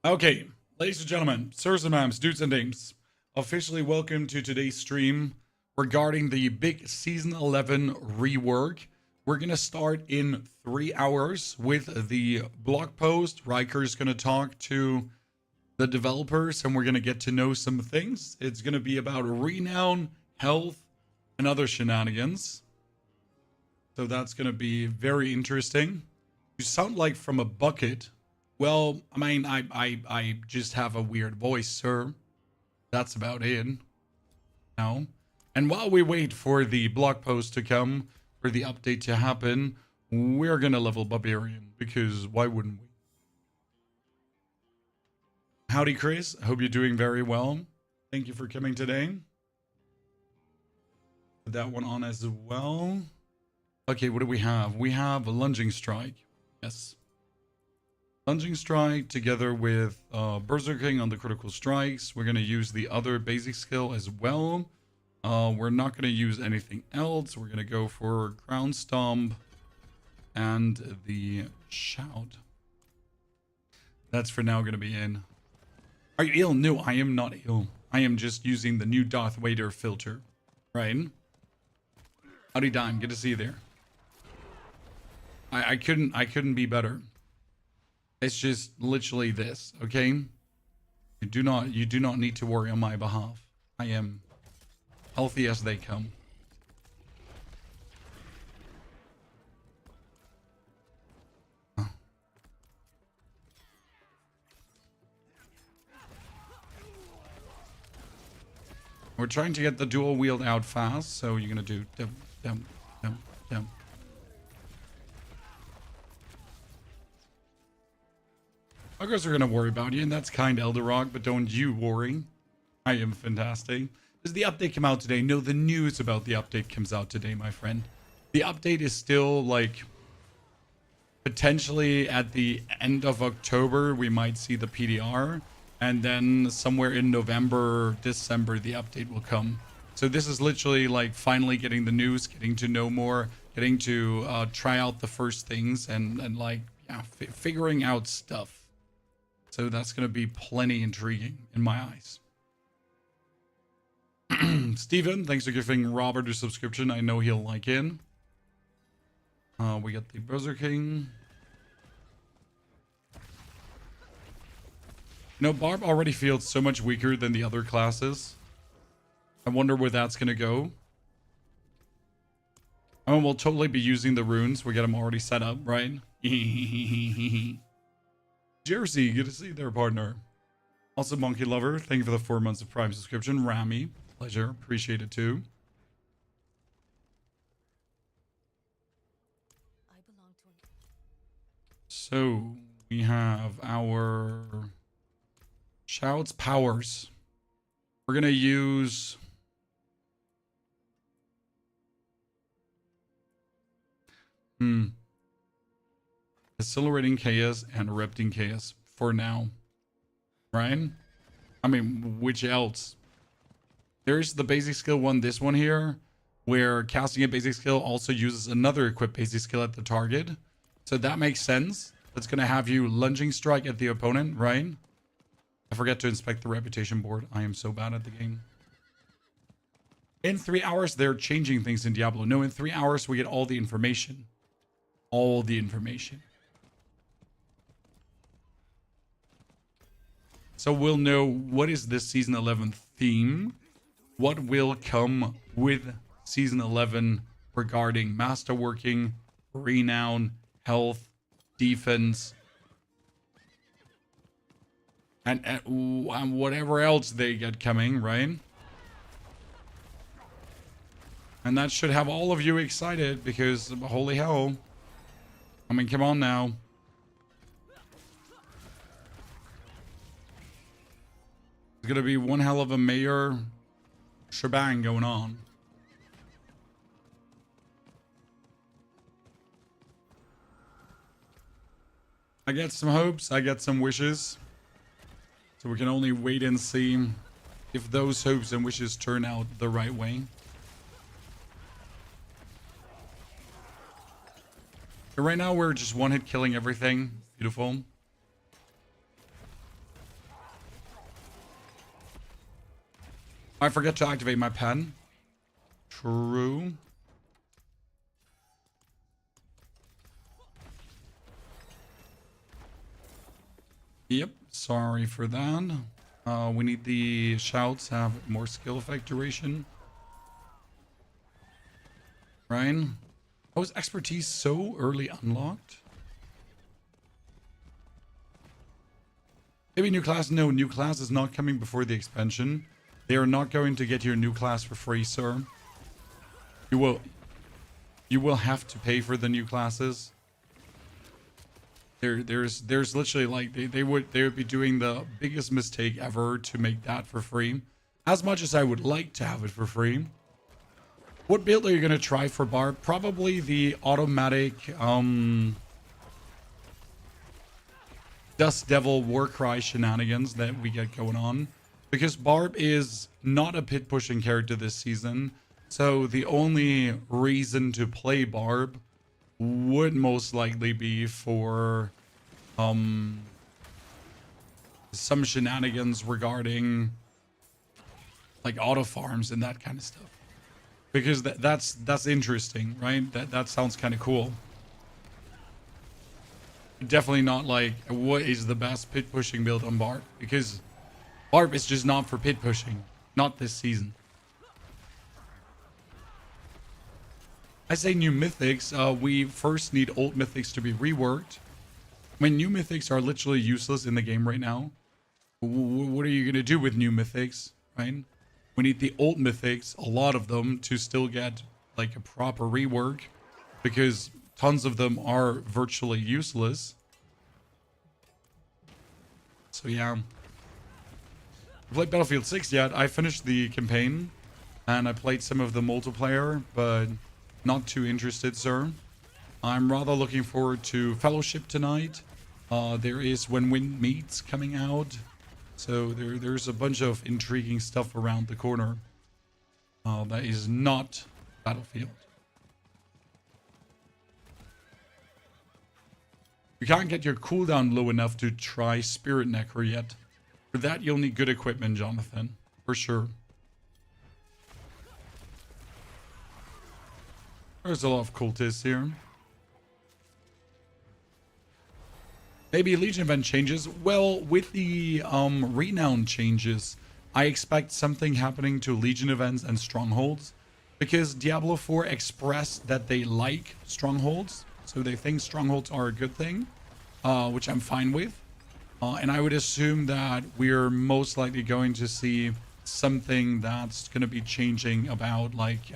Okay, ladies and gentlemen, sirs and ma'ams, dudes and dames, officially welcome to today's stream regarding the big Season 11 rework. We're going to start in 3 hours with the blog post. Riker's going to talk to the developers and we're going to get to know some things. It's going to be about Renown, health, and other shenanigans. So that's going to be very interesting. You sound like from a bucket. Well, I mean, I just have a weird voice, sir. That's about it. No. And while we wait for the blog post to come, for the update to happen, we're gonna level Barbarian, because why wouldn't we? Howdy, Chris. I hope you're doing very well. Thank you for coming today. Put that one on as well. Okay, what do we have? We have a lunging strike. Yes. Lunging strike together with berserking on the critical strikes. We're going to use the other basic skill as well. We're not going to use anything else. We're going to go for ground stomp and the shout. That's for now going to be in. Are you ill? No, I am not ill. I am just using the new Darth Vader filter. Right? Howdy Dime, good to see you there. I couldn't be better. It's just literally this, okay? You do not need to worry on my behalf. I am healthy as they come. Oh. We're trying to get the dual wield out fast, so you're gonna do dum. Others are gonna worry about you, and that's kind, Elderog, but don't you worry. I am fantastic. Does the update come out today? No, the news about the update comes out today, my friend. The update is still, like, potentially at the end of October, we might see the PTR, and then somewhere in November, December, the update will come. So this is literally, like, finally getting the news, getting to know more, getting to try out the first things, and like, yeah, figuring out stuff. So that's going to be plenty intriguing in my eyes. Steven, thanks for giving Robert a subscription. I know he'll like it. We got the Berserking. You know, Barb already feels so much weaker than the other classes. I wonder where that's going to go. Oh, we'll totally be using the runes. We got them already set up, right? Jersey, good to see you there, partner. Also, Monkey Lover, thank you for the 4 months of Prime subscription. Rami, pleasure, appreciate it too. So, we have our shouts powers. We're going to use... Accelerating Chaos and Erupting Chaos for now. Right? I mean, which else? There's the basic skill one, this one here, where casting a basic skill also uses another equipped basic skill at the target. So that makes sense. That's going to have you lunging strike at the opponent, right? I forget to inspect the reputation board. I am so bad at the game. In 3 hours, they're changing things in Diablo. No, in 3 hours, we get all the information. All the information. So we'll know what is this Season 11 theme, what will come with Season 11 regarding Masterworking, Renown, health, defense, and whatever else they get coming, right? And that should have all of you excited because, holy hell. I mean, come on now. It's gonna be one hell of a mayor shebang going on. I get some hopes, I get some wishes. So we can only wait and see if those hopes and wishes turn out the right way. But right now we're just one hit killing everything. Beautiful. I forget to activate my pen. True. Yep, sorry for that. We need the shouts have more skill effect duration. Ryan, how is expertise so early unlocked? Maybe new class? No, new class is not coming before the expansion. They are not going to get your new class for free, sir. You will have to pay for the new classes. There's literally like they would be doing the biggest mistake ever to make that for free. As much as I would like to have it for free. What build are you gonna try for Barb? Probably the automatic Dust Devil Warcry shenanigans that we get going on. Because Barb is not a pit pushing character this season. So the only reason to play Barb would most likely be for some shenanigans regarding like auto farms and that kind of stuff. Because that's interesting, right? That sounds kind of cool. Definitely not like what is the best pit pushing build on Barb, because Barb is just not for pit pushing, not this season. I say new mythics. We first need old mythics to be reworked. I mean, new mythics are literally useless in the game right now. What are you gonna do with new mythics, right? We need the old mythics, a lot of them, to still get like a proper rework, because tons of them are virtually useless. So yeah. I played Battlefield 6 yet. I finished the campaign and I played some of the multiplayer, but not too interested, sir. I'm rather looking forward to Fellowship tonight. There is When Wind Meets coming out. So there's a bunch of intriguing stuff around the corner. That is not Battlefield. You can't get your cooldown low enough to try Spirit Necro yet. For that, you'll need good equipment, Jonathan. For sure. There's a lot of cultists here. Maybe Legion event changes. Well, with the Renown changes, I expect something happening to Legion events and strongholds, because Diablo 4 expressed that they like strongholds, so they think strongholds are a good thing, which I'm fine with. And I would assume that we're most likely going to see something that's going to be changing about like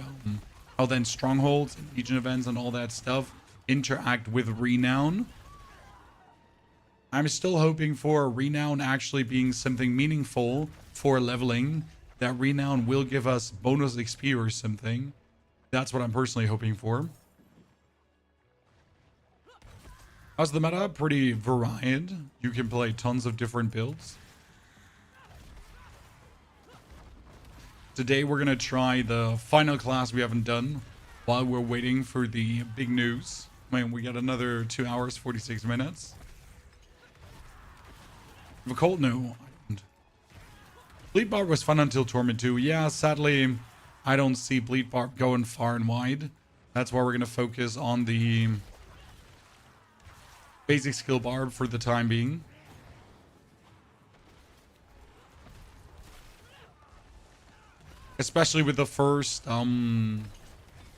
how then strongholds and Legion events and all that stuff interact with Renown. I'm still hoping for Renown actually being something meaningful for leveling, that Renown will give us bonus XP or something. That's what I'm personally hoping for. How's the meta? Pretty varied. You can play tons of different builds. Today we're going to try the final class we haven't done while we're waiting for the big news. I mean, we got another 2 hours, 46 minutes. Have a cold? No, I don't. Bleed Barb was fun until Torment 2. Yeah, sadly, I don't see Bleed Barb going far and wide. That's why we're going to focus on the basic skill Barb for the time being. Especially with the first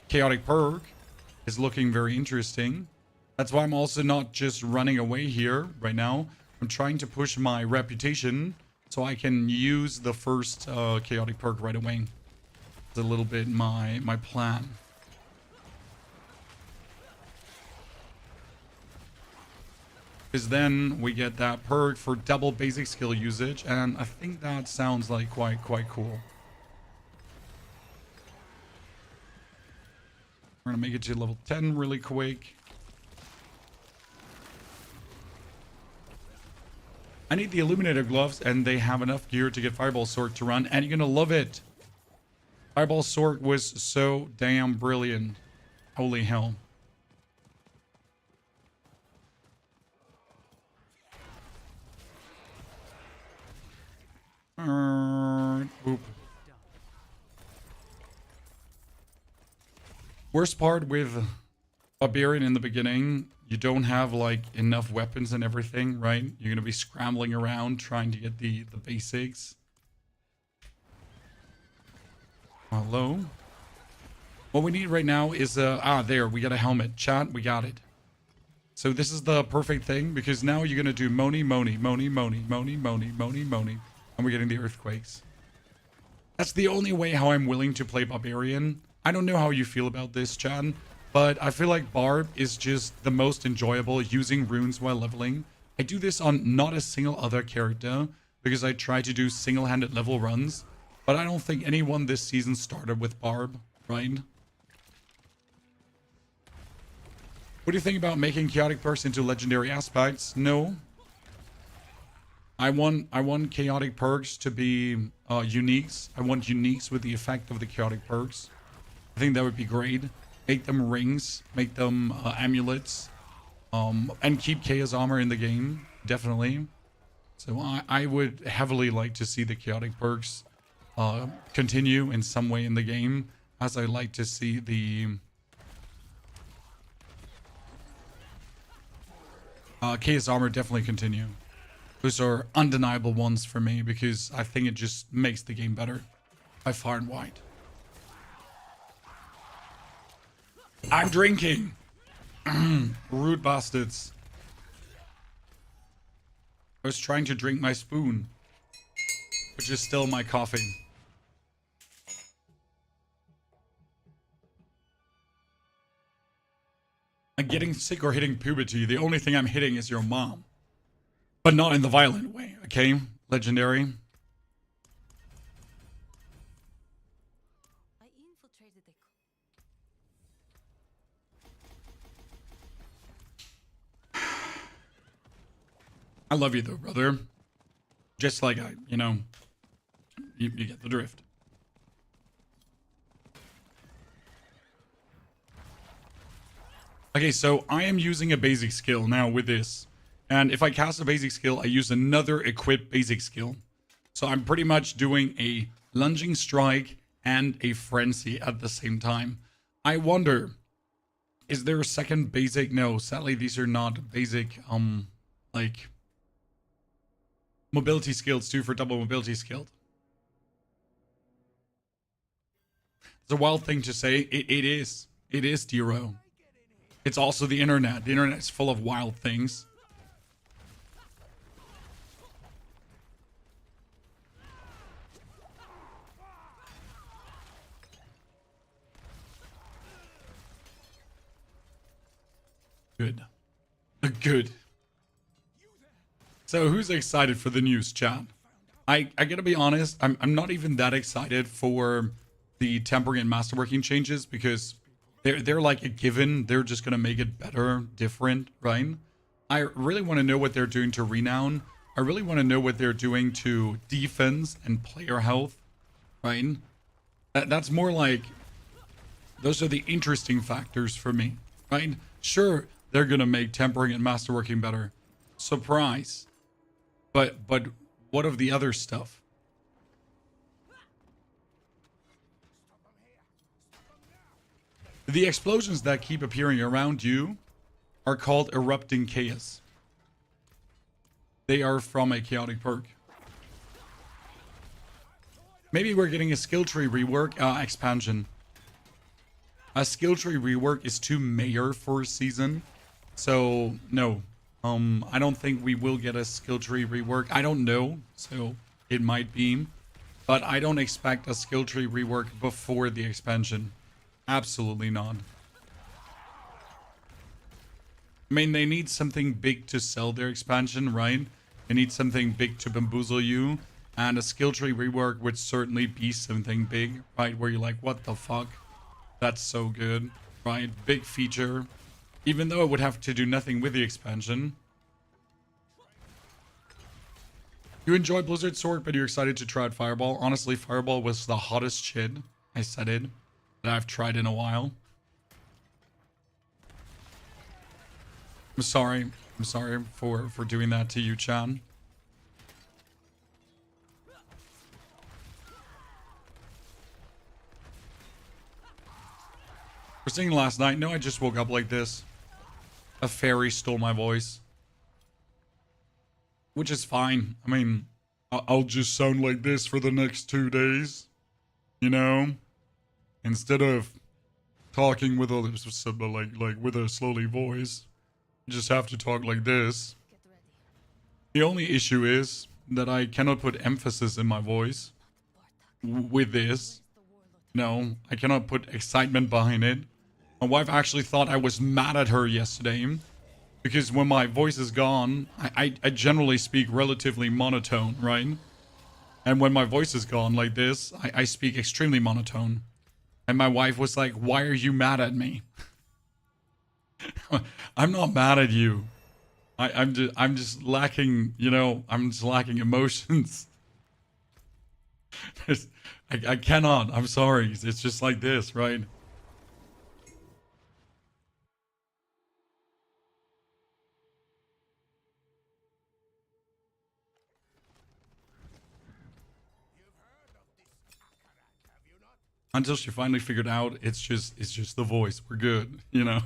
chaotic perk is looking very interesting. That's why I'm also not just running away here right now. I'm trying to push my reputation so I can use the first chaotic perk right away. It's a little bit my plan. Because then we get that perk for double basic skill usage, and I think that sounds like quite cool. We're gonna make it to level 10 really quick. I need the Illuminator gloves, and they have enough gear to get Fireball Sword to run, and you're gonna love it. Fireball Sword was so damn brilliant. Holy hell. Boop. Worst part with Barbarian in the beginning, you don't have like enough weapons and everything, right? You're gonna be scrambling around trying to get the basics. Hello? What we need right now is there, we got a helmet. Chat, we got it. So this is the perfect thing because now you're gonna do Moni, Moni, Moni, Moni, Moni, Moni, Moni, Moni, and we're getting the earthquakes. That's the only way how I'm willing to play Barbarian. I don't know how you feel about this, Chan, but I feel like Barb is just the most enjoyable using runes while leveling. I do this on not a single other character because I try to do single-handed level runs, but I don't think anyone this season started with Barb, right? What do you think about making chaotic perks into legendary aspects? No. I want chaotic perks to be uniques. I want uniques with the effect of the chaotic perks. I think that would be great. Make them rings, make them amulets, and keep chaos armor in the game, definitely. So I would heavily like to see the chaotic perks continue in some way in the game, as I like to see the chaos armor definitely continue. Those are undeniable ones for me because I think it just makes the game better by far and wide. I'm drinking. Rude bastards. I was trying to drink my spoon, which is still my coffee. I'm getting sick or hitting puberty. The only thing I'm hitting is your mom. But not in the violent way, okay? Legendary. I infiltrated the... I love you though, brother. Just like you get the drift. Okay, so I am using a basic skill now with this. And if I cast a basic skill, I use another equipped basic skill. So I'm pretty much doing a lunging strike and a frenzy at the same time. I wonder, is there a second basic? No, sadly, these are not basic, like mobility skills too for double mobility skilled. It's a wild thing to say. It is. It is, Dero. It's also the internet. The internet is full of wild things. Good. Good. So who's excited for the news, chat? I gotta be honest, I'm not even that excited for the tempering and masterworking changes because they're like a given. They're just gonna make it better, different, right? I really want to know what they're doing to Renown. I really want to know what they're doing to defense and player health, right? That's more like, those are the interesting factors for me, right? Sure, they're gonna make tempering and masterworking better. Surprise. But what of the other stuff? The explosions that keep appearing around you are called erupting chaos. They are from a chaotic perk. Maybe we're getting a skill tree rework expansion. A skill tree rework is too mayor for a season. So no. I don't think we will get a skill tree rework. I don't know, so it might be. But I don't expect a skill tree rework before the expansion. Absolutely not. I mean, they need something big to sell their expansion, right? They need something big to bamboozle you. And a skill tree rework would certainly be something big, right? Where you're like, what the fuck? That's so good, right? Big feature. Even though it would have to do nothing with the expansion. You enjoy Blizzard Sword, but you're excited to try out Fireball. Honestly, Fireball was the hottest shit, I said it, that I've tried in a while. I'm sorry. I'm sorry for doing that to you, Chan. For singing last night, no, I just woke up like this. A fairy stole my voice. Which is fine. I mean, I'll just sound like this for the next 2 days. You know? Instead of talking with a with a slowly voice, you just have to talk like this. The only issue is that I cannot put emphasis in my voice with this. No, I cannot put excitement behind it. My wife actually thought I was mad at her yesterday because when my voice is gone, I generally speak relatively monotone, right? And when my voice is gone like this, I speak extremely monotone. And my wife was like, "Why are you mad at me?" I'm not mad at you. I'm just lacking, you know, I'm just lacking emotions. I cannot. I'm sorry. It's just like this, right? Until she finally figured out it's just the voice. We're good, you know.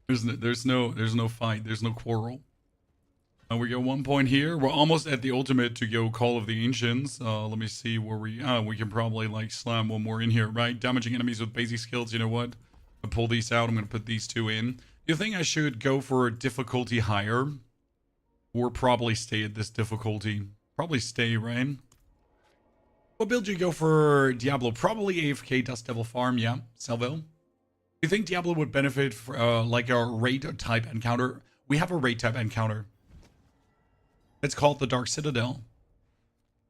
There's no fight. There's no quarrel. We get 1 point here. We're almost at the ultimate to go Call of the Ancients. Let me see where we can probably like slam one more in here, right? Damaging enemies with basic skills. You know what? I'll pull these out. I'm gonna put these two in. Do you think I should go for difficulty higher, or probably stay at this difficulty? Probably stay, right? What build do you go for Diablo? Probably AFK Dust Devil Farm, yeah. Selville. Do you think Diablo would benefit for like a raid type encounter? We have a raid type encounter. It's called the Dark Citadel.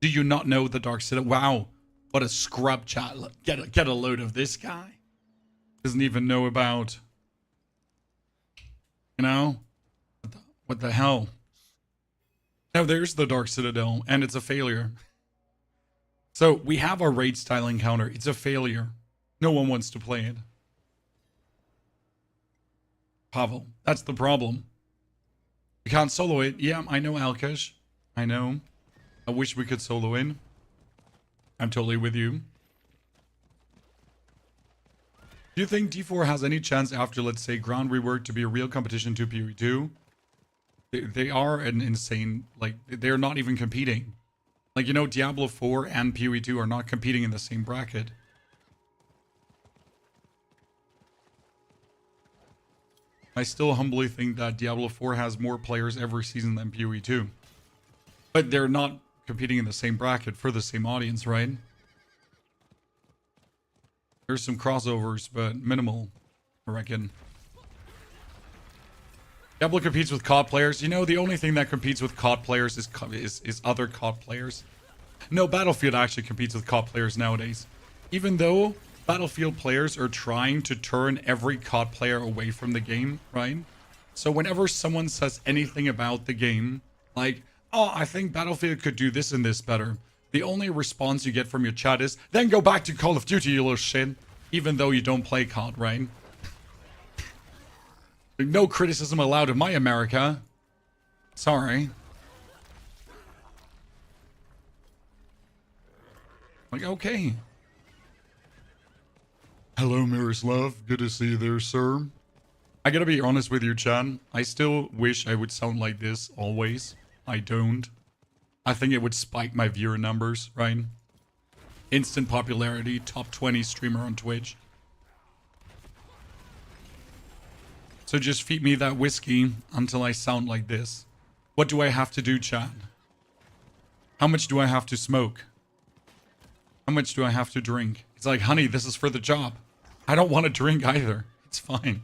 Do you not know the Dark Citadel? Wow, what a scrub chat. Get a load of this guy. Doesn't even know about, you know, what the hell? Now there's the Dark Citadel, and it's a failure. So we have a raid style encounter. It's a failure. No one wants to play it. Pavel, that's the problem. We can't solo it. Yeah, I know, Alkesh. I know. I wish we could solo in. I'm totally with you. Do you think D4 has any chance after, let's say, ground rework to be a real competition to PoE2? They are an insane, like, they're not even competing. Like, you know, Diablo 4 and PoE2 are not competing in the same bracket. I still humbly think that Diablo 4 has more players every season than PoE2. But they're not competing in the same bracket for the same audience, right? There's some crossovers, but minimal, I reckon. Diablo competes with COD players. You know, the only thing that competes with COD players is other COD players. No, Battlefield actually competes with COD players nowadays. Even though Battlefield players are trying to turn every COD player away from the game, right? So whenever someone says anything about the game, like, oh, I think Battlefield could do this and this better, the only response you get from your chat is, then go back to Call of Duty, you little shit. Even though you don't play COD, right? No criticism allowed in my America. Sorry. Like, okay. Hello, Miroslav. Good to see you there, sir. I gotta be honest with you, Chan. I still wish I would sound like this always. I don't. I think it would spike my viewer numbers, right? Instant popularity, top 20 streamer on Twitch. So just feed me that whiskey until I sound like this. What do I have to do, Chad? How much do I have to smoke? How much do I have to drink? It's like, honey, this is for the job. I don't want to drink either. It's fine.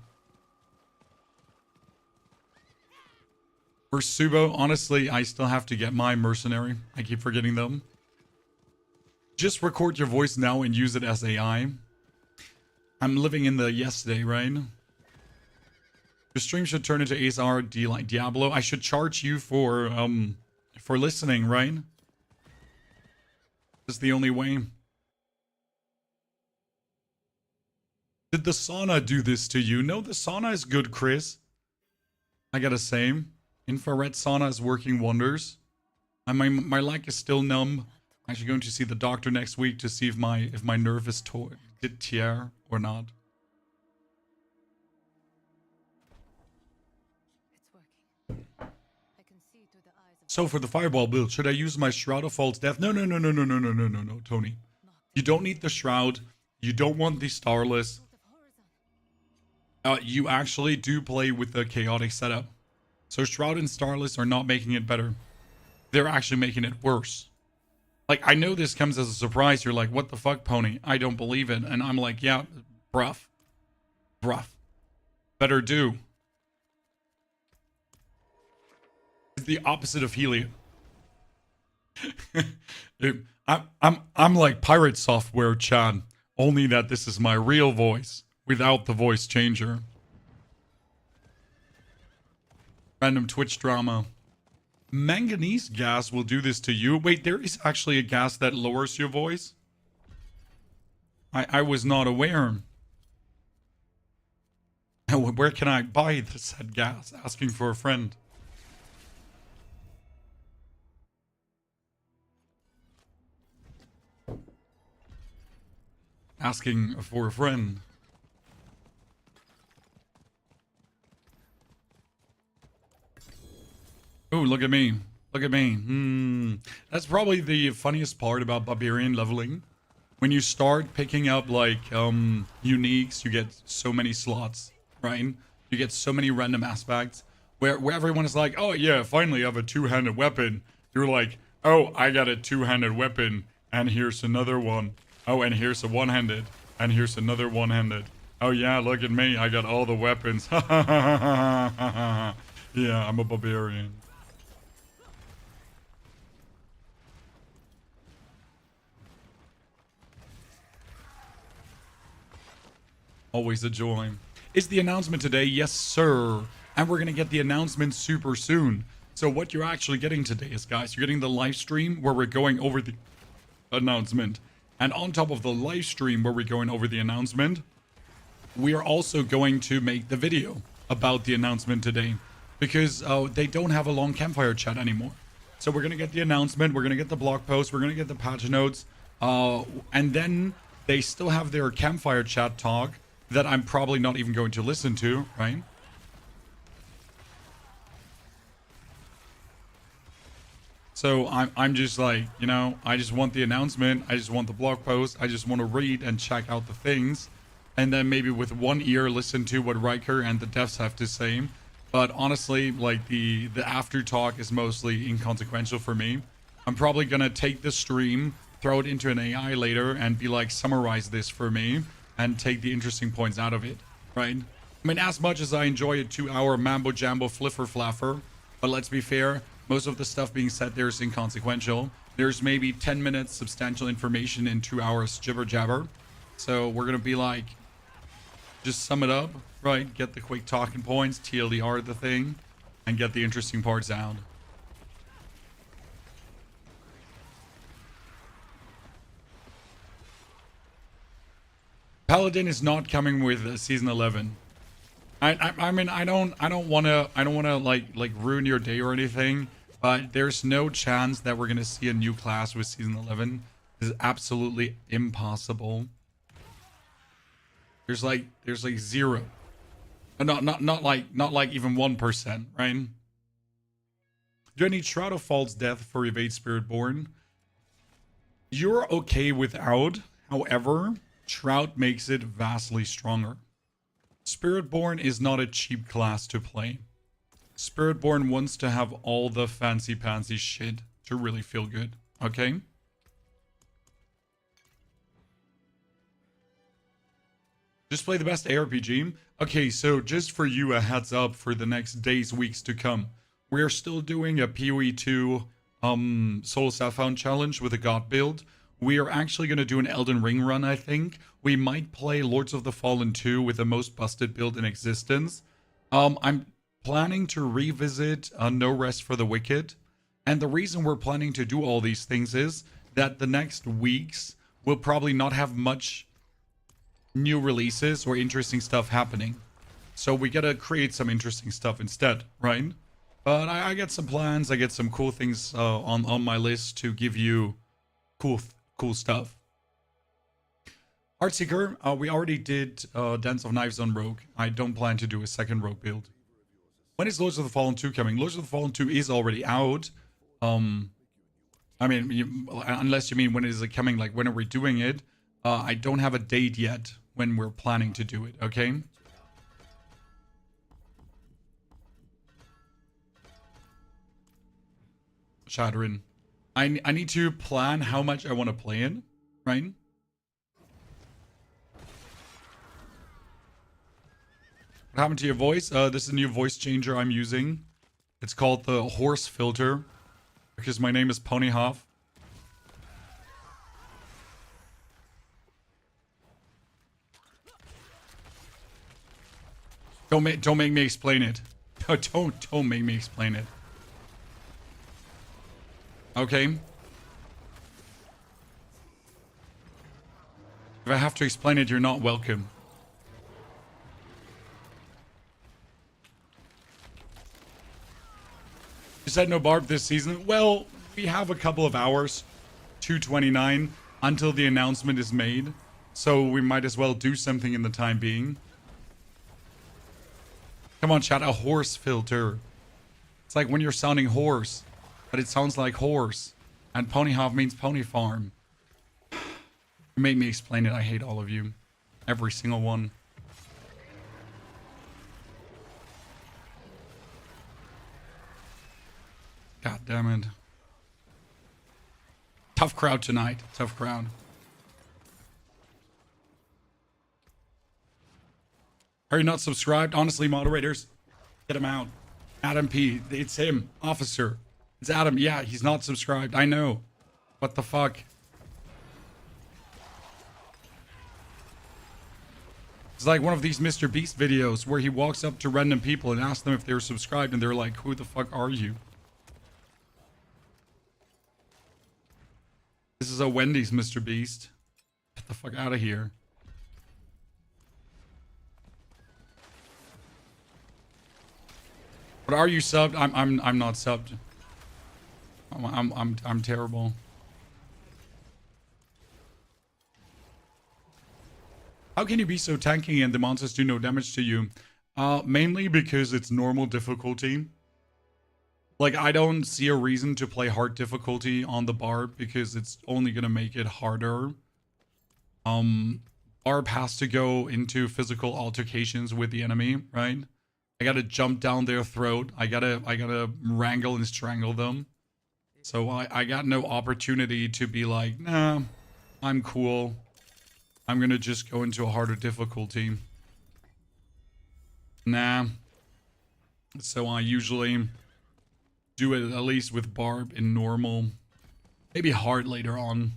For Subo, honestly, I still have to get my mercenary. I keep forgetting them. Just record your voice now and use it as AI. I'm living in the yesterday, right? Your stream should turn into ASR like Diablo. I should charge you for listening, right? That's the only way. Did the sauna do this to you? No, the sauna is good, Chris. I gotta say, infrared sauna is working wonders. My leg is still numb. I'm actually going to see the doctor next week to see if my nerve is did tear or not. So for the fireball build, should I use my Shroud of False Death? No, no, no, no, no, no, no, no, no, no, Tony. You don't need the Shroud. You don't want the Starless. You actually do play with the chaotic setup. So Shroud and Starless are not making it better. They're actually making it worse. Like, I know this comes as a surprise. You're like, what the fuck, Pony? I don't believe it. And I'm like, yeah, bruh. Better do. It's the opposite of Helium. I'm like pirate software, Chad. Only that this is my real voice without the voice changer. Random Twitch drama. Manganese gas will do this to you. Wait, there is actually a gas that lowers your voice? I was not aware. Where can I buy this said gas? Asking for a friend. Asking for a friend. Oh, look at me. Look at me. That's probably the funniest part about Barbarian leveling. When you start picking up, like, uniques, you get so many slots, right? You get so many random aspects where everyone is like, oh, yeah, finally I have a two-handed weapon. You're like, oh, I got a two-handed weapon, and here's another one. Oh, and here's a one-handed, and here's another one-handed. Oh, yeah, look at me. I got all the weapons. Yeah, I'm a barbarian. Always a joy. Is the announcement today? Yes, sir. And we're going to get the announcement super soon. So what you're actually getting today is, guys, you're getting the live stream where we're going over the announcement. And on top of the live stream where we're going over the announcement, we are also going to make the video about the announcement today. Because they don't have a long campfire chat anymore. So we're going to get the announcement. We're going to get the blog post. We're going to get the patch notes. And then they still have their campfire chat talk that I'm probably not even going to listen to, right? So I'm just like, you know, I just want the announcement. I just want the blog post. I just want to read and check out the things. And then maybe with one ear listen to what Riker and the devs have to say. But honestly, like the after talk is mostly inconsequential for me. I'm probably going to take the stream, throw it into an AI later and be like, summarize this for me. And take the interesting points out of it, right? I mean, as much as I enjoy a 2-hour mambo jambo fliffer flaffer, but let's be fair, most of the stuff being said there is inconsequential. There's maybe 10 minutes substantial information in 2 hours jibber jabber. So we're gonna be like, just sum it up, right? Get the quick talking points, TLDR the thing, and get the interesting parts out. Paladin is not coming with season 11. I mean I don't want to like ruin your day or anything, but there's no chance that we're going to see a new class with season 11. This is absolutely impossible. There's like zero. Not like even 1%, right? Do I need Shroud of False Death for Evade Spiritborn? You're okay without, however, Shroud makes it vastly stronger. Spiritborn is not a cheap class to play. Spiritborn wants to have all the fancy-pantsy shit to really feel good, okay? Just play the best ARPG? Okay, so just for you a heads up for the next days, weeks to come. We're still doing a PoE 2 Soul Sapphire challenge with a God build. We are actually going to do an Elden Ring run, I think. We might play Lords of the Fallen 2 with the most busted build in existence. I'm planning to revisit No Rest for the Wicked. And the reason we're planning to do all these things is that the next weeks will probably not have much new releases or interesting stuff happening. So we got to create some interesting stuff instead, right? But I get some plans. I get some cool things on my list to give you cool stuff. Heartseeker, we already did Dance of Knives on Rogue. I don't plan to do a second Rogue build. When is Lords of the Fallen 2 coming? Lords of the Fallen 2 is already out. I mean, unless you mean when is it coming, like when are we doing it? I don't have a date yet when we're planning to do it, okay? Shadrin. I need to plan how much I want to play in, right? What happened to your voice? This is a new voice changer I'm using. It's called the horse filter because my name is Ponyhoff. Don't make me explain it. Don't make me explain it. Okay. If I have to explain it, you're not welcome. You said no Barb this season? Well, we have a couple of hours, 2:29, until the announcement is made. So we might as well do something in the time being. Come on, chat, a horse filter. It's like when you're sounding hoarse, but it sounds like horse. And Ponyhoff means pony farm. You made me explain it. I hate all of you. Every single one. God damn it. Tough crowd tonight. Tough crowd. Are you not subscribed? Honestly, moderators, get him out. Adam P. It's him. Officer. It's Adam. Yeah, he's not subscribed. I know. What the fuck? It's like one of these Mr. Beast videos where he walks up to random people and asks them if they're subscribed, and they're like, who the fuck are you? This is a Wendy's, Mr. Beast. Get the fuck out of here. But are you subbed? I'm not subbed. I'm terrible. How can you be so tanky and the monsters do no damage to you? Mainly because it's normal difficulty. Like, I don't see a reason to play hard difficulty on the Barb because it's only gonna make it harder. Barb has to go into physical altercations with the enemy, right? I gotta jump down their throat. I gotta wrangle and strangle them. So I got no opportunity to be like, nah, I'm cool. I'm gonna just go into a harder difficulty. Nah. So I usually do it at least with Barb in normal. Maybe hard later on.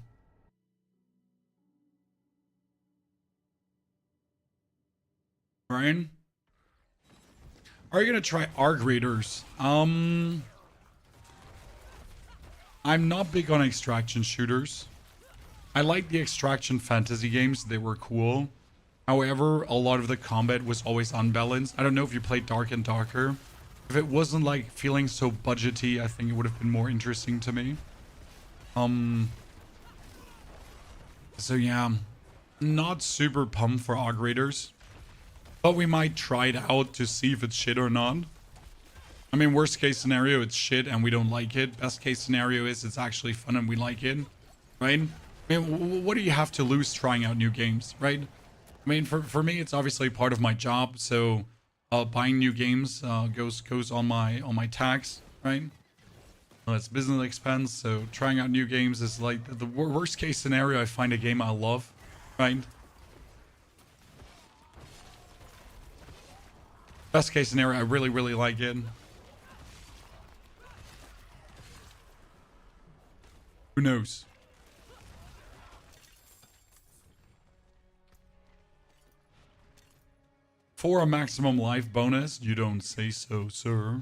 Ryan? Are you gonna try Arc Raiders? I'm not big on extraction shooters. I like the extraction fantasy games. They were cool. However, a lot of the combat was always unbalanced. I don't know if you played Dark and Darker. If it wasn't like feeling so budgety, I think it would have been more interesting to me. So yeah, not super pumped for Arc Raiders. But we might try it out to see if it's shit or not. I mean, worst case scenario, it's shit and we don't like it. Best case scenario is it's actually fun and we like it, right? I mean, what do you have to lose trying out new games, right? I mean, for me, it's obviously part of my job. So buying new games goes on my tax, right? Well, it's business expense. So trying out new games is like the worst case scenario. I find a game I love, right? Best case scenario, I really, really like it. Who knows? For a maximum life bonus, you don't say so, sir.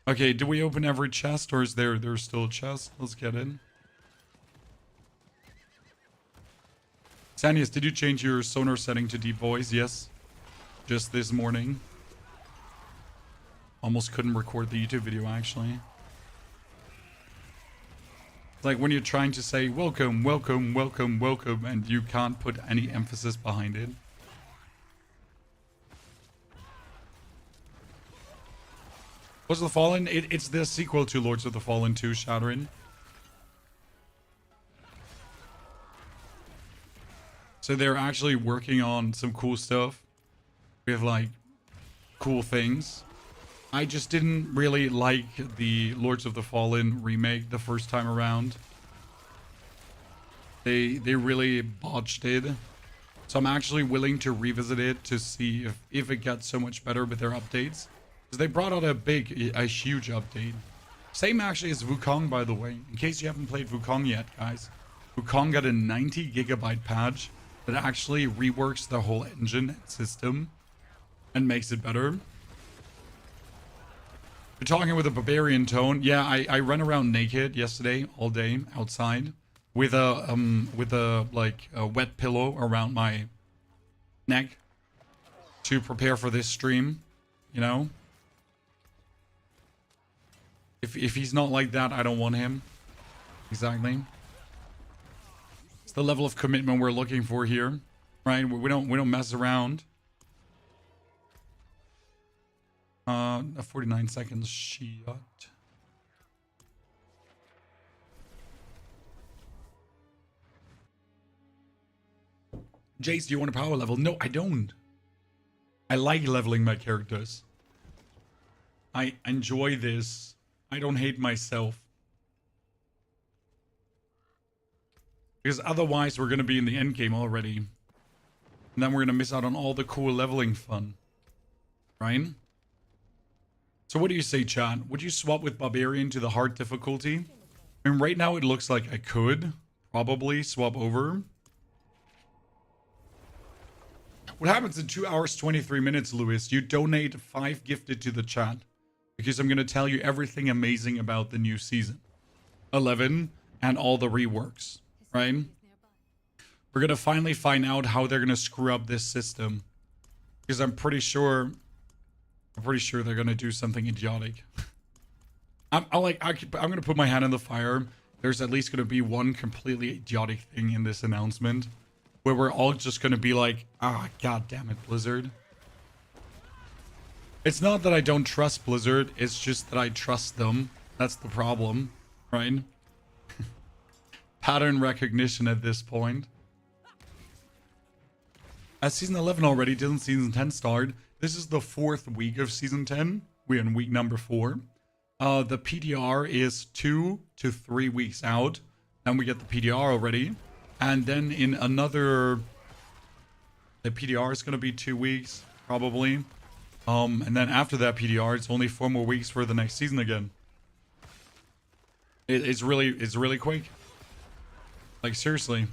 Okay, do we open every chest or is there's still a chest? Let's get in. Sanius, did you change your sonar setting to deep voice? Yes. Just this morning. Almost couldn't record the YouTube video, actually. It's like when you're trying to say welcome, welcome, welcome, welcome, and you can't put any emphasis behind it. Lords of the Fallen, it's the sequel to Lords of the Fallen 2, Shadowrun. So they're actually working on some cool stuff with like cool things. I just didn't really like the Lords of the Fallen remake the first time around. They really botched it. So I'm actually willing to revisit it to see if it gets so much better with their updates. Because they brought out a huge update. Same actually as Wukong, by the way. In case you haven't played Wukong yet, guys. Wukong got a 90 gigabyte patch that actually reworks the whole engine and system and makes it better. You're talking with a barbarian tone. Yeah, I ran around naked yesterday all day outside with a like a wet pillow around my neck to prepare for this stream, you know? If he's not like that, I don't want him. Exactly. It's the level of commitment we're looking for here, right? We don't mess around. 49 seconds shot. Jace, do you want a power level? No, I don't. I like leveling my characters. I enjoy this. I don't hate myself. Because otherwise we're going to be in the end game already. And then we're going to miss out on all the cool leveling fun. Right? So what do you say, chat? Would you swap with Barbarian to the hard difficulty? I mean, right now it looks like I could probably swap over. What happens in 2 hours, 23 minutes, Lewis? You donate 5 gifted to the chat. Because I'm going to tell you everything amazing about the new season 11 and all the reworks, right? We're going to finally find out how they're going to screw up this system. Because I'm pretty sure they're going to do something idiotic. I'm going to put my hand in the fire. There's at least going to be one completely idiotic thing in this announcement where we're all just going to be like, ah, god damn it, Blizzard. It's not that I don't trust Blizzard, it's just that I trust them. That's the problem, right? Pattern recognition at this point. As season 11 already, didn't season 10 start? This is the 4th week of season 10. We're in week number 4. The PTR is 2 to 3 weeks out. Then we get the PTR already. And then in another... The PTR is going to be 2 weeks, probably. And then after that PTR, it's only 4 more weeks for the next season again. It's really quick. Like, seriously.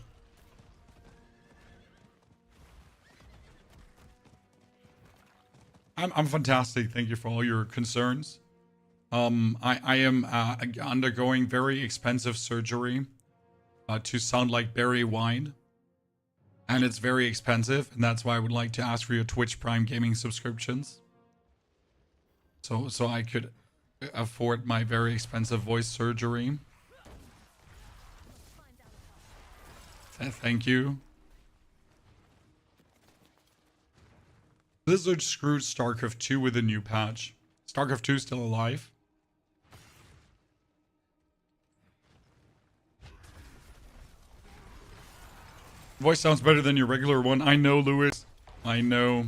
I'm fantastic. Thank you for all your concerns. I am undergoing very expensive surgery to sound like Barry White. And it's very expensive, and that's why I would like to ask for your Twitch Prime Gaming subscriptions. So I could afford my very expensive voice surgery. Thank you. Blizzard screwed StarCraft 2 with a new patch. StarCraft 2 is still alive. Voice sounds better than your regular one. I know, Lewis. I know.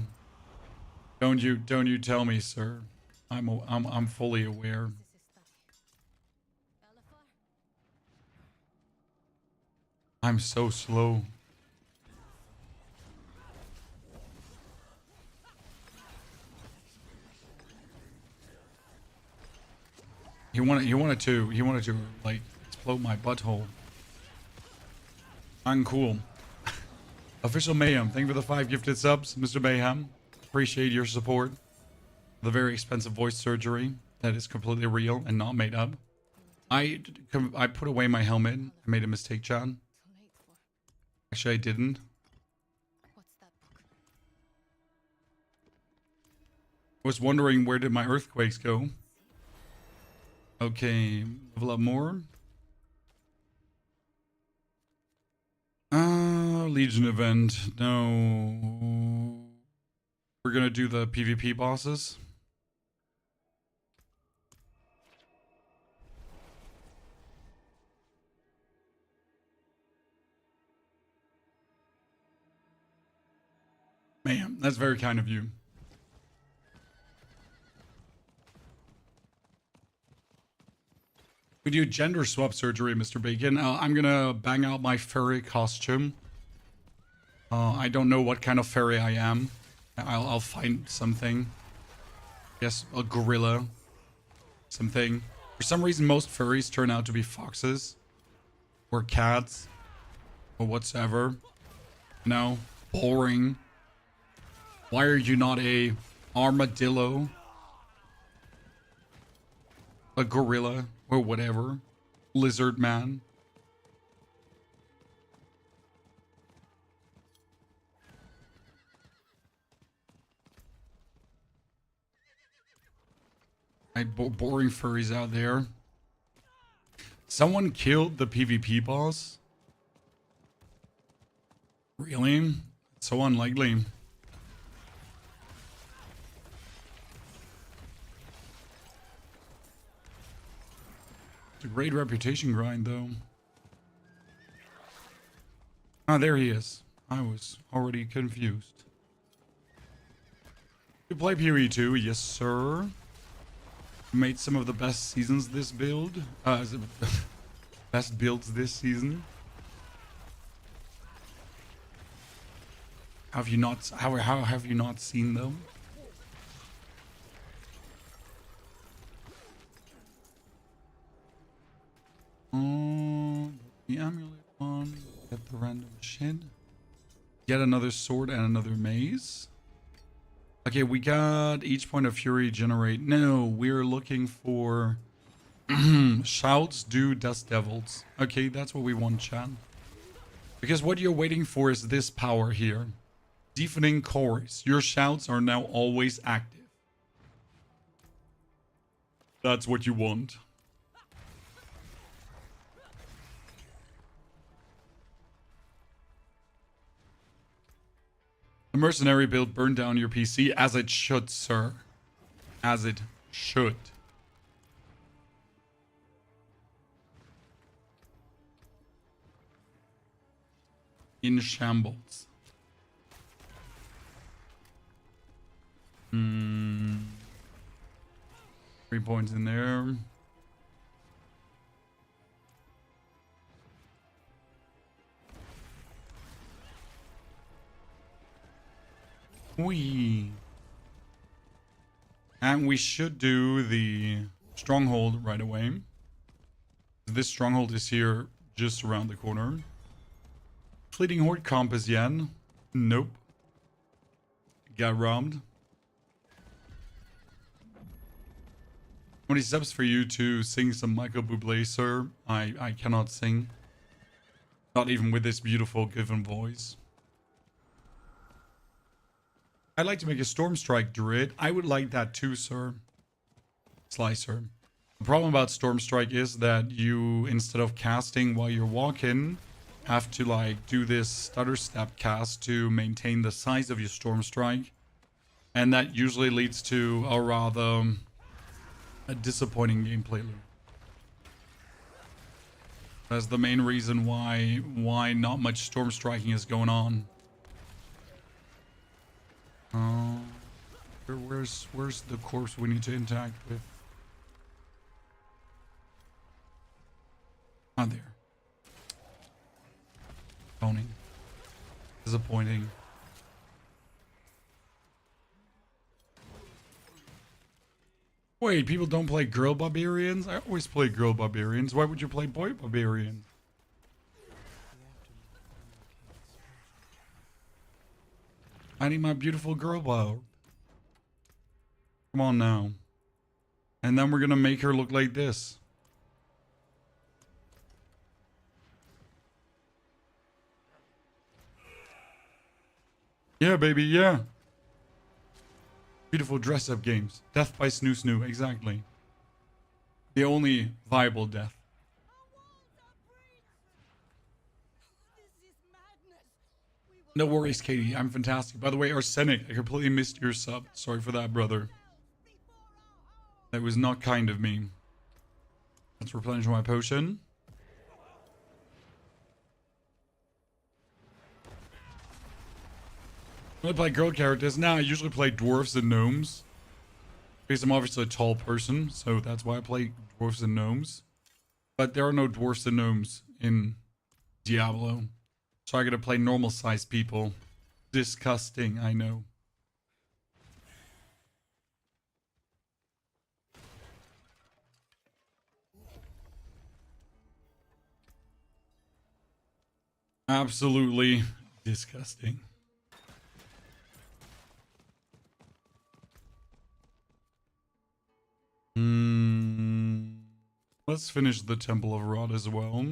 Don't you tell me, sir. I'm fully aware. I'm so slow. He wanted to like explode my butthole. Uncool. Official Mayhem, thank you for the 5 gifted subs, Mr. Mayhem. Appreciate your support. The very expensive voice surgery that is completely real and not made up. I put away my helmet. I made a mistake, John. Actually, I didn't. I was wondering, where did my earthquakes go? Okay, level up more. Legion event. No. We're gonna do the PvP bosses. Man, that's very kind of you. We do gender swap surgery, Mr. Bacon. I'm gonna bang out my furry costume. I don't know what kind of furry I am. I'll find something. Yes, a gorilla. Something. For some reason, most furries turn out to be foxes. Or cats. Or whatsoever. No. Boring. Why are you not a armadillo? A gorilla? Or whatever. Lizard man. Boring furries out there. Someone killed the PvP boss? Really? So unlikely. It's a great reputation grind, though. Ah, there he is. I was already confused. You play PoE 2? Yes, sir. Made some of the best seasons this build. Best builds this season. Have you not? How have you not seen them? The amulet one. Get the random shit. Get another sword and another maze. Okay, we got each point of fury generate. No, we're looking for shouts, do dust devils. Okay, that's what we want, chat. Because what you're waiting for is this power here. Deafening chorus. Your shouts are now always active. That's what you want. The mercenary build burned down your PC, as it should, sir. As it should. In shambles. 3 points in there. And we should do the stronghold right away. This stronghold is here just around the corner. Fleeting Horde comp is yen. Nope. Got robbed. How many steps for you to sing some Michael Bublé, sir? I cannot sing. Not even with this beautiful given voice. I'd like to make a Stormstrike Druid. I would like that too, sir. Slicer. The problem about Stormstrike is that you, instead of casting while you're walking, have to like do this stutter step cast to maintain the size of your Stormstrike. And that usually leads to a rather disappointing gameplay loop. That's the main reason why not much Stormstriking is going on. Where's the corpse we need to interact with? Ah, there. Boning. Disappointing. Wait, people don't play girl barbarians? I always play girl barbarians. Why would you play boy barbarian? I need my beautiful girl barb. Come on now. And then we're gonna make her look like this. Yeah, baby, yeah. Beautiful dress-up games. Death by Snoo Snoo, exactly. The only viable death. No worries, Katie. I'm fantastic. By the way, Arsenic, I completely missed your sub. Sorry for that, brother. That was not kind of me. Let's replenish my potion. I play girl characters. Now I usually play dwarves and gnomes. Because I'm obviously a tall person, so that's why I play dwarves and gnomes. But there are no dwarves and gnomes in Diablo. So I gotta play normal sized people. Disgusting, I know. Absolutely disgusting. Let's finish the Temple of Rod as well.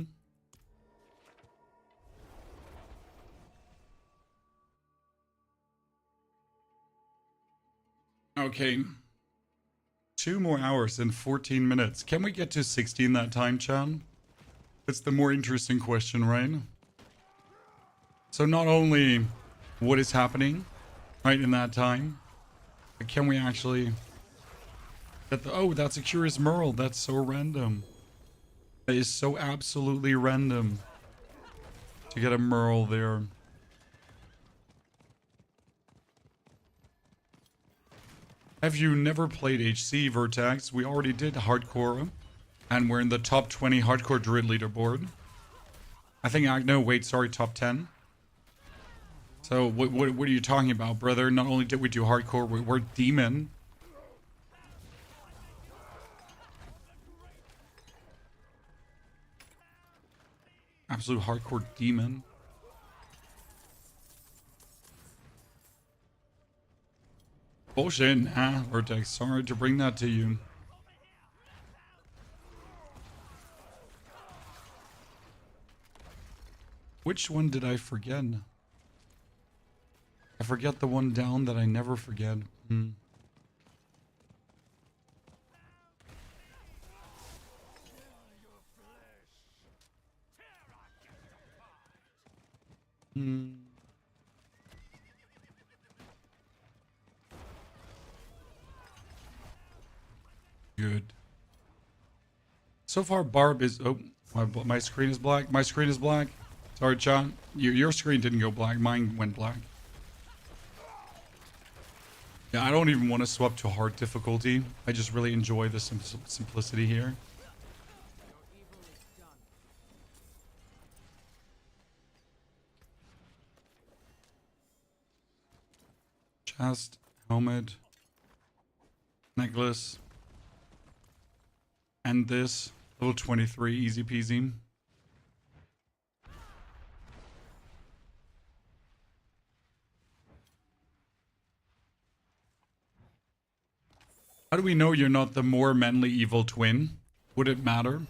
Okay. 2 more hours and 14 minutes. Can we get to 60 in that time, Chan? That's the more interesting question, right? So not only what is happening, right, in that time, but can we actually get the... Oh, that's a Curious Merle. That's so random. That is so absolutely random to get a Merle there. Have you never played HC, Vertex? We already did hardcore, and we're in the top 20 hardcore druid leaderboard. I think no, wait, sorry, top 10. So what are you talking about, brother? Not only did we do hardcore, we're demon. Absolute hardcore demon. Bullshit, nah, Vertex. Sorry to bring that to you. Which one did I forget? I forget the one down that I never forget. Hmm. Good. So far, Barb is... Oh, my screen is black. My screen is black. Sorry, John. Your screen didn't go black. Mine went black. Yeah, I don't even want to swap to hard difficulty. I just really enjoy the simplicity here. Chest, helmet, necklace, and this level 23, easy peasy. How do we know you're not the more manly evil twin? Would it matter?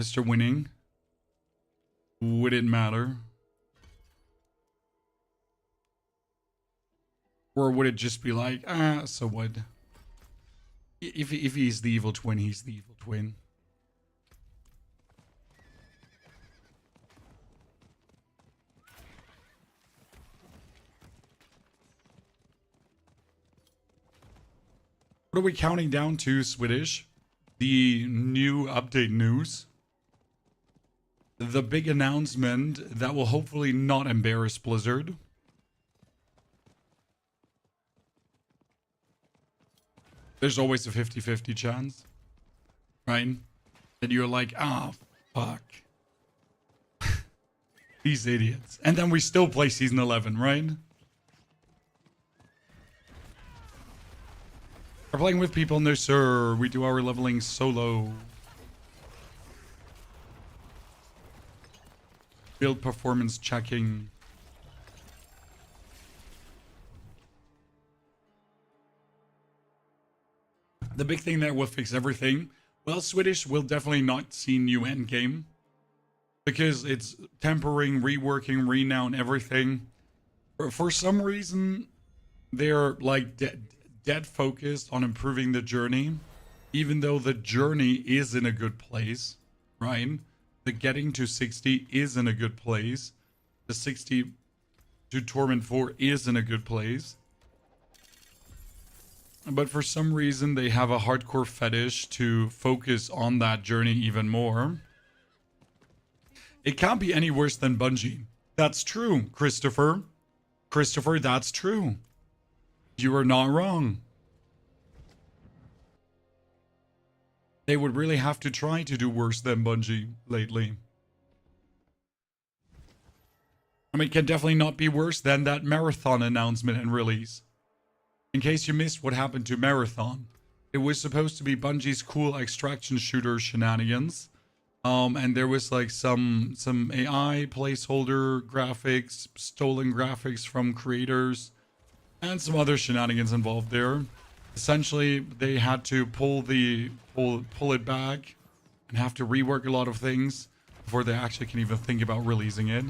Mr. Winning? Would it matter? Or would it just be like, so what? If he's the evil twin, he's the evil twin. What are we counting down to, Swedish? The new update news? The big announcement that will hopefully not embarrass Blizzard. There's always a 50-50 chance, right? That you're like, fuck. These idiots. And then we still play Season 11, right? We're playing with people, no sir. We do our leveling solo. Build performance checking. The big thing that will fix everything. Well, Swedish will definitely not see new endgame. Because it's tempering, reworking, renown, everything. For some reason, they're like dead focused on improving the journey. Even though the journey is in a good place, right? The getting to 60 is in a good place. The 60 to Torment 4 is in a good place. But for some reason, they have a hardcore fetish to focus on that journey even more. It can't be any worse than Bungie. That's true, Christopher. Christopher, that's true. You are not wrong. They would really have to try to do worse than Bungie lately. I mean, it can definitely not be worse than that Marathon announcement and release. In case you missed what happened to Marathon, it was supposed to be Bungie's cool extraction shooter shenanigans. And there was like some AI placeholder graphics, stolen graphics from creators, and some other shenanigans involved there. Essentially, they had to pull it back and have to rework a lot of things before they actually can even think about releasing it.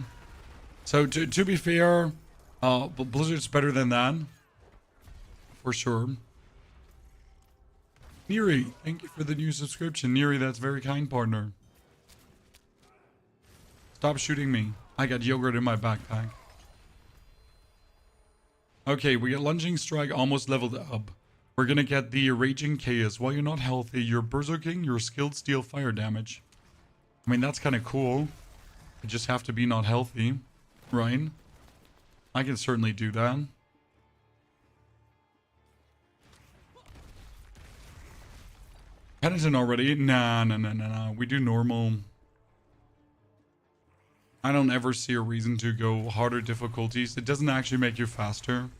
So to be fair, Blizzard's better than that, for sure. Neri, thank you for the new subscription. Neri, that's very kind, partner. Stop shooting me. I got yogurt in my backpack. Okay, we got Lunging Strike almost leveled up. We're gonna get the Raging Chaos. While you're not healthy, you're berserking your skilled steel fire damage. I mean, that's kind of cool. You just have to be not healthy, right? I can certainly do that. Penitent already? Nah. We do normal. I don't ever see a reason to go harder difficulties. It doesn't actually make you faster.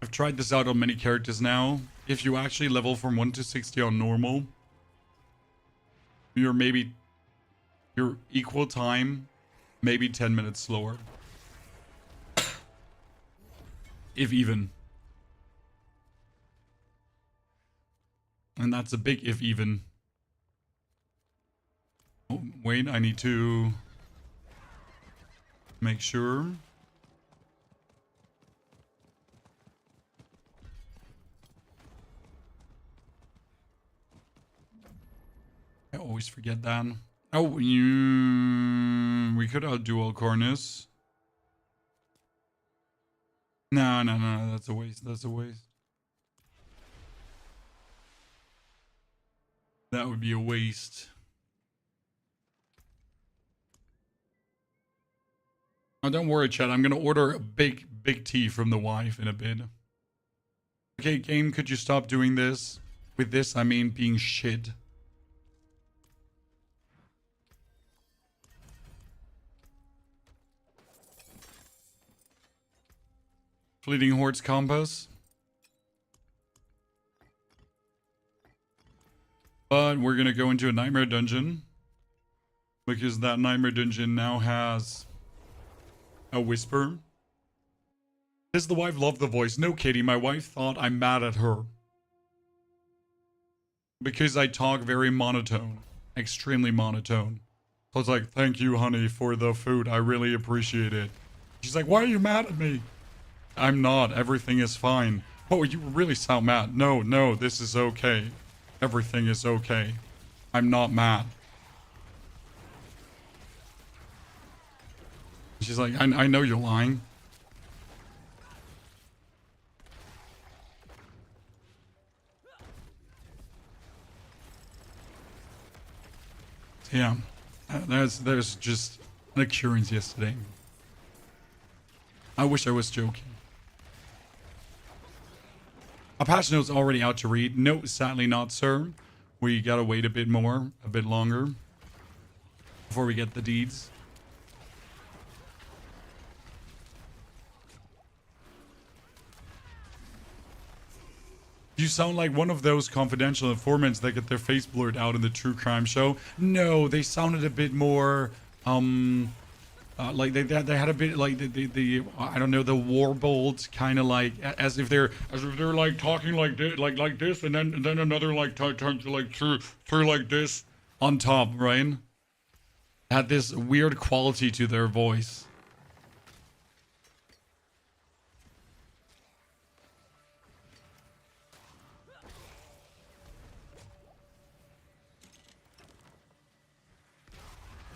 I've tried this out on many characters now. If you actually level from 1 to 60 on normal, you're equal time, maybe 10 minutes slower. If even. And that's a big if even. Oh, wait, I need to make sure. I always forget that. Oh, we could outduel Cornus. No, that's a waste. That's a waste. That would be a waste. Oh, don't worry, chat. I'm gonna order a big tea from the wife in a bit. Okay, game, could you stop doing this? With this, I mean being shit. Fleeting Hordes Compass. But we're gonna go into a Nightmare Dungeon. Because that Nightmare Dungeon now has a whisper. Does the wife love the voice? No, Katie, my wife thought I'm mad at her. Because I talk very monotone. Extremely monotone. So it's like, thank you, honey, for the food. I really appreciate it. She's like, why are you mad at me? I'm not. Everything is fine. Oh, you really sound mad. No, this is okay. Everything is okay. I'm not mad. She's like, I know you're lying. Yeah, there's just an occurrence yesterday. I wish I was joking. A patch note's already out to read. No, sadly not, sir. We gotta wait a bit longer before we get the deeds. You sound like one of those confidential informants that get their face blurred out in the true crime show. No, they sounded a bit more, like they had a bit like the I don't know, the warbled kind of like as if they're like talking like this, like this, and then another like turns like through like this on top, right? Had this weird quality to their voice.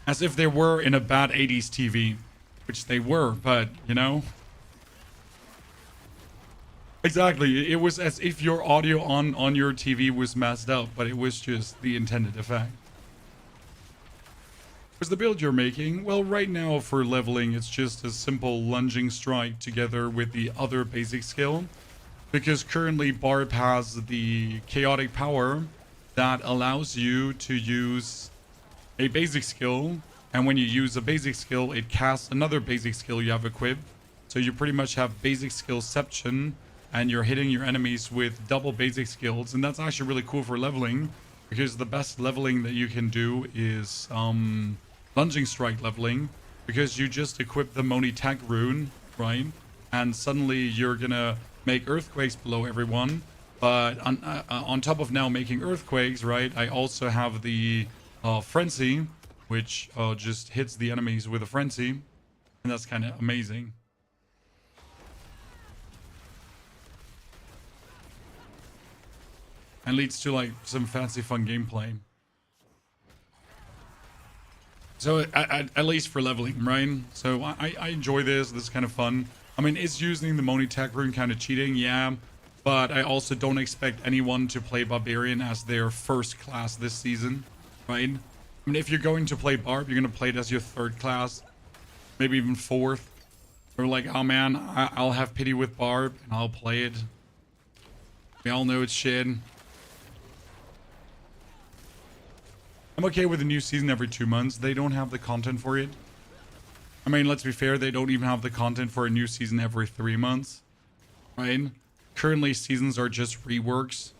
As if they were in a bad 80s TV, which they were, but, you know. Exactly, it was as if your audio on your TV was messed up, but it was just the intended effect. What's the build you're making? Well, right now for leveling, it's just a simple lunging strike together with the other basic skill. Because currently Barb has the chaotic power that allows you to use a basic skill. And when you use a basic skill, it casts another basic skill you have equipped. So you pretty much have basic skillception, and you're hitting your enemies with double basic skills. And that's actually really cool for leveling, because the best leveling that you can do is lunging strike leveling, because you just equip the Moni Tech rune, right? And suddenly you're gonna make earthquakes below everyone. But on top of now making earthquakes, right, I also have the frenzy, which just hits the enemies with a frenzy, and that's kind of amazing. And leads to like some fancy fun gameplay. So at least for leveling, right? So I enjoy this. This is kind of fun. I mean, is using the Moni Tech rune kind of cheating? Yeah. But I also don't expect anyone to play Barbarian as their first class this season, right? I mean, if you're going to play Barb, you're going to play it as your third class, maybe even fourth. Or like, oh man, I'll have pity with Barb and I'll play it. We all know it's shit. I'm okay with a new season every 2 months. They don't have the content for it. I mean, let's be fair, they don't even have the content for a new season every 3 months, right? Currently, seasons are just reworks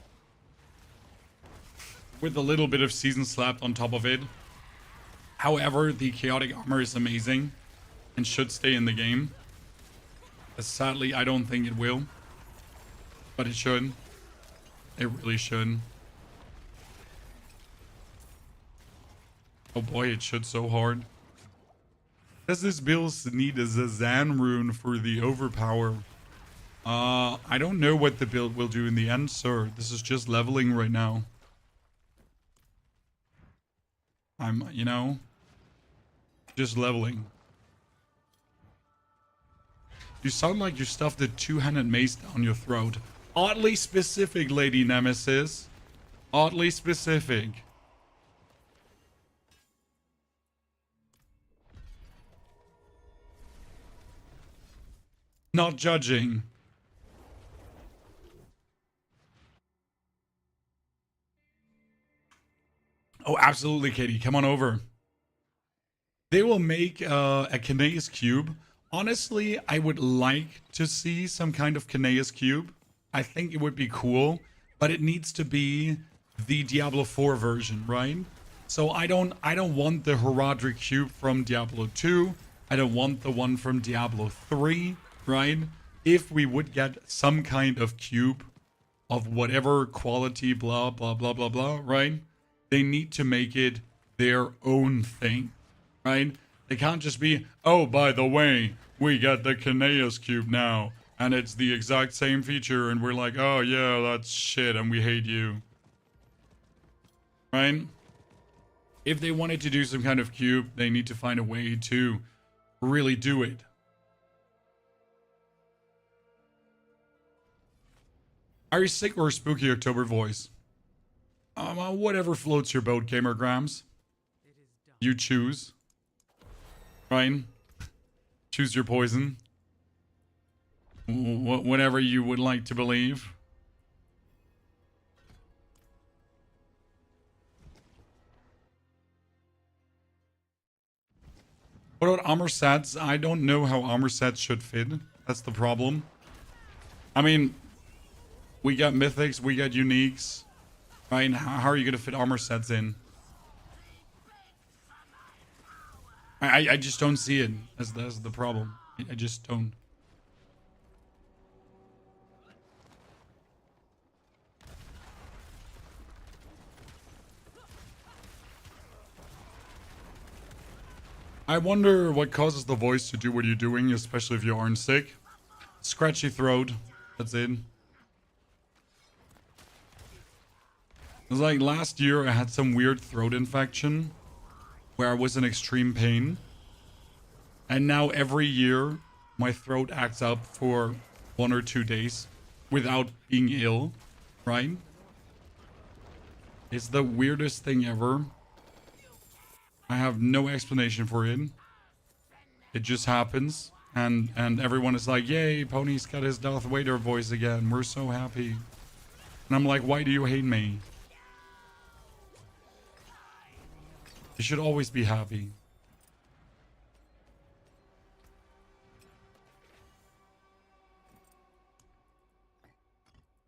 with a little bit of season slapped on top of it. However, the chaotic armor is amazing and should stay in the game. Sadly, I don't think it will, but it should. It really should. Oh boy, it should so hard. Does this build need a Zazan rune for the overpower? I don't know what the build will do in the end, sir. This is just leveling right now. I'm, you know, just leveling. You sound like you stuffed a two-handed mace down your throat. Oddly specific, Lady Nemesis. Oddly specific. Not judging. Oh, absolutely, Katie. Come on over. They will make a Kineas Cube. Honestly, I would like to see some kind of Kineas Cube. I think it would be cool, but it needs to be the Diablo 4 version, right? So I don't want the Herodric Cube from Diablo 2. I don't want the one from Diablo 3, right? If we would get some kind of cube of whatever quality, blah, blah, blah, blah, blah, right? They need to make it their own thing, right? They can't just be, oh, by the way, we got the Kineas Cube now, and it's the exact same feature, and we're like, oh, yeah, that's shit, and we hate you. Right? If they wanted to do some kind of cube, they need to find a way to really do it. Are you sick or a spooky October voice? Whatever floats your boat, Gamergrams. You choose. Ryan, choose your poison. Whatever you would like to believe. What about armor sets? I don't know how armor sets should fit. That's the problem. I mean, we got mythics, we got uniques. Right? How are you going to fit armor sets in? I just don't see it. That's the problem. I just don't. I wonder what causes the voice to do what you're doing, especially if you aren't sick. Scratchy throat. That's it. It was like last year I had some weird throat infection where I was in extreme pain. And now every year my throat acts up for 1 or 2 days without being ill, right? It's the weirdest thing ever. I have no explanation for it. It just happens. And everyone is like, yay, Pony's got his Darth Vader voice again. We're so happy. And I'm like, why do you hate me? You should always be happy.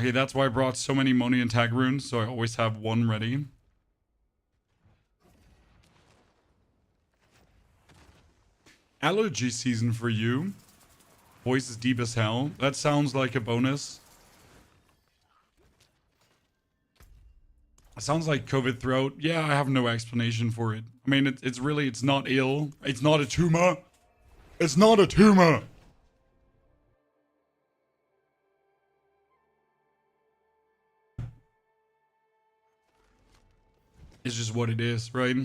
Okay, that's why I brought so many Moni and Tag runes, so I always have one ready. Allergy season for you. Voice is deep as hell. That sounds like a bonus. It sounds like COVID throat. Yeah, I have no explanation for it. I mean, it's really, it's not ill. It's not a tumor. It's not a tumor. It's just what it is, right?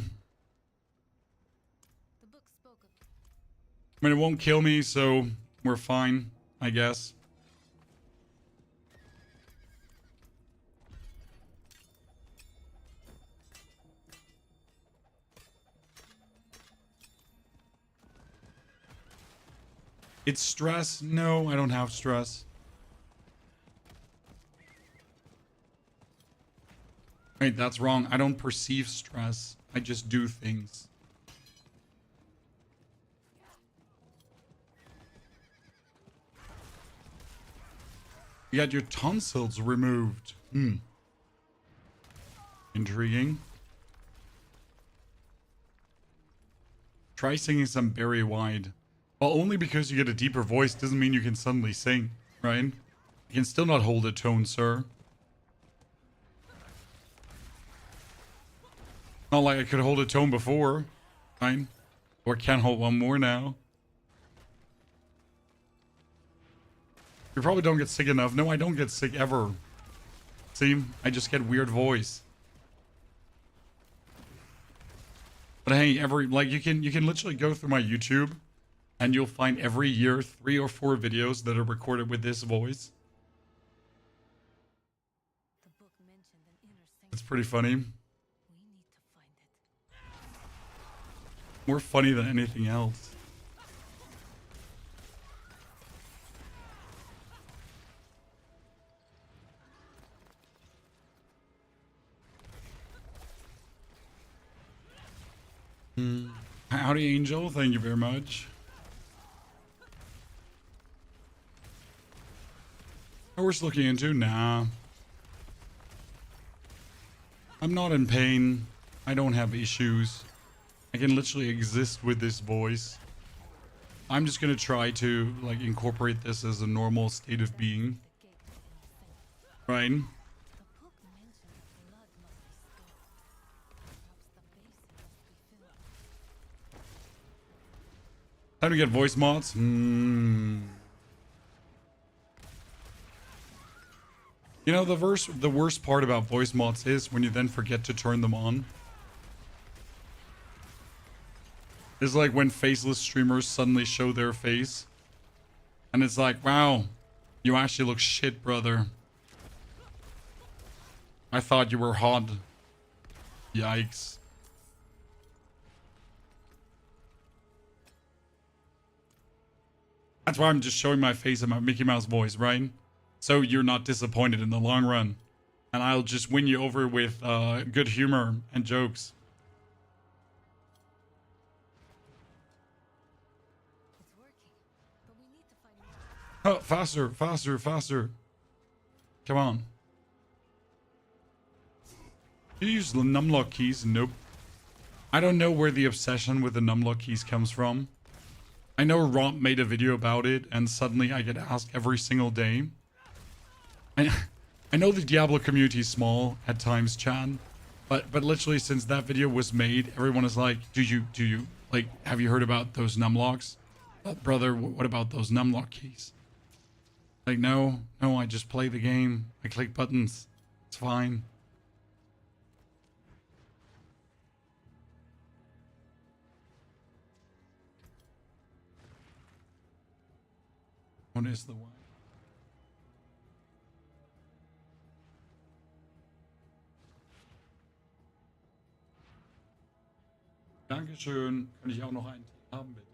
I mean, it won't kill me, so we're fine, I guess. It's stress. No, I don't have stress. Wait, that's wrong. I don't perceive stress. I just do things. You got your tonsils removed. Intriguing. Try singing some Barry Wide. Well, only because you get a deeper voice doesn't mean you can suddenly sing, right? You can still not hold a tone, sir. Not like I could hold a tone before, right? Or can't hold one more now. You probably don't get sick enough. No, I don't get sick ever. See? I just get weird voice. But hey, you can literally go through my YouTube and you'll find every year 3 or 4 videos that are recorded with this voice. It's pretty funny. More funny than anything else. Howdy, Angel. Thank you very much. Worth looking into? Nah. I'm not in pain. I don't have issues. I can literally exist with this voice. I'm just gonna try to like incorporate this as a normal state of being. Right? Time to get voice mods? You know, the worst part about voice mods is when you then forget to turn them on. It's like when faceless streamers suddenly show their face. And it's like, wow, you actually look shit, brother. I thought you were hot. Yikes. That's why I'm just showing my face and my Mickey Mouse voice, right? So you're not disappointed in the long run. And I'll just win you over with good humor and jokes. Oh, faster, faster, faster. Come on. You use the numlock keys? Nope. I don't know where the obsession with the numlock keys comes from. I know Romp made a video about it, and suddenly I get asked every single day. I know the Diablo community is small at times, Chan, but literally since that video was made, everyone is like, do you like, have you heard about those numlocks? Brother, what about those numlock keys? Like, no, I just play the game. I click buttons. It's fine. What is the one? Dankeschön. Könnte ich auch noch einen Tee haben, bitte?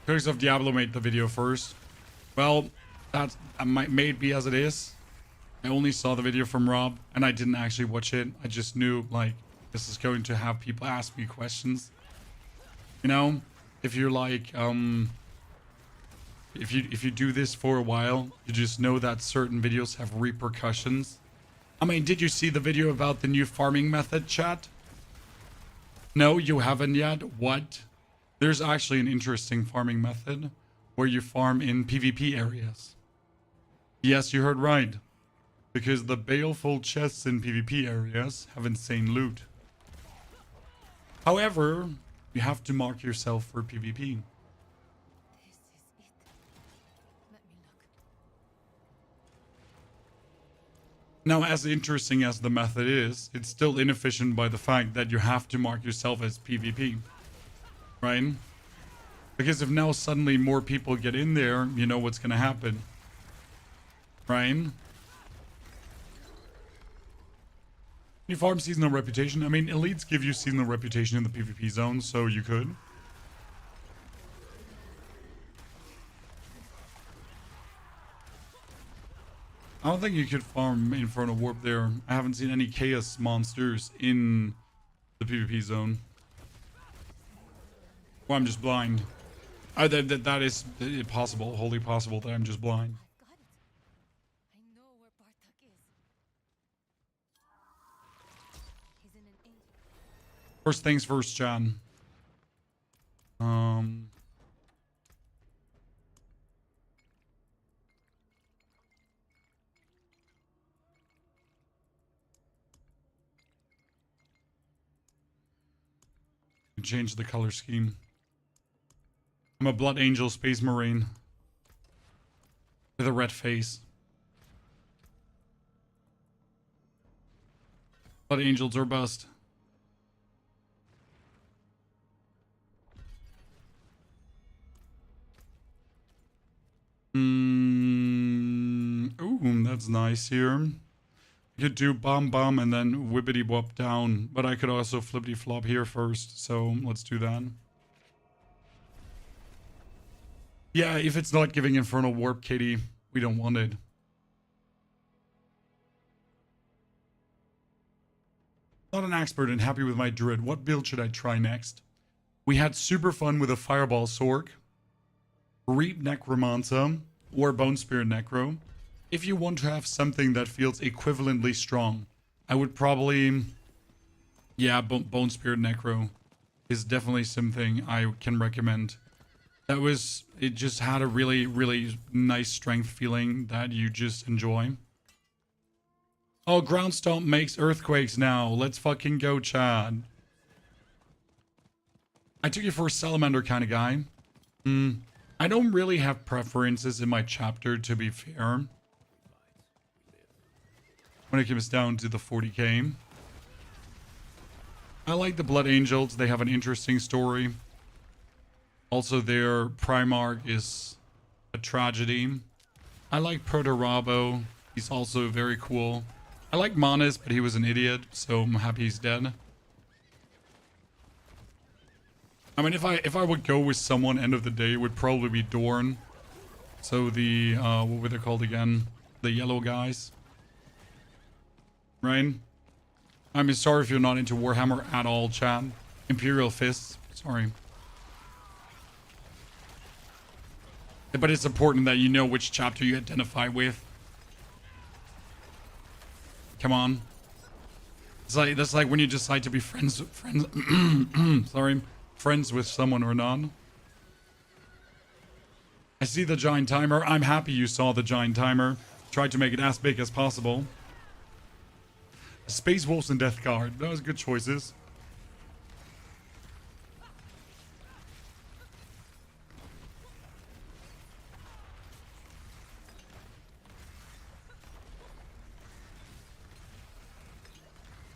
Critics of Diablo made the video first. Well, that may be as it is. I only saw the video from Rob, and I didn't actually watch it. I just knew, like, this is going to have people ask me questions. You know, if you're like, if you do this for a while, you just know that certain videos have repercussions. I mean, did you see the video about the new farming method, chat? No, you haven't yet? What? There's actually an interesting farming method where you farm in PvP areas. Yes, you heard right. Because the baleful chests in PvP areas have insane loot. However, you have to mark yourself for PvP. This is it. Let me look. Now, as interesting as the method is, it's still inefficient by the fact that you have to mark yourself as PvP. Right? Because if now suddenly more people get in there, you know what's gonna happen. Right? You farm seasonal reputation. I mean, elites give you seasonal reputation in the PvP zone, so you could. I don't think you could farm Infernal Warp there. I haven't seen any chaos monsters in the PvP zone. Well, I'm just blind. That is possible, wholly possible that I'm just blind. I've got it. I know where Bartok is. He's in an angel. First things first, John. Change the color scheme. I'm a Blood Angel Space Marine with a red face. Blood Angels are bust. Ooh, that's nice here. You could do bomb bomb and then whippity wop down, but I could also flippity flop here first, so let's do that. Yeah, if it's not giving Infernal Warp, Katie, we don't want it. Not an expert and happy with my druid. What build should I try next? We had super fun with a Fireball Sork, Reap Necromancer, or Bone Spirit Necro. If you want to have something that feels equivalently strong, I would probably... Yeah, Bone Spirit Necro is definitely something I can recommend. It just had a really, really nice strength feeling that you just enjoy. Oh, Ground Stomp makes earthquakes now. Let's fucking go, Chad. I took you for a salamander kind of guy. I don't really have preferences in my chapter, to be fair. When it comes down to the 40k. I like the Blood Angels. They have an interesting story. Also, their Primarch is a tragedy. I like Proto-Rabo. He's also very cool. I like Manas, but he was an idiot, so I'm happy he's dead. I mean, if I would go with someone end of the day, it would probably be Dorn. So the, what were they called again? The yellow guys. Right? I mean, sorry if you're not into Warhammer at all, chat. Imperial Fists. Sorry. But it's important that you know which chapter you identify with. Come on. It's like, that's like when you decide to be friends with someone or not. I see the giant timer. I'm happy you saw the giant timer. Tried to make it as big as possible. Space Wolves and Death Guard. That was good choices.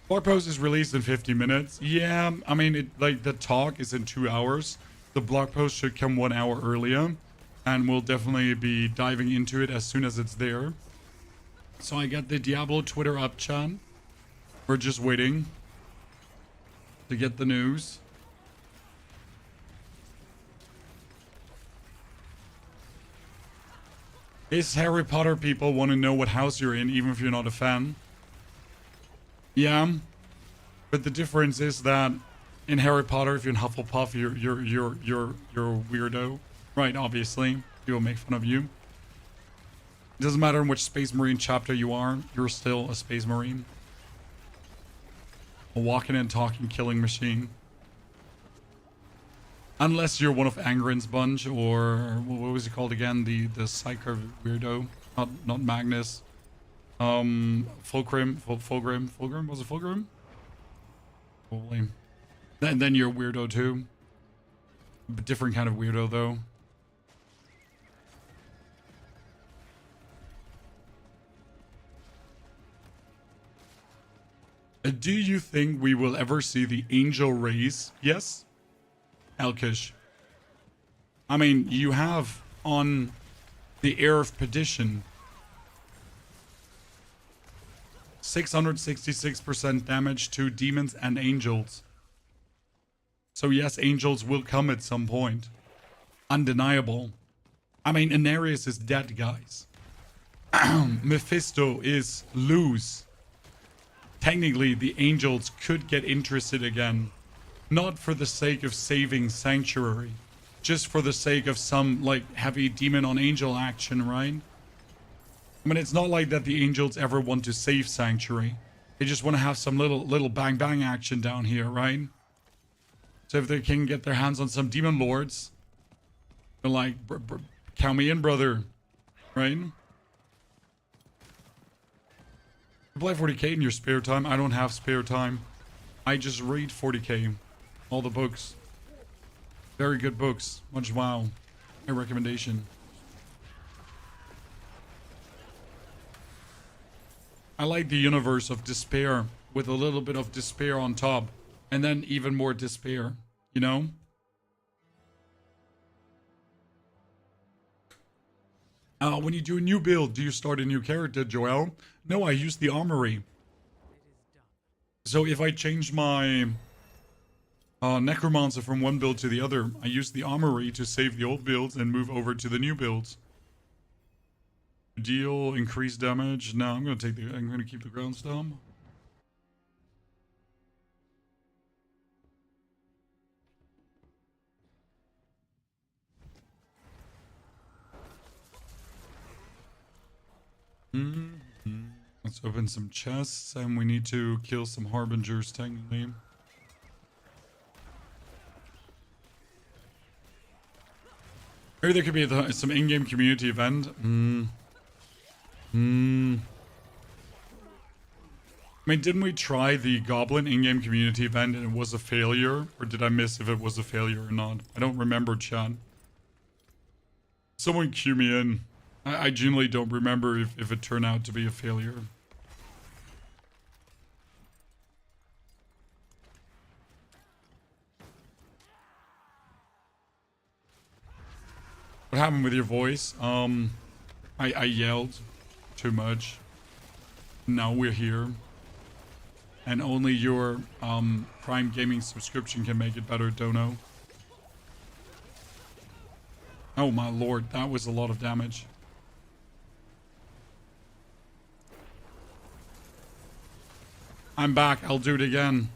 Blog post is released in 50 minutes. Yeah, I mean, like the talk is in 2 hours. The blog post should come 1 hour earlier. and we'll definitely be diving into it as soon as it's there. So I got the Diablo Twitter up, chat. We're just waiting to get the news. Is Harry Potter people want to know what house you're in, even if you're not a fan? Yeah, but the difference is that in Harry Potter, if you're in Hufflepuff, you're a weirdo, right? Obviously, people make fun of you. It doesn't matter in which Space Marine chapter you are, you're still a Space Marine. A walking and talking killing machine. Unless you're one of Angren's bunch, or what was he called again? The psycho weirdo, not Magnus. Fulgrim. Was it Fulgrim? Probably. Then you're a weirdo too. A different kind of weirdo though. Do you think we will ever see the angel race? Yes. Elkish. I mean, you have on the Heir of Perdition 666% damage to demons and angels. So yes, angels will come at some point. Undeniable. I mean, Anarius is dead, guys. Mephisto is loose. Technically, the angels could get interested again. Not for the sake of saving Sanctuary. Just for the sake of some, like, heavy demon on angel action, right? I mean, it's not like that the angels ever want to save Sanctuary. They just want to have some little bang action down here, right? So if they can get their hands on some demon lords, they're like, count me in, brother. Right? Play 40k in your spare time. I don't have spare time. I just read 40k. All the books. Very good books. Much wow. My recommendation. I like the universe of despair with a little bit of despair on top. And then even more despair. You know? When you do a new build, do you start a new character, Joel? No, I use the armory. So if I change my necromancer from one build to the other, I use the armory to save the old builds and move over to the new builds. Deal increased damage. No, I'm gonna keep the ground stomp. Let's open some chests, and we need to kill some harbingers technically. Maybe there could be some in-game community event. I mean, didn't we try the Goblin in-game community event and it was a failure? Or did I miss if it was a failure or not? I don't remember, chat. Someone cue me in. I genuinely don't remember if it turned out to be a failure. What happened with your voice? I yelled too much. Now we're here. And only your Prime Gaming subscription can make it better, Dono. Oh my lord, that was a lot of damage. I'm back, I'll do it again.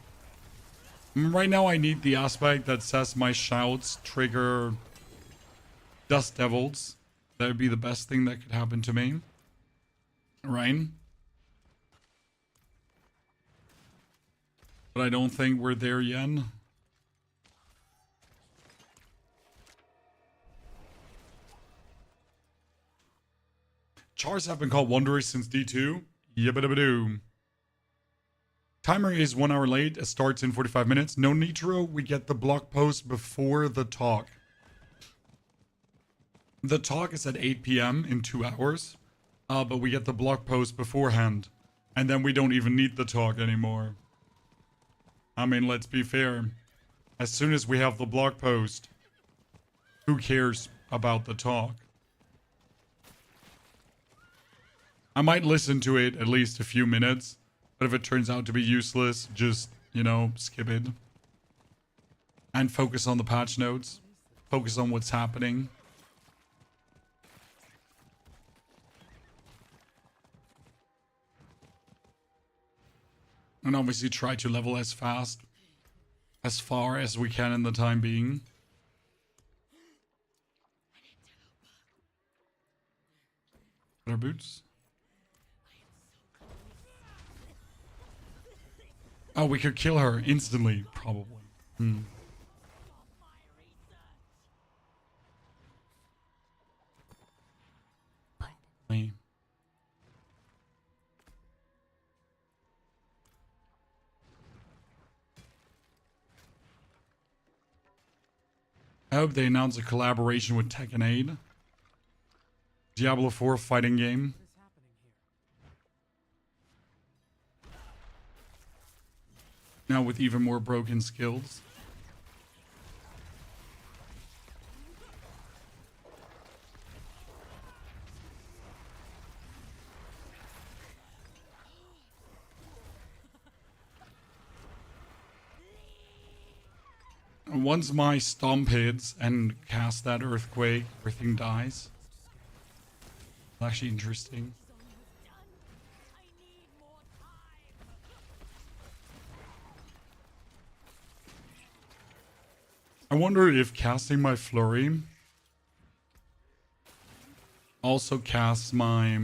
Right now I need the aspect that says my shouts trigger Dust Devils. That would be the best thing that could happen to me. Right? But I don't think we're there yet. Chars have been called Wanderers since D2. Yabba-dabba-doo. Timer is 1 hour late. It starts in 45 minutes. No Nitro, we get the blog post before the talk. The talk is at 8 p.m. in 2 hours. But we get the blog post beforehand. And then we don't even need the talk anymore. I mean, let's be fair. As soon as we have the blog post, who cares? about the talk. I might listen to it at least a few minutes, but if it turns out to be useless, just, you know, skip it. And focus on the patch notes. Focus on what's happening. And obviously try to level as fast, as far as we can in the time being. Better boots. Oh, we could kill her instantly, probably. Me. I hope they announce a collaboration with Tekken 8. Diablo 4 fighting game. Now with even more broken skills. Once my stomp hits and cast that earthquake, everything dies. Actually interesting. I wonder if casting my flurry also casts my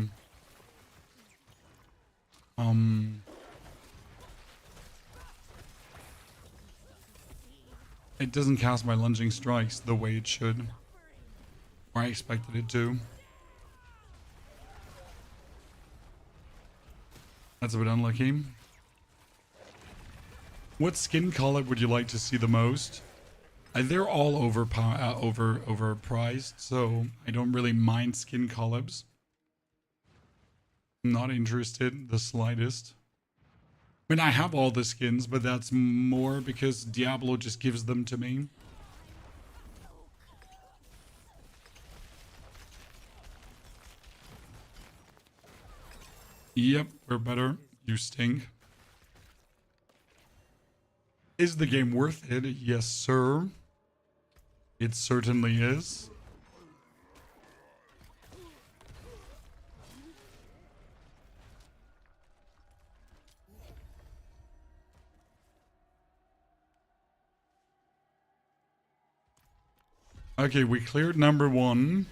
it doesn't cast my lunging strikes the way it should, or I expected it to. That's a bit unlucky. What skin color would you like to see the most? They're all overpriced, so I don't really mind skin collabs. I'm not interested the slightest. I mean, I have all the skins, but that's more because Diablo just gives them to me. Yep, we're better. You stink. Is the game worth it? Yes, sir. It certainly is. Okay, we cleared number 1.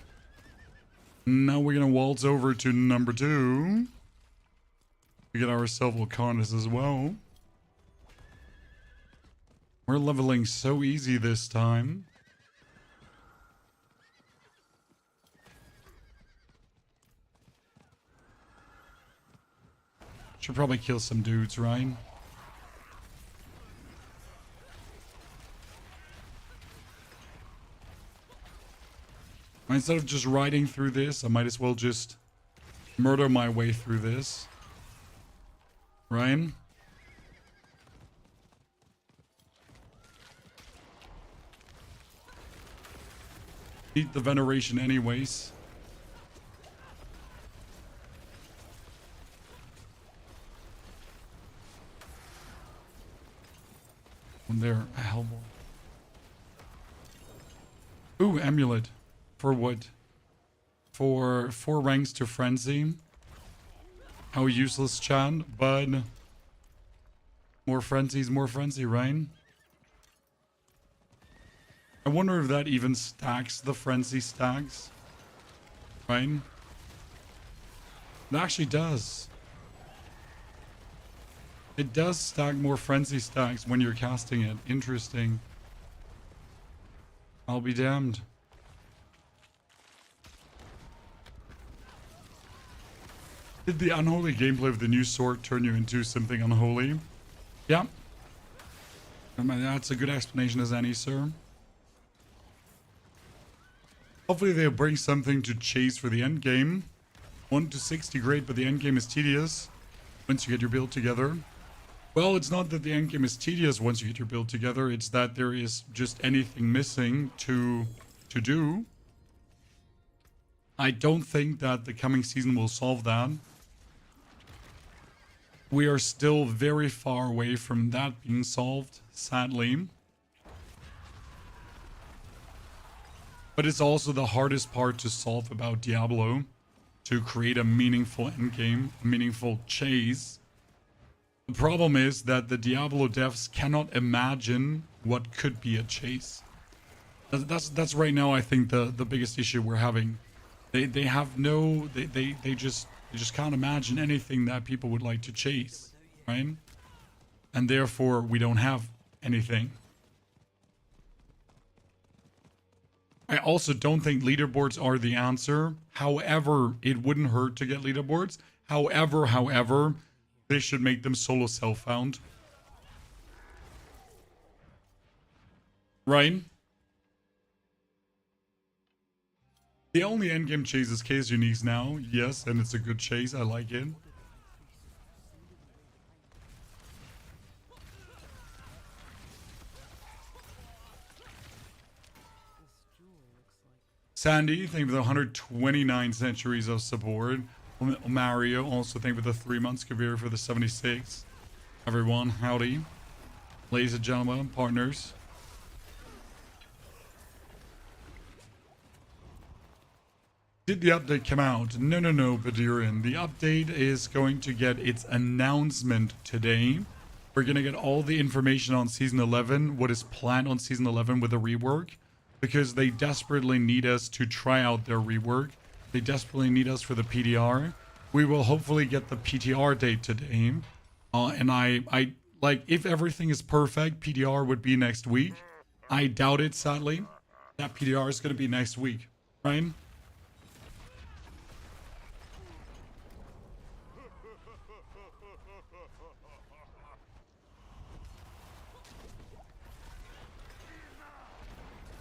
Now we're gonna waltz over to number 2. We get ourselves Volcanis as well. We're leveling so easy this time. Should probably kill some dudes, right? Instead of just riding through this, I might as well just murder my way through this. Ryan? Need the veneration anyways. When they're a hellboy. Ooh, amulet. For what? For 4 ranks to frenzy. How useless, Chan, but more frenzy's more frenzy, right? I wonder if that even stacks the frenzy stacks. Right? It actually does. It does stack more frenzy stacks when you're casting it. Interesting. I'll be damned. Did the unholy gameplay of the new sword turn you into something unholy? Yeah. I mean, that's a good explanation as any, sir. Hopefully they'll bring something to chase for the end game. 1 to 60 great, but the end game is tedious once you get your build together. Well, it's not that the end game is tedious once you get your build together, it's that there is just anything missing to do. I don't think that the coming season will solve that. We are still very far away from that being solved, sadly. But it's also the hardest part to solve about Diablo, to create a meaningful endgame, a meaningful chase. The problem is that the Diablo devs cannot imagine what could be a chase. That's right now, I think, the biggest issue we're having. They have no, they just can't imagine anything that people would like to chase, right? And therefore we don't have anything. I also don't think leaderboards are the answer. However, it wouldn't hurt to get leaderboards. However, they should make them solo self-found. Right? The only endgame chase is case uniques now. Yes, and it's a good chase. I like it. Sandy, thank you for the 129 centuries of support. Mario, also thank you for the 3 months. Kavir for the 76. Everyone, howdy. Ladies and gentlemen, partners. Did the update come out? No, Badirin. The update is going to get its announcement today. We're going to get all the information on Season 11, what is planned on Season 11 with the rework, because they desperately need us to try out their rework. They desperately need us for the PTR. We will hopefully get the PTR date today. And I like, if everything is perfect, PTR would be next week. I doubt it, sadly. That PTR is going to be next week, right?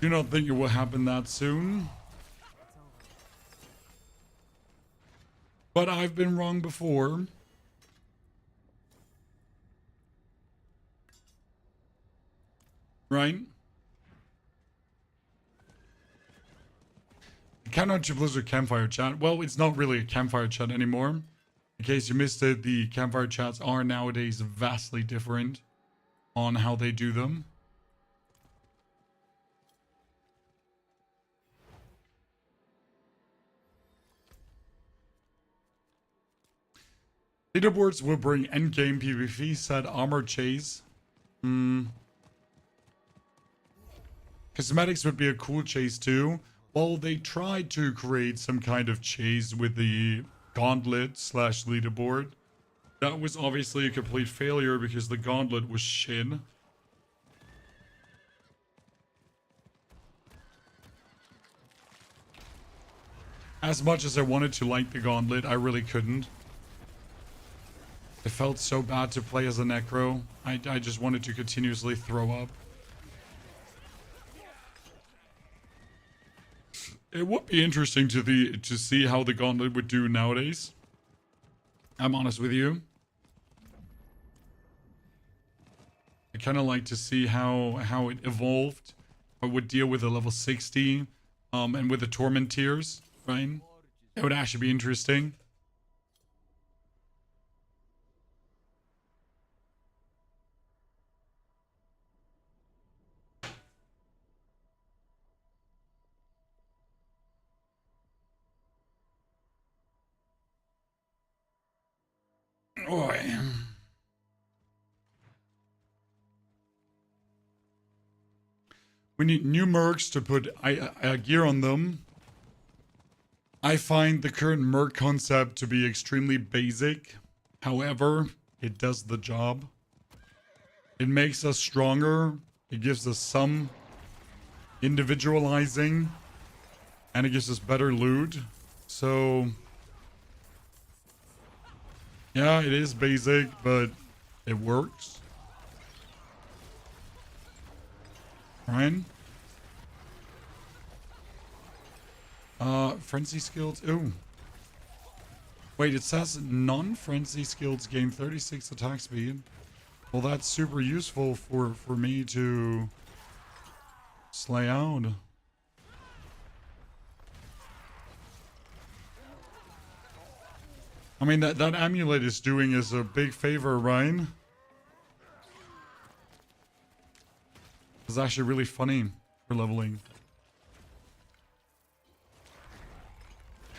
Do not think it will happen that soon. But I've been wrong before. Right? Cannot you Blizzard campfire chat? Well, it's not really a campfire chat anymore. In case you missed it, the campfire chats are nowadays vastly different on how they do them. Leaderboards will bring endgame PvP set armor chase. Cosmetics would be a cool chase too. Well, they tried to create some kind of chase with the gauntlet slash leaderboard. That was obviously a complete failure because the gauntlet was shit. As much as I wanted to like the gauntlet, I really couldn't. It felt so bad to play as a Necro. I just wanted to continuously throw up. It would be interesting to see how the Gauntlet would do nowadays. I'm honest with you. I kind of like to see how it evolved, or would deal with the level 60, and with the Torment tiers, right? It would actually be interesting. Boy. We need new mercs to put gear on them. I find the current merc concept to be extremely basic. However, it does the job. It makes us stronger. It gives us some individualizing. And it gives us better loot. So... yeah, it is basic, but it works. Ryan? Frenzy skills. Ooh. Wait, it says non-frenzy skills gain 36 attack speed. Well, that's super useful for me to slay out. I mean, that amulet is doing us a big favor, right? It's actually really funny for leveling.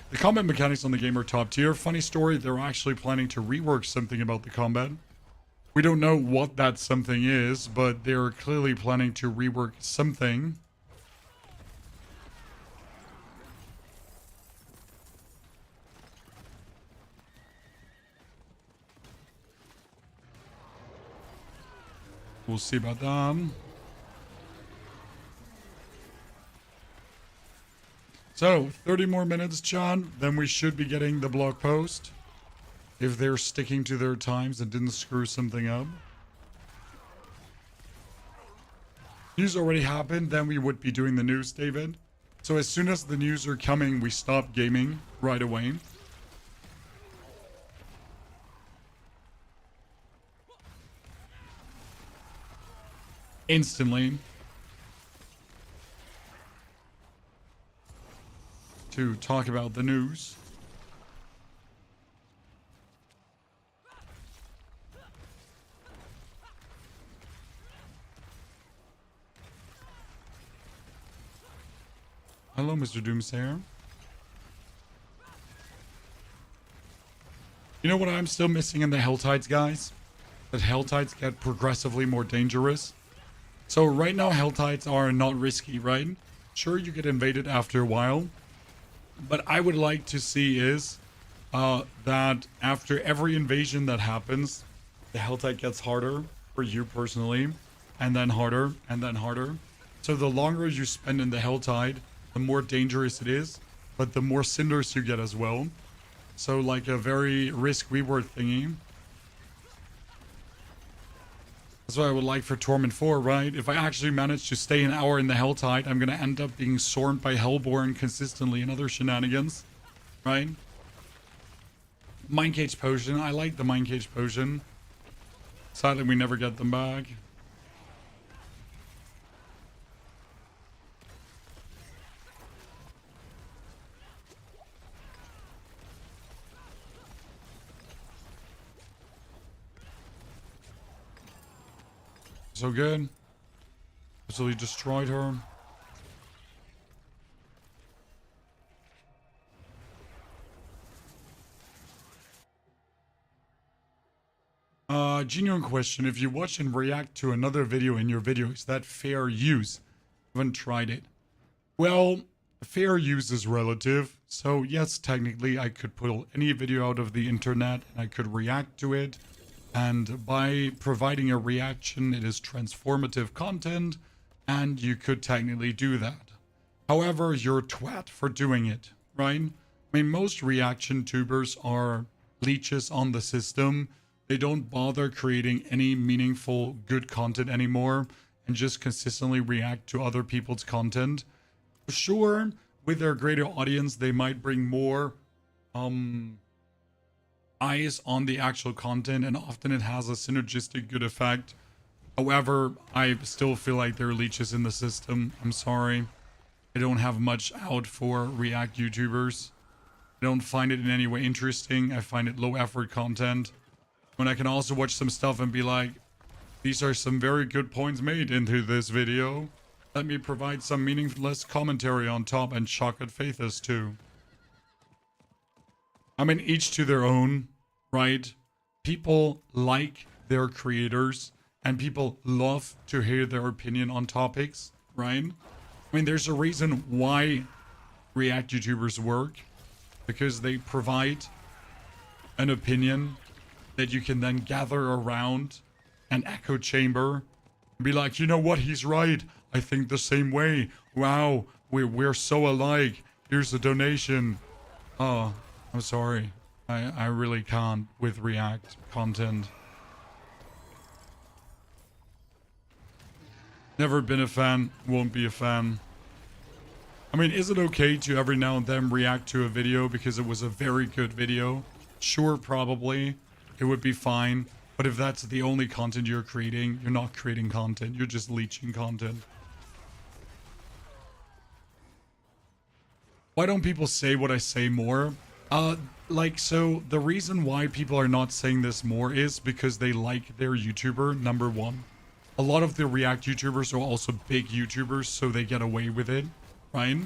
The combat mechanics on the game are top tier. Funny story, they're actually planning to rework something about the combat. We don't know what that something is, but they're clearly planning to rework something. We'll see about that. So, 30 more minutes, John, then we should be getting the blog post. If they're sticking to their times and didn't screw something up. News already happened, then we would be doing the news, David. So as soon as the news are coming, we stop gaming right away. Instantly. To talk about the news. Hello, Mr. Doomsayer. You know what I'm still missing in the Helltides, guys? That Helltides get progressively more dangerous. So right now, Helltides are not risky, right? Sure, you get invaded after a while. But I would like to see is that after every invasion that happens, the Helltide gets harder for you personally, and then harder, and then harder. So the longer you spend in the Helltide, the more dangerous it is, but the more cinders you get as well. So like a very risk-reward thingy. That's what I would like for Torment 4, right? If I actually manage to stay an hour in the Helltide, I'm going to end up being swarmed by Hellborn consistently and other shenanigans, right? Mind Cage Potion. I like the Mind Cage Potion. Sadly, we never get them back. So good. Absolutely destroyed her. Genuine question. If you watch and react to another video in your video, is that fair use? I haven't tried it. Well, fair use is relative. So yes, technically I could pull any video out of the internet and I could react to it. And by providing a reaction, it is transformative content, and you could technically do that. However, you're a twat for doing it, right? I mean, most reaction tubers are leeches on the system. They don't bother creating any meaningful, good content anymore, and just consistently react to other people's content. Sure, with their greater audience, they might bring more, eyes on the actual content, and often it has a synergistic good effect. However, I still feel like there are leeches in the system. I'm sorry. I don't have much out for React YouTubers. I don't find it in any way interesting. I find it low effort content. When I can also watch some stuff and be like, these are some very good points made into this video. Let me provide some meaningless commentary on top and shock at faiths too. I mean, each to their own, right? People like their creators and people love to hear their opinion on topics, right? I mean, there's a reason why React YouTubers work, because they provide an opinion that you can then gather around an echo chamber and be like, you know what, he's right. I think the same way. Wow, we're so alike. Here's a donation. Oh, I'm sorry. I really can't with React content. Never been a fan, won't be a fan. I mean, is it okay to every now and then react to a video because it was a very good video? Sure, probably. It would be fine. But if that's the only content you're creating, you're not creating content. You're just leeching content. Why don't people say what I say more? like, so the reason why people are not saying this more is because they like their YouTuber, number one. A lot of the React YouTubers are also big YouTubers, so they get away with it, right?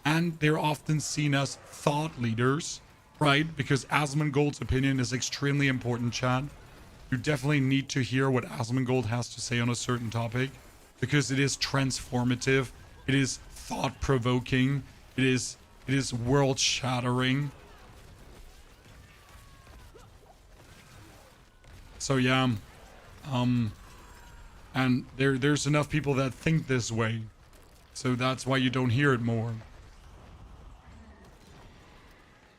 And they're often seen as thought leaders, right? Because Asmongold's opinion is extremely important, Chad. You definitely need to hear what Asmongold has to say on a certain topic, because it is transformative, it is thought-provoking, it is world-shattering. So yeah, and there's enough people that think this way, so that's why you don't hear it more.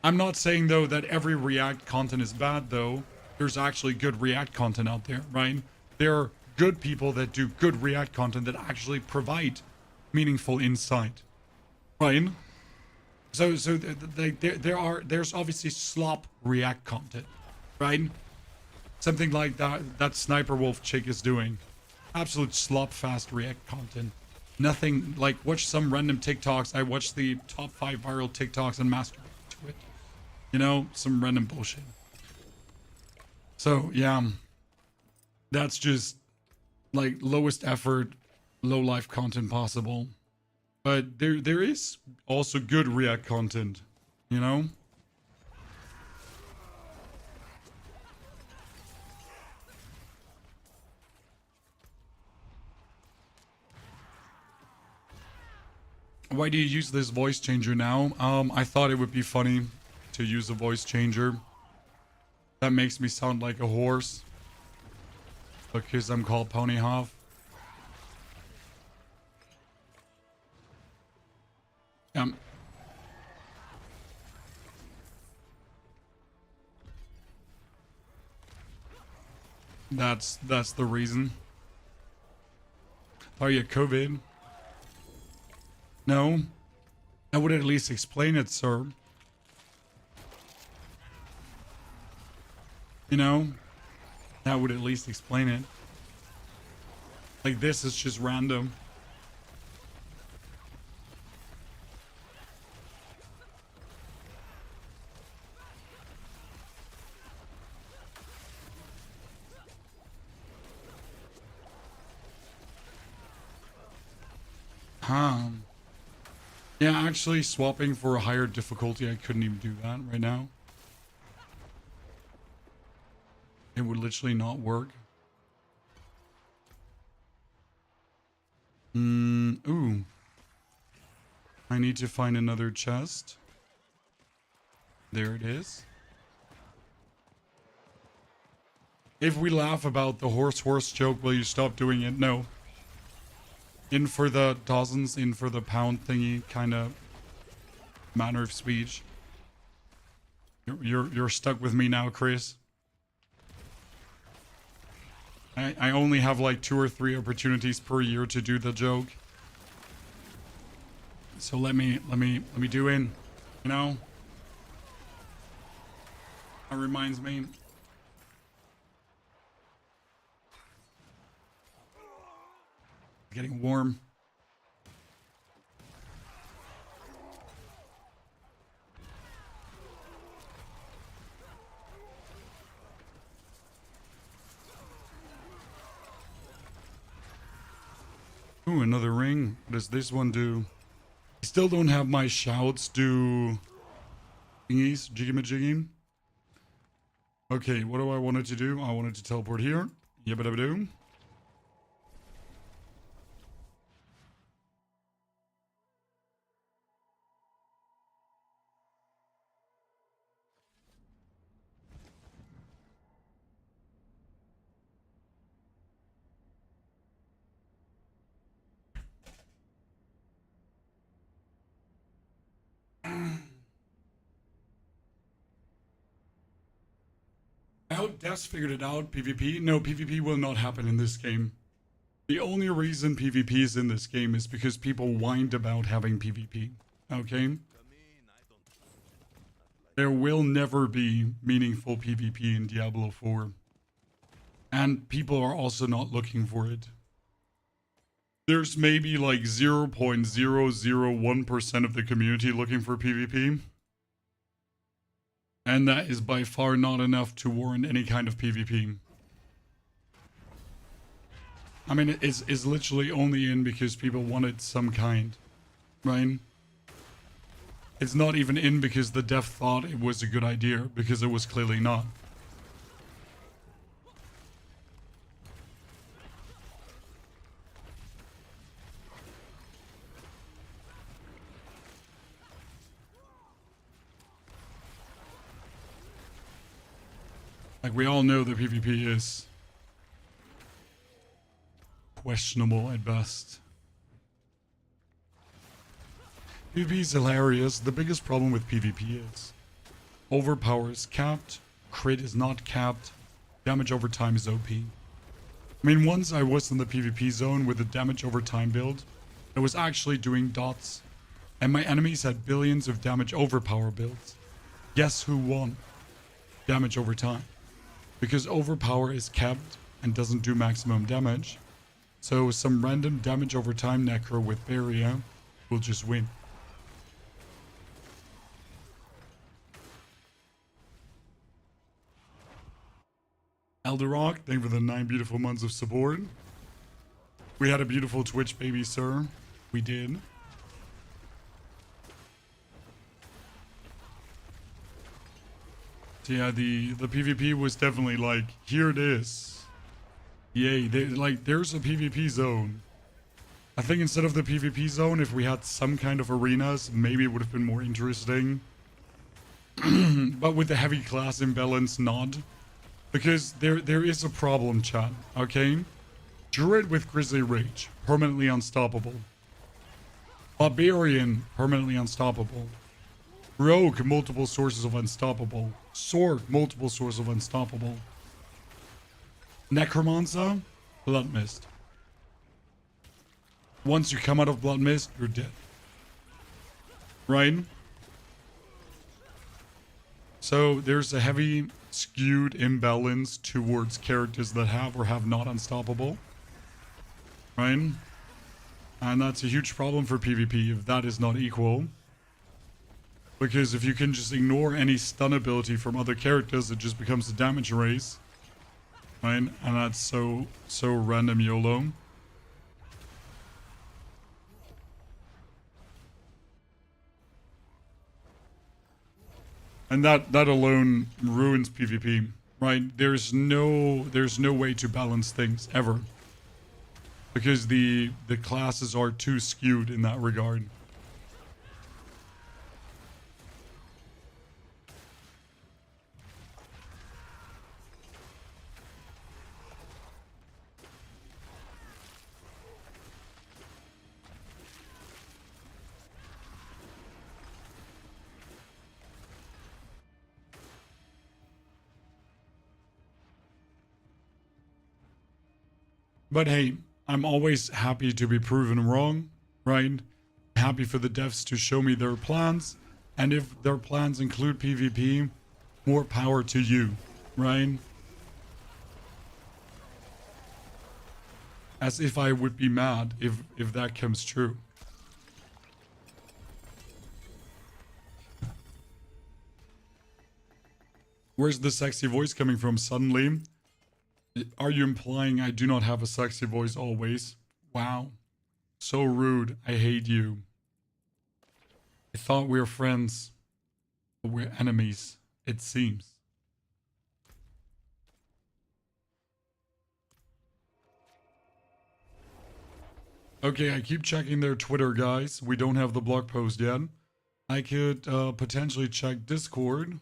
I'm not saying though that every React content is bad though. There's actually good React content out there, right? There are good people that do good React content that actually provide meaningful insight, right? So there's obviously slop React content, right? Something like that Sniper Wolf chick is doing. Absolute slop fast React content. Nothing like, watch some random TikToks. I watched the top 5 viral TikToks and masturbate to it. You know, some random bullshit. So yeah, that's just like lowest effort, low life content possible. But there is also good React content, you know? Why do you use this voice changer now? I thought it would be funny to use a voice changer. That makes me sound like a horse. Because I'm called Ponyhoff. That's the reason. Are you COVID? No. I would at least explain it, sir. You know? That would at least explain it. Like, this is just random. Huh. Yeah, actually swapping for a higher difficulty, I couldn't even do that right now. It would literally not work. Ooh. I need to find another chest. There it is. If we laugh about the horse joke, will you stop doing it? No. In for the dozens, in for the pound thingy kind of manner of speech. You're stuck with me now, Chris. I only have like 2 or 3 opportunities per year to do the joke. So let me do in, you know? That reminds me. Getting warm. Ooh, another ring. What does this one do? I still don't have my shouts do thingies, jiggy-ma-jigging. Okay, what do I want it to do? I wanted to teleport here. Yabba-dabba-doo. I hope Devs figured it out. PvP? No, PvP will not happen in this game. The only reason PvP is in this game is because people whined about having PvP. Okay? There will never be meaningful PvP in Diablo 4. And people are also not looking for it. There's maybe like 0.001% of the community looking for PvP. And that is by far not enough to warrant any kind of PvP. I mean, it's literally only in because people wanted some kind, right? It's not even in because the dev thought it was a good idea, because it was clearly not. Like, we all know that PvP is questionable at best. PvP is hilarious. The biggest problem with PvP is overpower is capped, crit is not capped, damage over time is OP. I mean, once I was in the PvP zone with a damage over time build, I was actually doing dots, and my enemies had billions of damage overpower builds. Guess who won? Damage over time. Because overpower is capped and doesn't do maximum damage, so some random damage over time necro with barrier will just win. Elderock, thank you for the 9 beautiful months of support. We had a beautiful Twitch baby, sir. We did. So yeah, the PvP was definitely like, here it is. Yay, there's a PvP zone. I think instead of the PvP zone, if we had some kind of arenas, maybe it would have been more interesting. But with the heavy class imbalance, not. Because there is a problem, chat, okay? Druid with Grizzly Rage, permanently unstoppable. Barbarian, permanently unstoppable. Rogue, multiple sources of unstoppable. Sword, multiple sources of unstoppable. Necromancer, Blood Mist. Once you come out of Blood Mist, you're dead. Right? So there's a heavy skewed imbalance towards characters that have or have not unstoppable. Right? And that's a huge problem for PvP if that is not equal. Because if you can just ignore any stun ability from other characters, it just becomes a damage race. Right? And that's so random YOLO. And that alone ruins PvP, right? There's no way to balance things ever. Because the classes are too skewed in that regard. But hey, I'm always happy to be proven wrong, right? Happy for the devs to show me their plans. And if their plans include PvP, more power to you, right? As if I would be mad if that comes true. Where's the sexy voice coming from suddenly? Are you implying I do not have a sexy voice always? Wow. So rude. I hate you. I thought we were friends, but we're enemies, it seems. Okay, I keep checking their Twitter, guys. We don't have the blog post yet. I could potentially check Discord.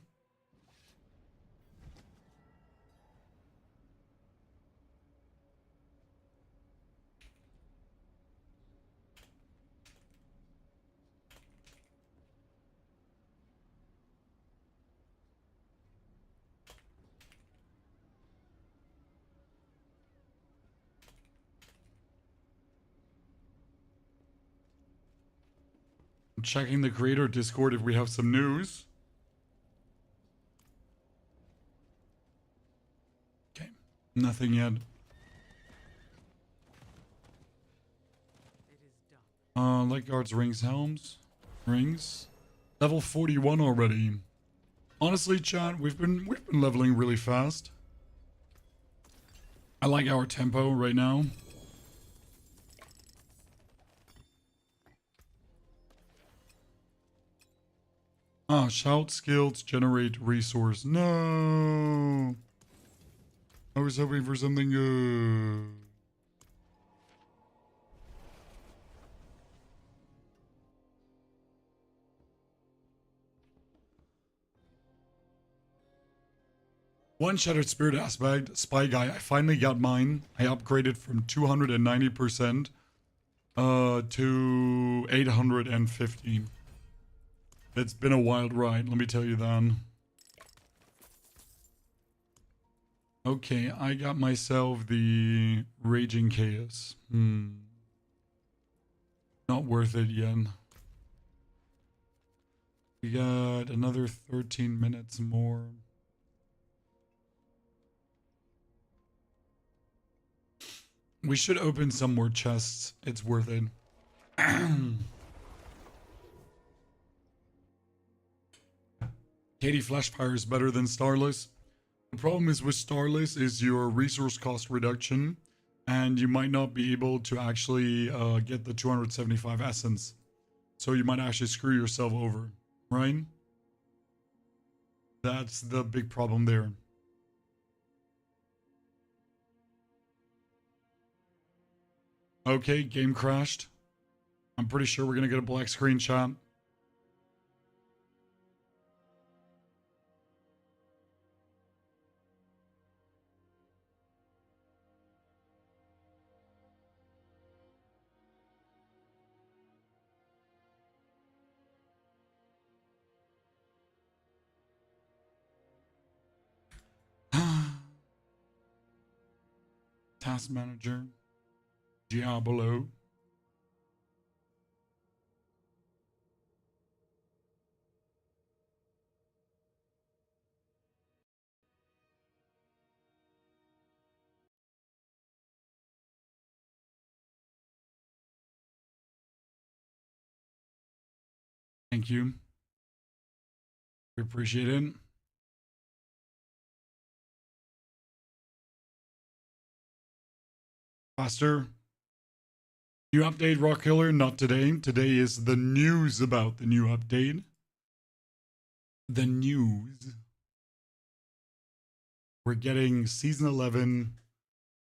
Checking the creator Discord if we have some news. Okay, nothing yet. Light guards, rings, helms, rings. Level 41 already. Honestly, chat, we've been leveling really fast. I like our tempo right now. Ah, shout skills generate resource. No. I was hoping for something good. One Shattered Spirit aspect, Spy Guy. I finally got mine. I upgraded from 290% to 850. It's been a wild ride, let me tell you that. Okay, I got myself the Raging Chaos. Not worth it yet. We got another 13 minutes more. We should open some more chests. It's worth it. Katie Flashfire is better than Starless. The problem is with Starless is your resource cost reduction, and you might not be able to actually get the 275 essence. So you might actually screw yourself over, right? That's the big problem there. Okay, game crashed. I'm pretty sure we're gonna get a black screen chat. Task manager. Diablo. Thank you. We appreciate it. Faster. New update, Rock Killer? Not today. Today is the news about the new update. The news. We're getting Season 11,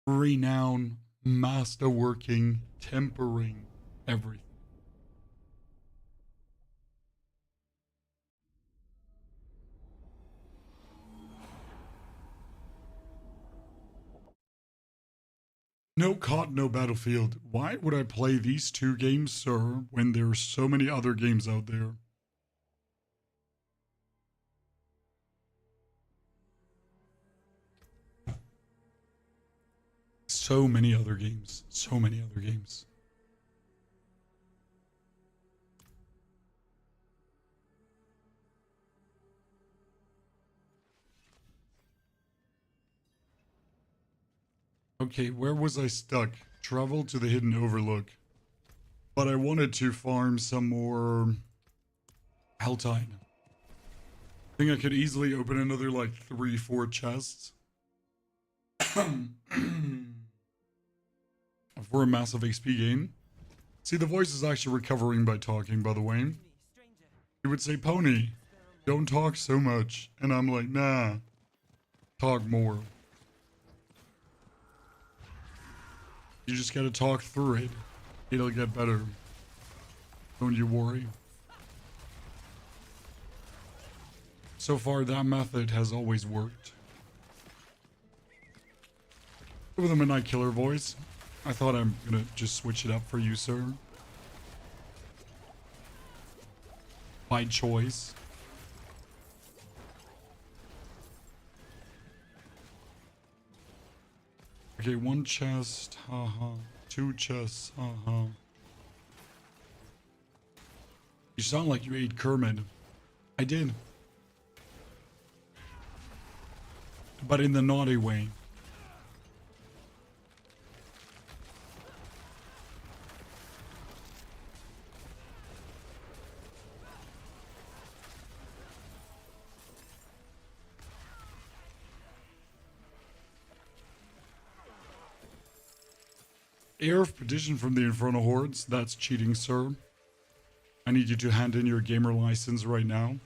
Renown, Masterworking, Tempering, everything. No COD, no Battlefield. Why would I play these two games, sir, when there's so many other games out there? So many other games. So many other games. Okay, where was I stuck? Travel to the Hidden Overlook. But I wanted to farm some more Helltide. I think I could easily open another like 3-4 chests. For a massive XP gain. See, the voice is actually recovering by talking, by the way. He would say, Pony, don't talk so much. And I'm like, nah, talk more. You just gotta talk through it. It'll get better. Don't you worry. So far, that method has always worked. With a Midnight Killer voice, I thought I'm gonna just switch it up for you, sir. By choice. Okay, one chest, haha. 2 chests, haha. You sound like you ate Kermit. I did. But in the naughty way. Air of petition from the Infernal Hordes. That's cheating, sir. I need you to hand in your gamer license right now.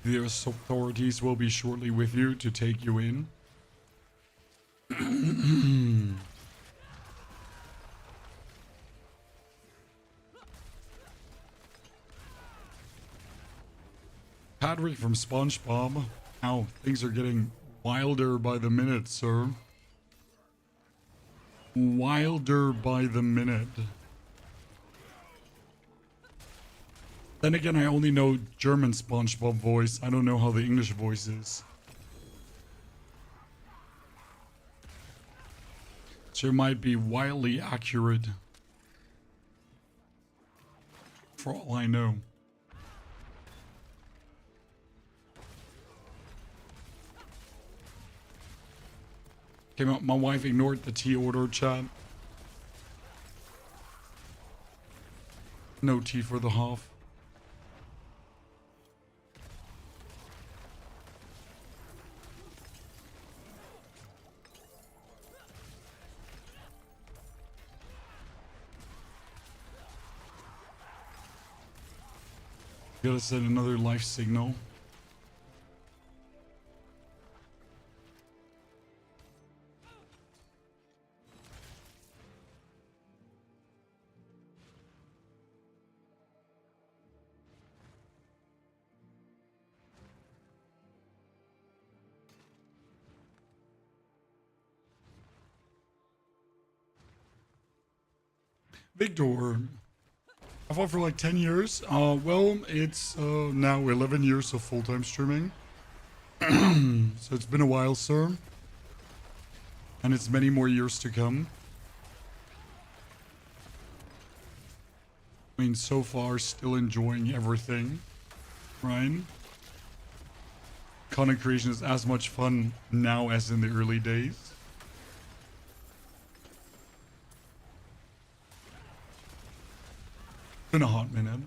The authorities will be shortly with you to take you in. Patrick from SpongeBob. Ow, things are getting wilder by the minute, sir. Wilder by the minute. Then again, I only know German SpongeBob voice. I don't know how the English voice is. So it might be wildly accurate. For all I know. Came out, my wife ignored the tea order chat. No tea for the half. Gotta send another life signal. Victor, I fought for like 10 years. Well, it's now 11 years of full-time streaming. So it's been a while, sir. And it's many more years to come. I mean, so far, still enjoying everything, right? Content creation is as much fun now as in the early days. Been a hot minute.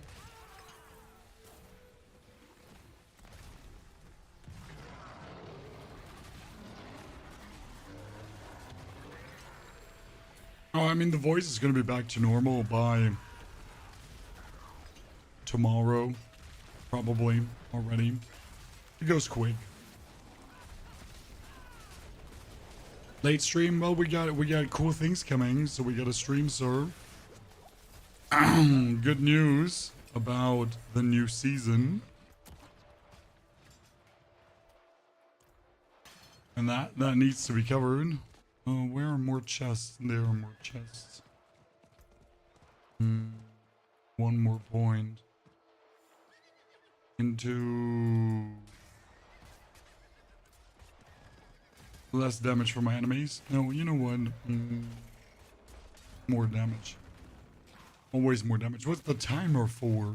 Oh, I mean, the voice is going to be back to normal by tomorrow, probably already. It goes quick. Late stream, well, we got cool things coming, so we got a stream, sir. Good news about the new season. And that needs to be covered. Where are more chests? There are more chests. One more point. Into less damage for my enemies. No, you know what? More damage. Always more damage. What's the timer for?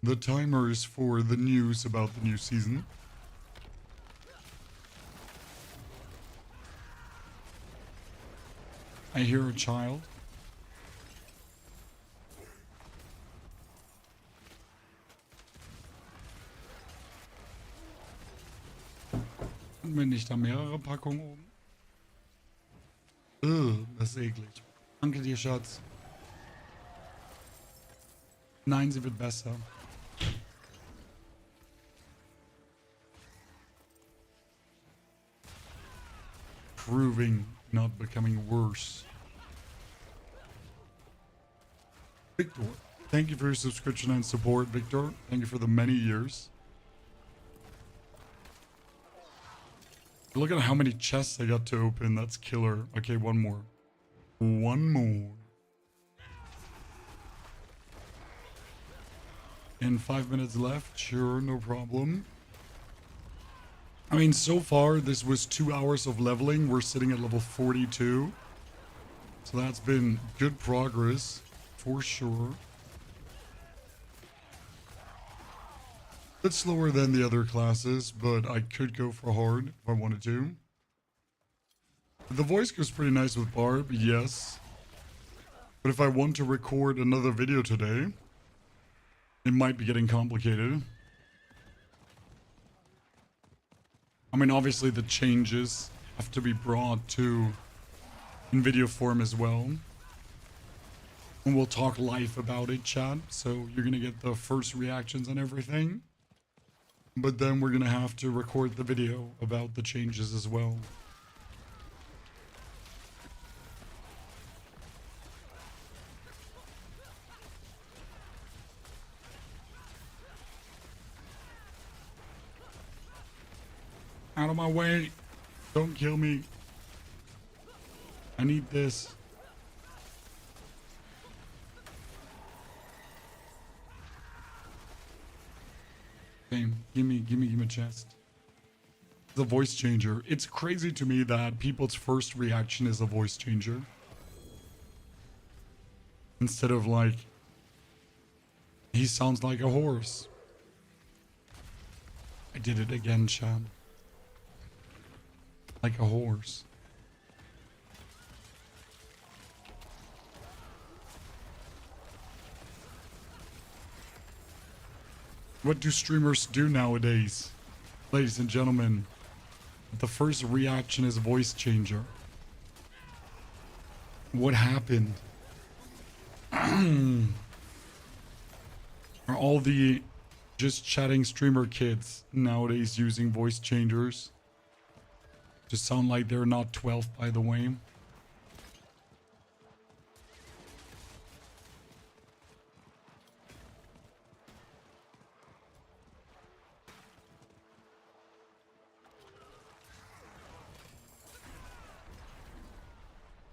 The timer is for the news about the new season. I hear a child. Wenn nicht da mehrere Packungen oben? Das ist eklig. Danke dir, Schatz. Nein, sie wird besser. Proving, not becoming worse. Victor, thank you for your subscription and support, Victor. Thank you for the many years. Look at how many chests I got to open. That's killer. Okay, one more. One more. And 5 minutes left. Sure, no problem. I mean, so far, this was 2 hours of leveling. We're sitting at level 42. So that's been good progress, for sure. Bit slower than the other classes, but I could go for hard if I wanted to. The voice goes pretty nice with Barb, yes. But if I want to record another video today, it might be getting complicated. I mean, obviously the changes have to be brought to in video form as well. And we'll talk live about it, chat. So you're gonna get the first reactions and everything. But then we're gonna have to record the video about the changes as well. Out of my way. Don't kill me. I need this. Okay, give me a chest. The voice changer. It's crazy to me that people's first reaction is a voice changer. Instead of like, he sounds like a horse. I did it again, chat. Like a horse. What do streamers do nowadays? Ladies and gentlemen, the first reaction is voice changer. What happened? Are all the just chatting streamer kids nowadays using voice changers to sound like they're not 12, by the way?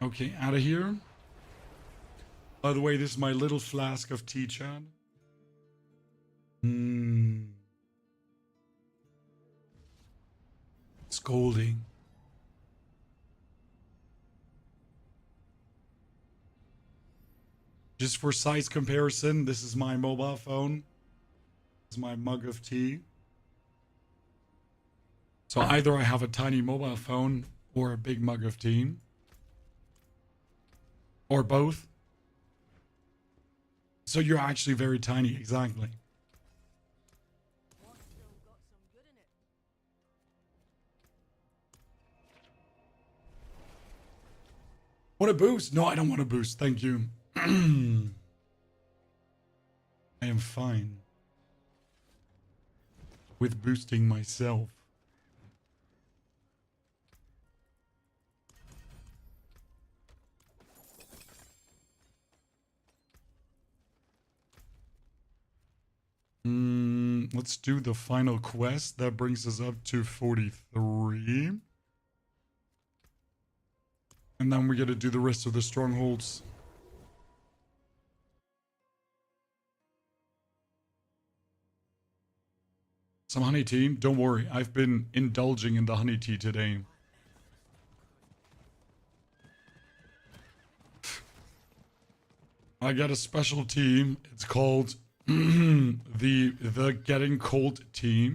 Okay, out of here. By the way, this is my little flask of tea, Chad. Scolding. Just for size comparison, this is my mobile phone. This is my mug of tea. So either I have a tiny mobile phone or a big mug of tea. Or both. So you're actually very tiny, exactly. What a boost? No, I don't want a boost. Thank you. I am fine with boosting myself. Let's do the final quest. That brings us up to 43. And then we got to do the rest of the strongholds. Some honey tea? Don't worry, I've been indulging in the honey tea today. I got a special tea. It's called the Getting Cold tea.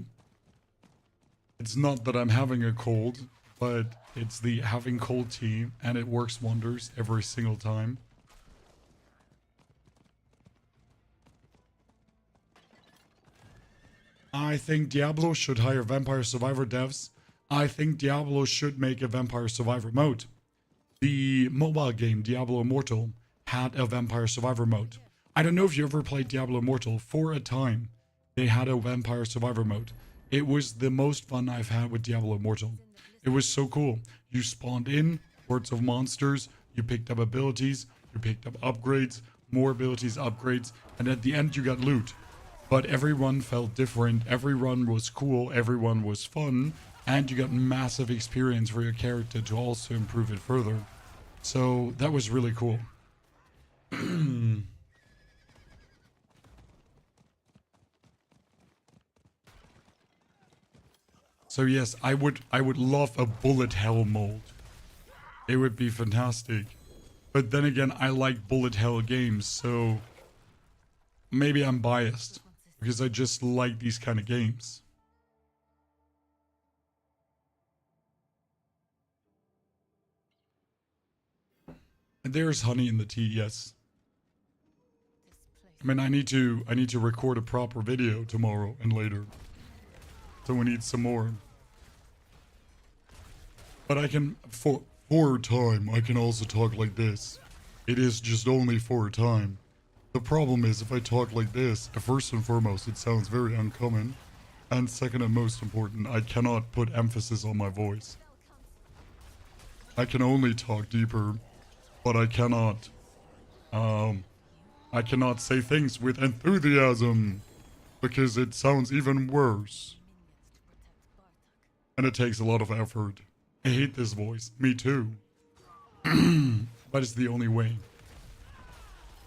It's not that I'm having a cold, but it's the having cold tea, and it works wonders every single time. I think Diablo should hire Vampire Survivor devs. I think Diablo should make a Vampire Survivor mode. The mobile game Diablo Immortal had a Vampire Survivor mode. I don't know if you ever played Diablo Immortal. For a time, they had a Vampire Survivor mode. It was the most fun I've had with Diablo Immortal. It was so cool. You spawned in, hordes of monsters, you picked up abilities, you picked up upgrades, more abilities, upgrades, and at the end you got loot. But everyone felt different, everyone was cool, everyone was fun, and you got massive experience for your character to also improve it further. So that was really cool. So yes, I would love a bullet hell mold. It would be fantastic. But then again, I like bullet hell games, so maybe I'm biased because I just like these kind of games. And there's honey in the tea, yes. I mean, I need to record a proper video tomorrow and later. So we need some more. But I can, for a time, I can also talk like this. It is just only for a time. The problem is if I talk like this, first and foremost, it sounds very uncommon. And second and most important, I cannot put emphasis on my voice. I can only talk deeper, but I cannot say things with enthusiasm because it sounds even worse. And it takes a lot of effort. I hate this voice. Me too. But it's the only way.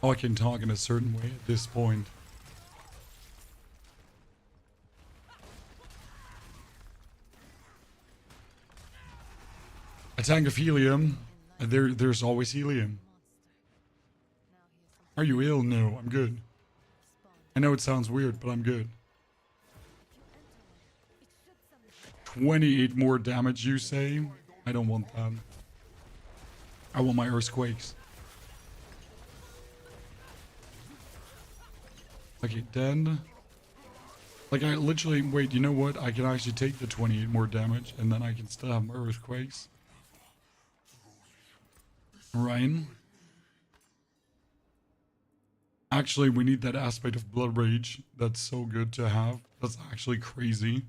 Oh, I can talk in a certain way at this point. A tank of helium. There's always helium. Are you ill? No, I'm good. I know it sounds weird, but I'm good. 28 more damage, you say? I don't want that. I want my earthquakes. Okay, then... Like, I literally... Wait, you know what? I can actually take the 28 more damage, and then I can still have my earthquakes. Ryan? Actually, we need that aspect of Blood Rage. That's so good to have. That's actually crazy.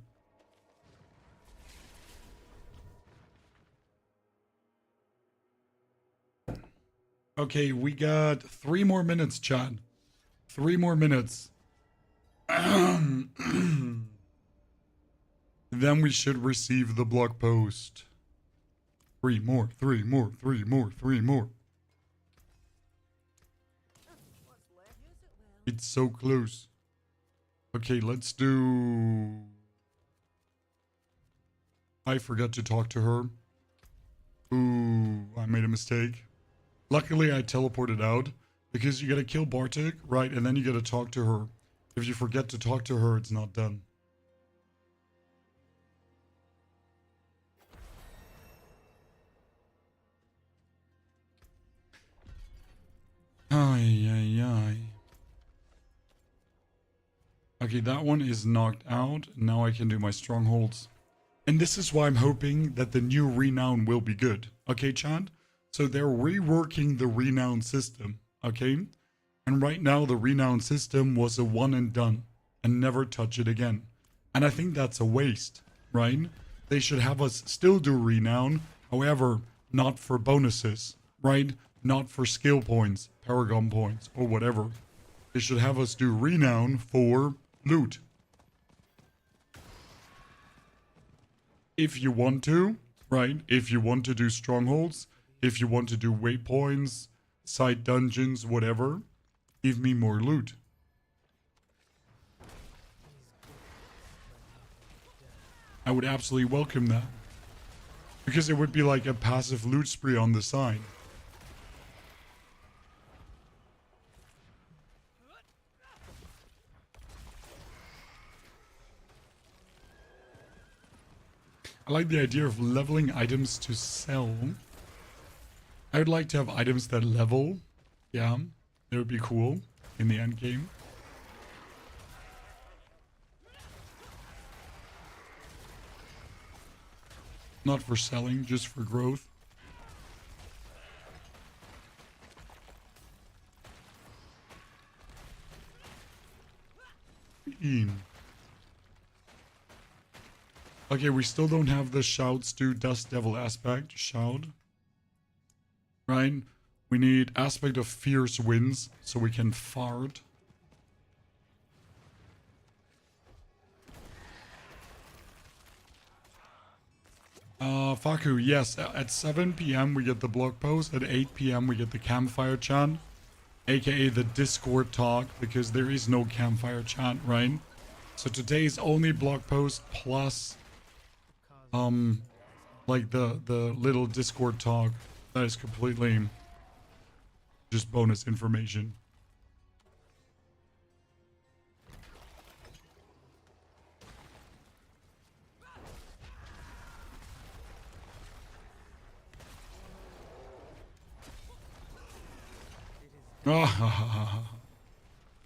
Okay, we got 3 more minutes, chat. 3 more minutes. Then we should receive the blog post. 3 more, 3 more, 3 more, 3 more. It's so close. Okay, let's do... I forgot to talk to her. Ooh, I made a mistake. Luckily, I teleported out because you gotta kill Bartek, right? And then you gotta talk to her. If you forget to talk to her, it's not done. Ay, ay, ay. Okay, that one is knocked out. Now I can do my strongholds. And this is why I'm hoping that the new Renown will be good. Okay, Chad? So they're reworking the Renown system. Okay? And right now the Renown system was a one and done. And never touch it again. And I think that's a waste. Right? They should have us still do Renown. However, not for bonuses. Right? Not for skill points, Paragon points, or whatever. They should have us do Renown for loot. If you want to, right? If you want to do strongholds, if you want to do waypoints, side dungeons, whatever, give me more loot. I would absolutely welcome that. Because it would be like a passive loot spree on the side. I like the idea of leveling items to sell. I would like to have items that level. Yeah, that would be cool in the end game. Not for selling, just for growth. Okay, we still don't have the Shouts to Dust Devil aspect. Shout. Right? We need aspect of Fierce Winds so we can fart. Faku, yes, at 7 p.m. we get the blog post. At 8 p.m. we get the campfire chat. AKA the Discord talk, because there is no campfire chat, right? So today's only blog post plus like the little Discord talk that is completely just bonus information.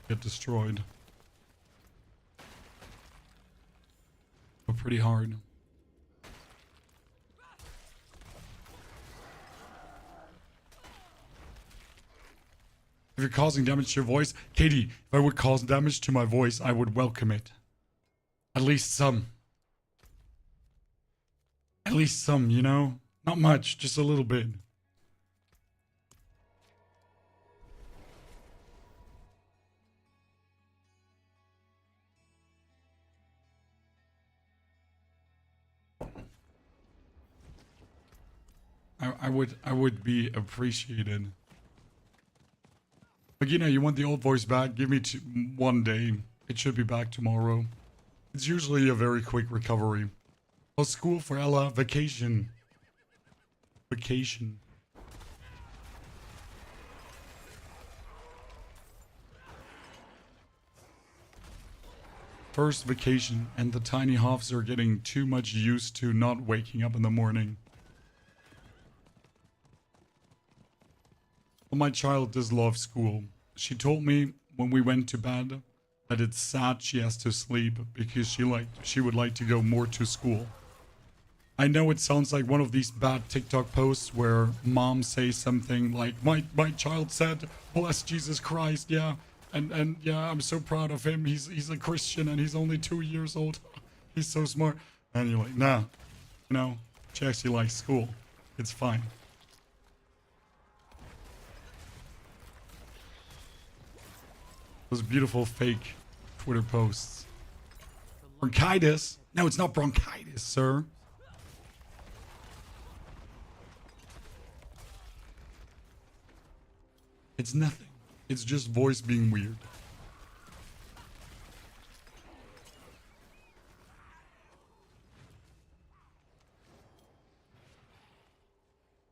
Get destroyed. But pretty hard. If you're causing damage to your voice, Katie, if I would cause damage to my voice, I would welcome it. At least some. At least some, you know? Not much, just a little bit. I would be appreciated. But you know, you want the old voice back? Give me 1 day. It should be back tomorrow. It's usually a very quick recovery. Oh, school for Ella. Vacation. Vacation. First vacation, and the tiny hoffs are getting too much used to not waking up in the morning. Well, my child does love school. She told me when we went to bed that it's sad she has to sleep because she would like to go more to school. I know it sounds like one of these bad TikTok posts where mom says something like, my child said, bless Jesus Christ, yeah. And yeah, I'm so proud of him. He's a Christian and he's only 2 years old. He's so smart. And you're like, nah, you know, she actually likes school. It's fine. Those beautiful fake Twitter posts. Bronchitis? No, it's not bronchitis, sir. It's nothing. It's just voice being weird.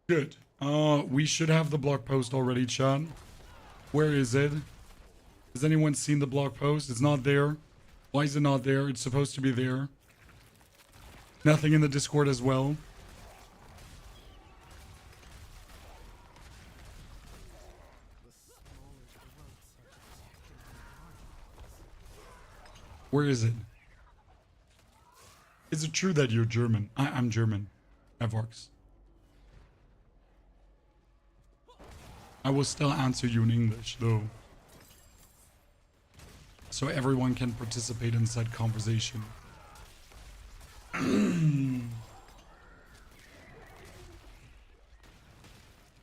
Good. We should have the blog post already, Chan. Where is it? Has anyone seen the blog post? It's not there. Why is it not there? It's supposed to be there. Nothing in the Discord as well. Where is it? Is it true that you're German? I'm German. Evarks. I will still answer you in English, though. So everyone can participate in said conversation.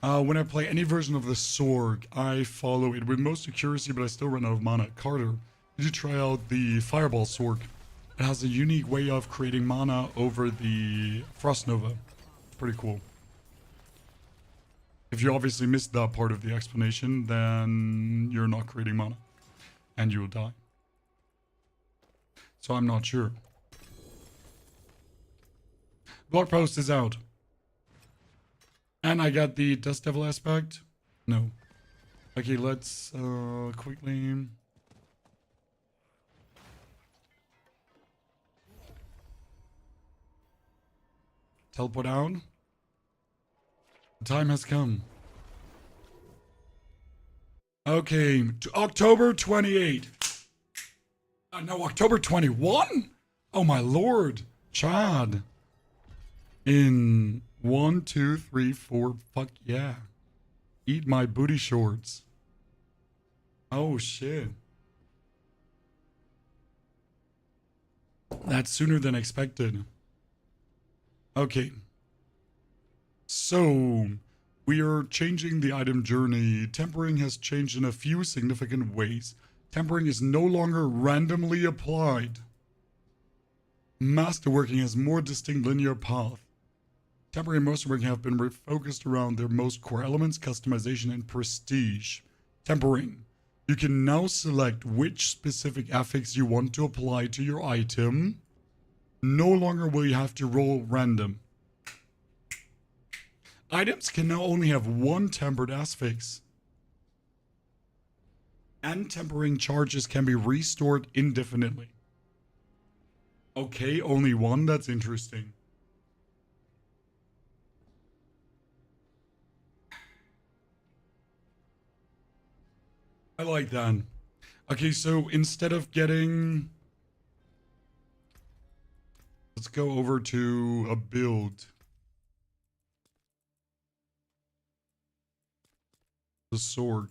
When I play any version of the Sorg, I follow it with most accuracy, but I still run out of mana. Carter, did you try out the Fireball Sorg? It has a unique way of creating mana over the Frost Nova. It's pretty cool. If you obviously missed that part of the explanation, then you're not creating mana. And you will die. So I'm not sure. Blog post is out. And I got the Dust Devil aspect. No. Okay, let's quickly... teleport down. The time has come. Okay, to October 28. No, October 21? Oh my lord. Chad. In 1, 2, 3, 4. Fuck yeah. Eat my booty shorts. Oh shit. That's sooner than expected. Okay. So, we are changing the item journey. Tempering has changed in a few significant ways. Tempering is no longer randomly applied. Masterworking has more distinct linear path. Tempering and Masterworking have been refocused around their most core elements, customization and prestige. Tempering. You can now select which specific affix you want to apply to your item. No longer will you have to roll random. Items can now only have one tempered affix. And tempering charges can be restored indefinitely. Okay, only one? That's interesting. I like that. Okay, so instead of getting... let's go over to a build. The Sorg.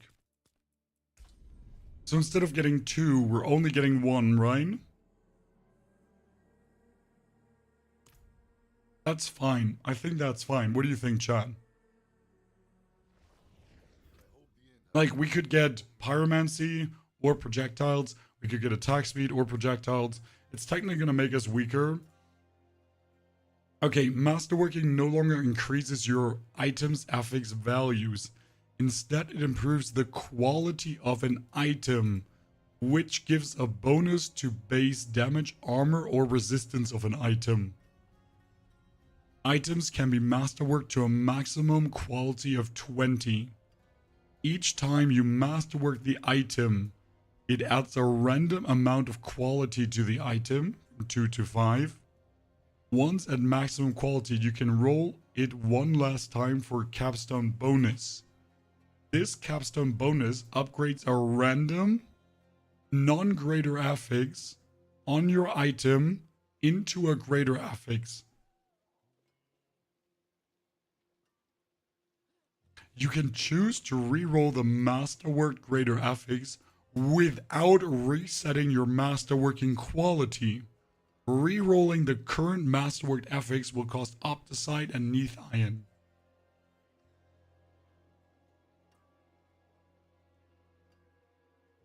So instead of getting 2, we're only getting 1, right? That's fine. I think that's fine. What do you think, chat? Like, we could get pyromancy or projectiles. We could get attack speed or projectiles. It's technically going to make us weaker. Okay, Masterworking no longer increases your item's affix values. Instead, it improves the quality of an item, which gives a bonus to base damage, armor, or resistance of an item. Items can be masterworked to a maximum quality of 20. Each time you masterwork the item, it adds a random amount of quality to the item, from 2 to 5. Once at maximum quality, you can roll it one last time for capstone bonus. This capstone bonus upgrades a random, non-greater affix on your item into a greater affix. You can choose to reroll the masterworked greater affix without resetting your masterworking quality. Rerolling the current masterworked affix will cost Opticite and Neath Iron.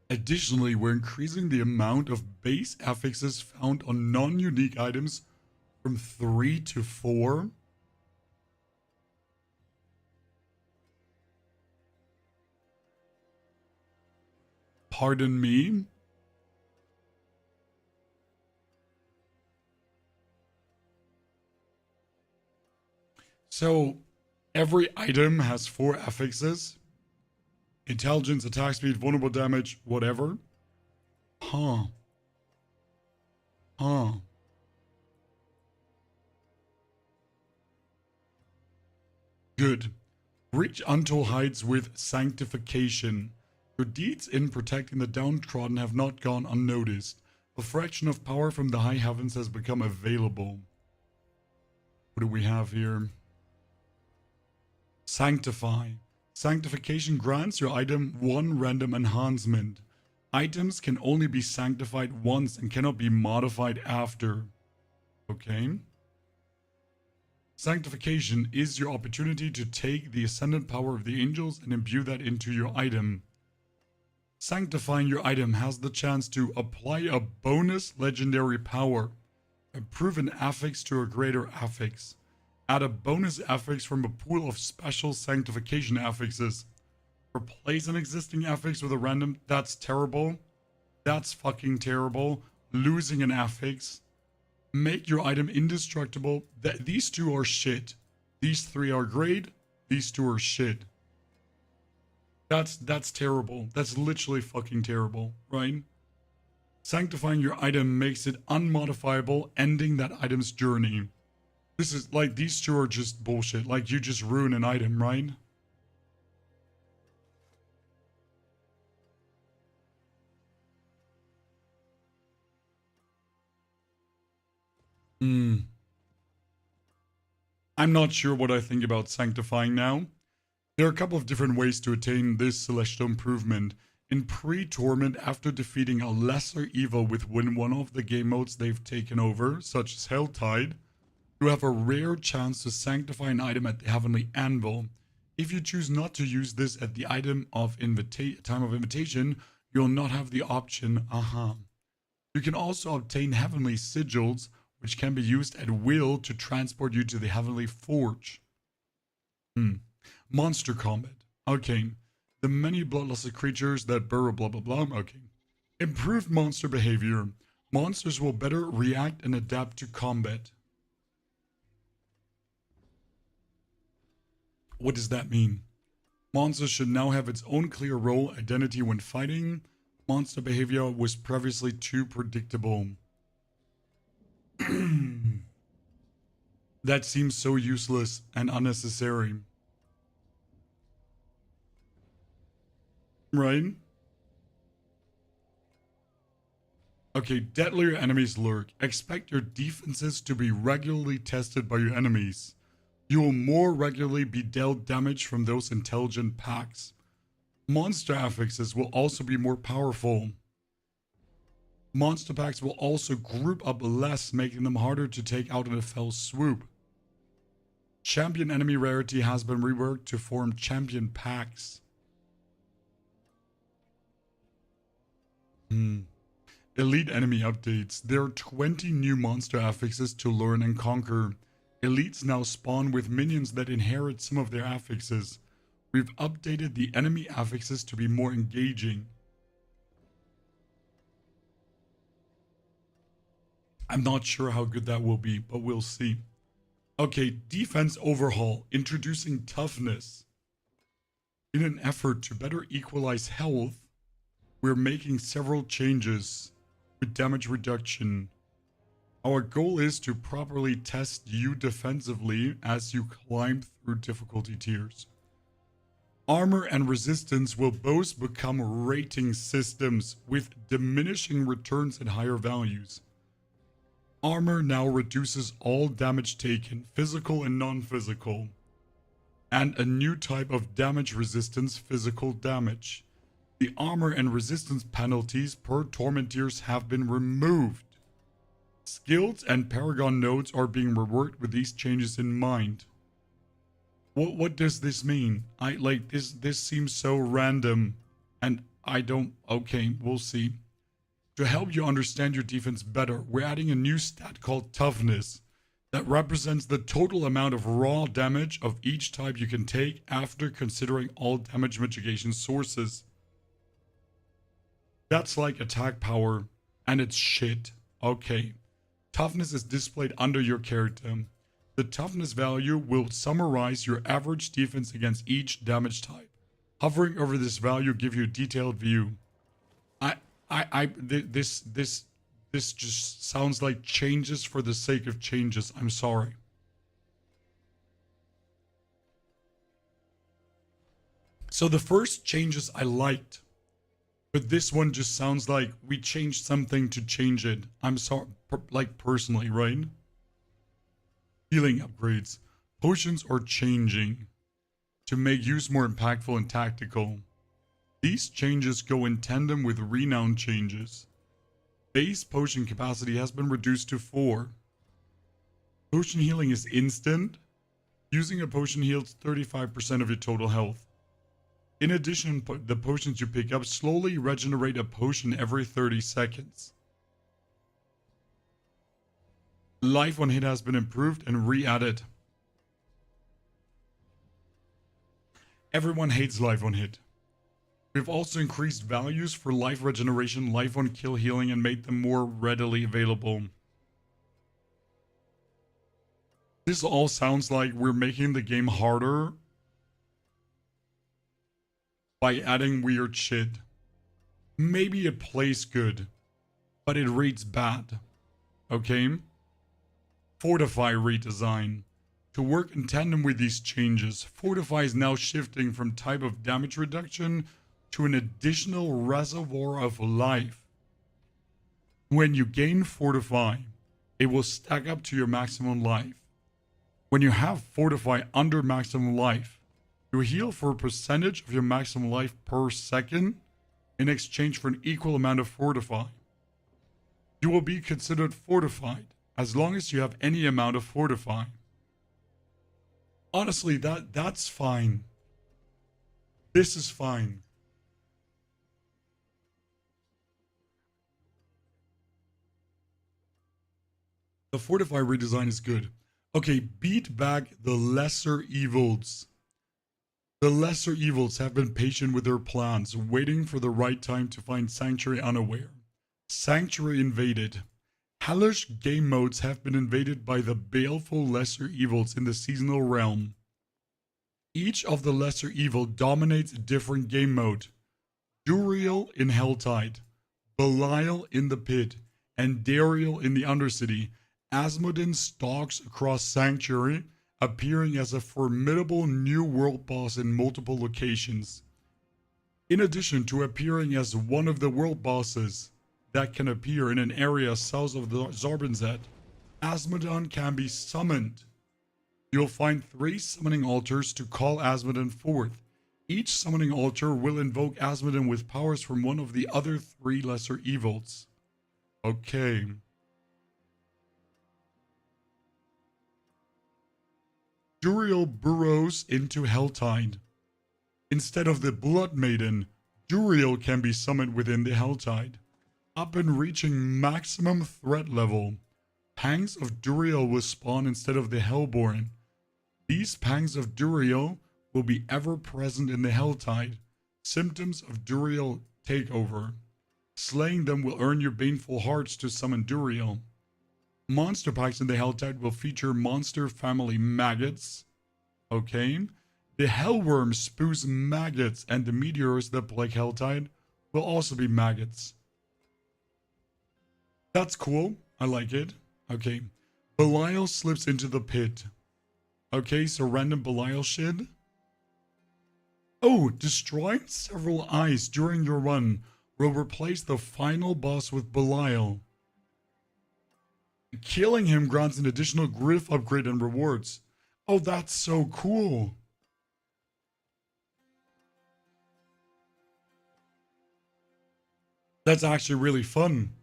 Additionally, we're increasing the amount of base affixes found on non-unique items from 3 to 4. Pardon me? So, every item has 4 affixes. Intelligence, attack speed, vulnerable damage, whatever. Huh. Good. Reach untold heights with sanctification. Your deeds in protecting the downtrodden have not gone unnoticed. A fraction of power from the high heavens has become available. What do we have here? Sanctify. Sanctification grants your item 1 random enhancement. Items can only be sanctified once and cannot be modified after. Okay. Sanctification is your opportunity to take the ascendant power of the angels and imbue that into your item. Sanctifying your item has the chance to apply a bonus legendary power, improve an affix to a greater affix, add a bonus affix from a pool of special sanctification affixes, replace an existing affix with a random. That's terrible. That's fucking terrible. Losing an affix. Make your item indestructible. These 2 are shit. These 3 are great. These 2 are shit. That's terrible. That's literally fucking terrible, right? Sanctifying your item makes it unmodifiable, ending that item's journey. This is like, these 2 are just bullshit. Like, you just ruin an item, right? I'm not sure what I think about sanctifying now. There are a couple of different ways to attain this celestial improvement. In pre-Torment, after defeating a lesser evil within one of the game modes they've taken over, such as Helltide, you have a rare chance to sanctify an item at the Heavenly Anvil. If you choose not to use this at the time of invitation, you'll not have the option. You can also obtain Heavenly Sigils, which can be used at will to transport you to the Heavenly Forge. Monster combat. Okay. The many bloodlust creatures that burrow blah blah blah. Okay. Improved monster behavior. Monsters will better react and adapt to combat. What does that mean? Monsters should now have its own clear role identity when fighting. Monster behavior was previously too predictable. That seems so useless and unnecessary. Right? Okay, deadlier enemies lurk. Expect your defenses to be regularly tested by your enemies. You will more regularly be dealt damage from those intelligent packs. Monster affixes will also be more powerful. Monster packs will also group up less, making them harder to take out in a fell swoop. Champion enemy rarity has been reworked to form champion packs. Elite enemy updates. There are 20 new monster affixes to learn and conquer. Elites now spawn with minions that inherit some of their affixes. We've updated the enemy affixes to be more engaging. I'm not sure how good that will be, but we'll see. Okay, defense overhaul, introducing toughness. In an effort to better equalize health, we're making several changes with damage reduction. Our goal is to properly test you defensively as you climb through difficulty tiers. Armor and resistance will both become rating systems with diminishing returns at higher values. Armor now reduces all damage taken, physical and non-physical, and a new type of damage resistance, physical damage. The armor and resistance penalties per torment tiers have been removed. Skills and Paragon nodes are being reworked with these changes in mind. What does this mean? This seems so random, and I don't. Okay, we'll see. To help you understand your defense better, we're adding a new stat called Toughness that represents the total amount of raw damage of each type you can take after considering all damage mitigation sources. That's like attack power, and it's shit. Okay. Toughness is displayed under your character. The toughness value will summarize your average defense against each damage type. Hovering over this value gives you a detailed view. This just sounds like changes for the sake of changes. I'm sorry. So the first changes I liked, but this one just sounds like we changed something to change it. I'm sorry, like personally, right? Healing upgrades. Potions are changing to make use more impactful and tactical. These changes go in tandem with Renown changes. Base potion capacity has been reduced to 4. Potion healing is instant. Using a potion heals 35% of your total health. In addition, the potions you pick up slowly regenerate a potion every 30 seconds. Life on hit has been improved and re-added. Everyone hates life on hit. We've also increased values for life regeneration, life on kill healing, and made them more readily available. This all sounds like we're making the game harder by adding weird shit. Maybe it plays good, but it reads bad. Okay? Fortify redesign. To work in tandem with these changes, Fortify is now shifting from type of damage reduction to an additional reservoir of life. When you gain Fortify, it will stack up to your maximum life. When you have Fortify under maximum life, you heal for a percentage of your maximum life per second in exchange for an equal amount of Fortify. You will be considered fortified as long as you have any amount of Fortify. Honestly, that's fine. This is fine. The Fortify redesign is good. Okay, beat back the lesser evils. The lesser evils have been patient with their plans, waiting for the right time to find Sanctuary unaware. Sanctuary invaded. Hellish game modes have been invaded by the baleful lesser evils in the seasonal realm. Each of the lesser evil dominates a different game mode. Duriel in Helltide, Belial in the Pit, and Dariel in the Undercity. Asmodin stalks across Sanctuary, appearing as a formidable new world boss in multiple locations. In addition to appearing as one of the world bosses that can appear in an area south of the Zarbinzet, Asmodon can be summoned. You'll find 3 summoning altars to call Asmodon forth. Each summoning altar will invoke Asmodon with powers from one of the other 3 lesser evils. Okay. Duriel burrows into Helltide. Instead of the Blood Maiden, Duriel can be summoned within the Helltide. Upon reaching maximum threat level, Pangs of Duriel will spawn instead of the Hellborn. These Pangs of Duriel will be ever present in the Helltide. Symptoms of Duriel takeover. Slaying them will earn your baneful hearts to summon Duriel. Monster packs in the Helltide will feature monster family maggots. Okay. The Hellworm spews maggots, and the meteors that plague Helltide will also be maggots. That's cool. I like it. Okay. Belial slips into the pit. Okay, so random Belial shit. Oh, destroying several eyes during your run will replace the final boss with Belial. Killing him grants an additional Gryph upgrade and rewards. Oh, that's so cool. That's actually really fun.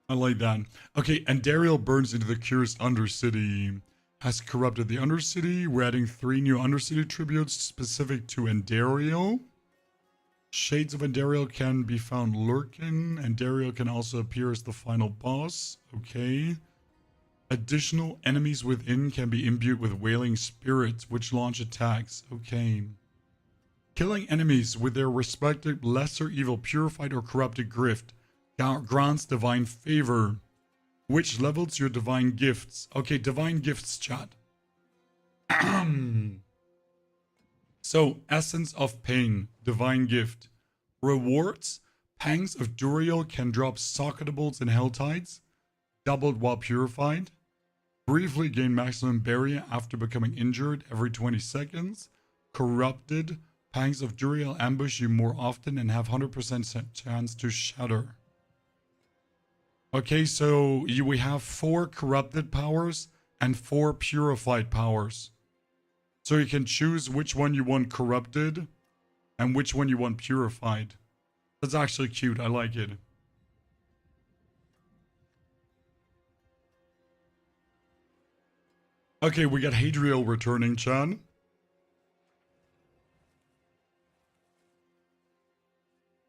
I like that. Okay, and Dariel burns into the Cursed Undercity. Has corrupted the Undercity. We're adding 3 new Undercity tributes specific to Andariel. Shades of Andariel can be found lurking. Andariel can also appear as the final boss. Okay. Additional enemies within can be imbued with Wailing Spirits, which launch attacks. Okay. Killing enemies with their respective lesser evil purified or corrupted Gryph grants divine favor, which levels your divine gifts. Okay, divine gifts, chat. So, Essence of Pain, divine gift. Rewards, Pangs of Duriel can drop socketables and Helltides, doubled while purified. Briefly gain maximum barrier after becoming injured every 20 seconds. Corrupted, Pangs of Duriel ambush you more often and have 100% chance to shatter. Okay, so we have 4 corrupted powers and 4 purified powers. So you can choose which one you want corrupted and which one you want purified. That's actually cute. I like it. Okay, we got Hadriel returning, Chan.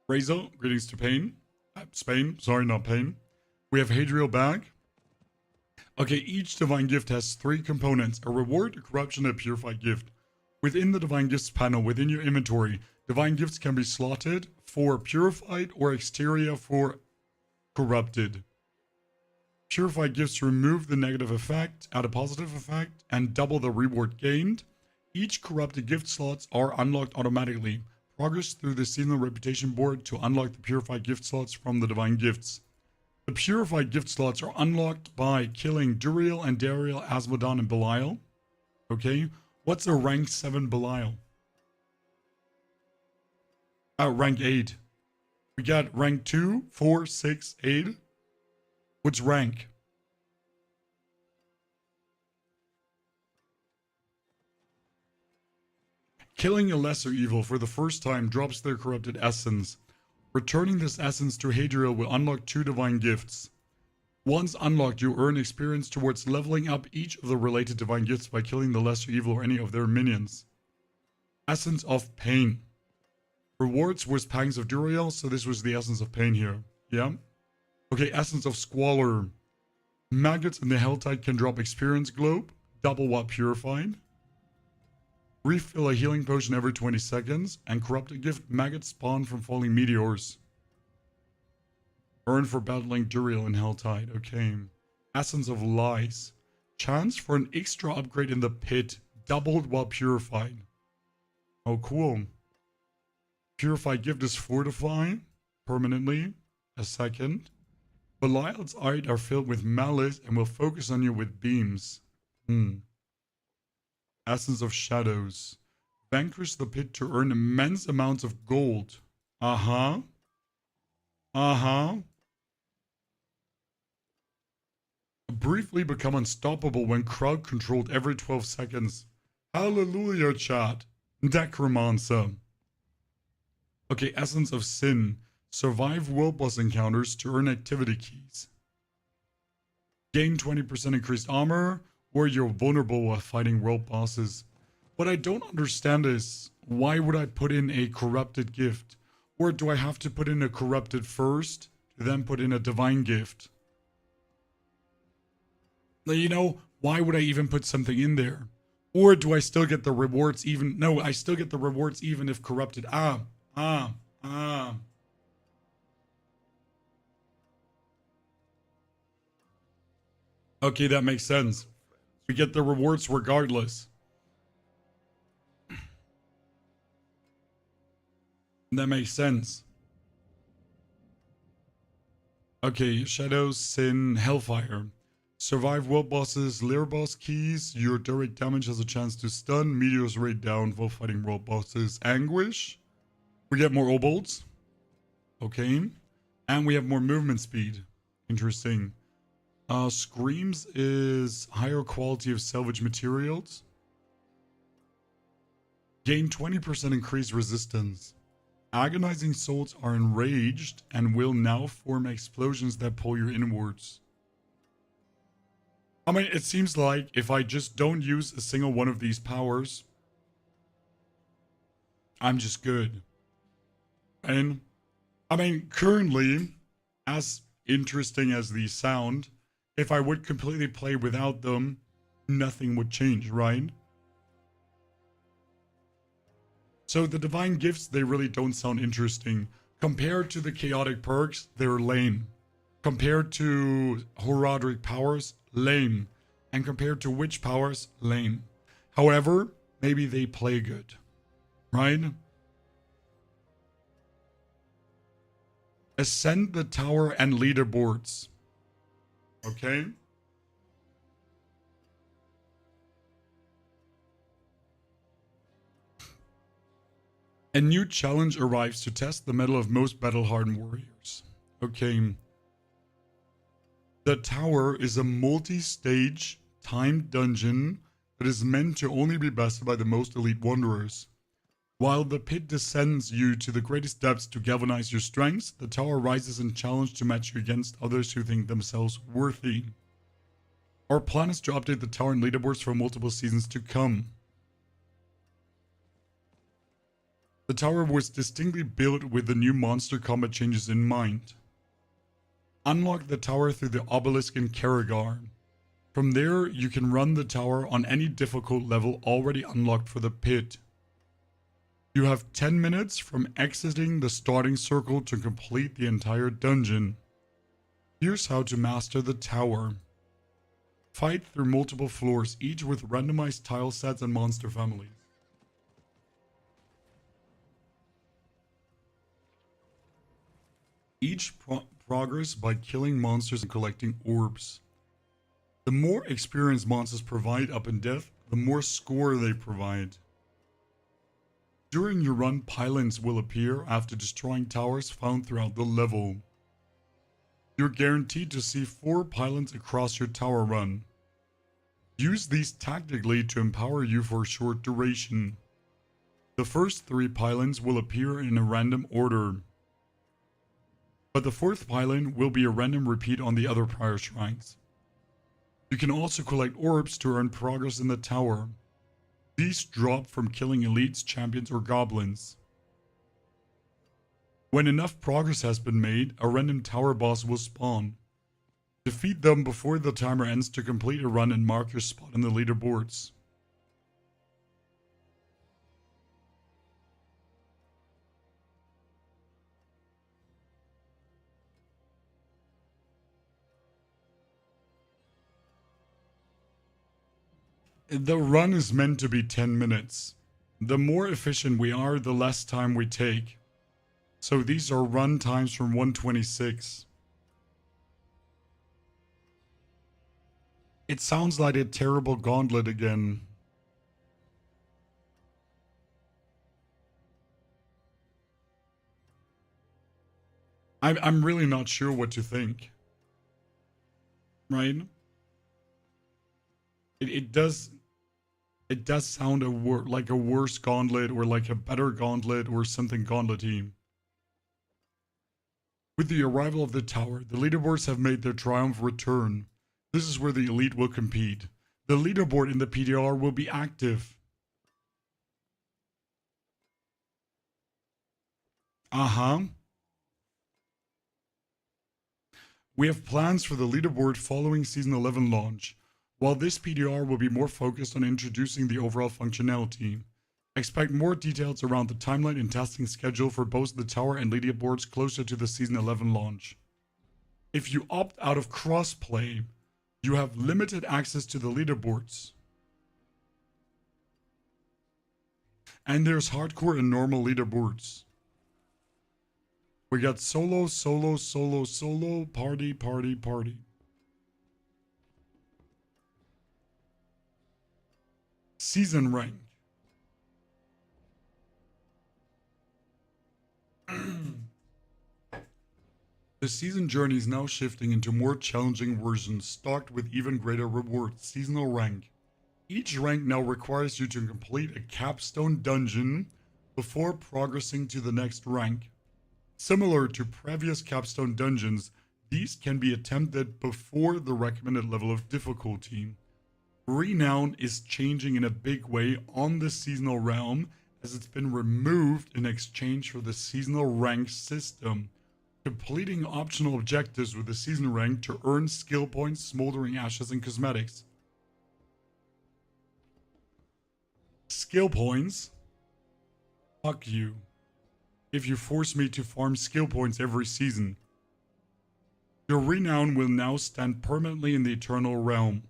Razor, greetings to Pain. Spain, sorry, not Pain. We have Hadriel back. Okay, each divine gift has 3 components: a reward, a corruption, and a purified gift. Within the divine gifts panel, within your inventory, divine gifts can be slotted for purified or exterior for corrupted. Purified gifts remove the negative effect, add a positive effect, and double the reward gained. Each corrupted gift slots are unlocked automatically. Progress through the seasonal reputation board to unlock the purified gift slots from the divine gifts. The purified gift slots are unlocked by killing Duriel, Andariel, Asmodon, and Belial. Okay, what's a rank 7 Belial? Rank 8. We got rank 2, 4, 6, 8. What's rank? Killing a lesser evil for the first time drops their corrupted essence. Returning this essence to Hadriel will unlock 2 divine gifts. Once unlocked, you earn experience towards leveling up each of the related divine gifts by killing the lesser evil or any of their minions. Essence of Pain. Rewards was Pangs of Duriel, so this was the Essence of Pain here. Yeah? Okay, Essence of Squalor. Maggots in the Helltide can drop Experience Globe, double while purified. Refill a healing potion every 20 seconds, and corrupted gift maggots spawn from falling meteors. Earn for battling Duriel in Helltide. Okay. Essence of Lies. Chance for an extra upgrade in the pit, doubled while purified. Oh, cool. Purified gift is Fortify, permanently, a second. Belial's eyes are filled with malice and will focus on you with beams. Essence of Shadows. Vanquish the pit to earn immense amounts of gold. Briefly become unstoppable when crowd controlled every 12 seconds. Hallelujah, chat. Necromancer. Okay, Essence of Sin. Survive world boss encounters to earn activity keys. Gain 20% increased armor, or you're vulnerable while fighting world bosses. What I don't understand is, why would I put in a corrupted gift? Or do I have to put in a corrupted first, to then put in a divine gift? You know, why would I even put something in there? Or do I still get the rewards even? No, I still get the rewards even if corrupted. Okay, that makes sense. We get the rewards regardless. That makes sense. Okay, Shadows, Sin, Hellfire. Survive world bosses, lair boss keys. Your direct damage has a chance to stun. Meteors rate down while fighting world bosses. Anguish. We get more obolds. Okay. And we have more movement speed. Interesting. Screams is higher quality of salvage materials. Gain 20% increased resistance. Agonizing souls are enraged and will now form explosions that pull you inwards. I mean, it seems like if I just don't use a single one of these powers, I'm just good. And I mean, currently, as interesting as these sound, if I would completely play without them, nothing would change, right? So the divine gifts, they really don't sound interesting. Compared to the chaotic perks, they're lame. Compared to Horadric powers, lame. And compared to witch powers, lame. However, maybe they play good, right? Ascend the tower and leaderboards. Okay? A new challenge arrives to test the mettle of most battle-hardened warriors. Okay. The tower is a multi-stage, timed dungeon that is meant to only be bested by the most elite wanderers. While the pit descends you to the greatest depths to galvanize your strengths, the tower rises in challenge to match you against others who think themselves worthy. Our plan is to update the tower and leaderboards for multiple seasons to come. The tower was distinctly built with the new monster combat changes in mind. Unlock the tower through the obelisk in Karagar. From there, you can run the tower on any difficult level already unlocked for the pit. You have 10 minutes from exiting the starting circle to complete the entire dungeon. Here's how to master the tower. Fight through multiple floors, each with randomized tile sets and monster families. Each progress by killing monsters and collecting orbs. The more experience monsters provide up in death, the more score they provide. During your run, pylons will appear after destroying towers found throughout the level. You're guaranteed to see 4 pylons across your tower run. Use these tactically to empower you for a short duration. The first 3 pylons will appear in a random order, but the 4th pylon will be a random repeat on the other prior shrines. You can also collect orbs to earn progress in the tower. These drop from killing elites, champions, or goblins. When enough progress has been made, a random tower boss will spawn. Defeat them before the timer ends to complete a run and mark your spot in the leaderboards. The run is meant to be 10 minutes. The more efficient we are, the less time we take. So these are run times from 126. It sounds like a terrible gauntlet again. I'm really not sure what to think. Right? It does... It does sound like a worse gauntlet or like a better gauntlet or something gauntlet-y. With the arrival of the tower, the leaderboards have made their triumph return. This is where the elite will compete. The leaderboard in the PTR will be active. Uh-huh. We have plans for the leaderboard following Season 11 launch. While this PTR will be more focused on introducing the overall functionality, expect more details around the timeline and testing schedule for both the tower and leaderboards closer to the Season 11 launch. If you opt out of crossplay, you have limited access to the leaderboards. And there's hardcore and normal leaderboards. We got solo, solo, solo, solo, party, party, party. Season rank. The season journey is now shifting into more challenging versions, stocked with even greater rewards. Seasonal rank. Each rank now requires you to complete a capstone dungeon before progressing to the next rank. Similar to previous capstone dungeons, these can be attempted before the recommended level of difficulty. Renown is changing in a big way on the seasonal realm, as it's been removed in exchange for the seasonal rank system. Completing optional objectives with the season rank to earn skill points, smoldering ashes, and cosmetics. Skill points? Fuck you. If you force me to farm skill points every season. Your renown will now stand permanently in the eternal realm.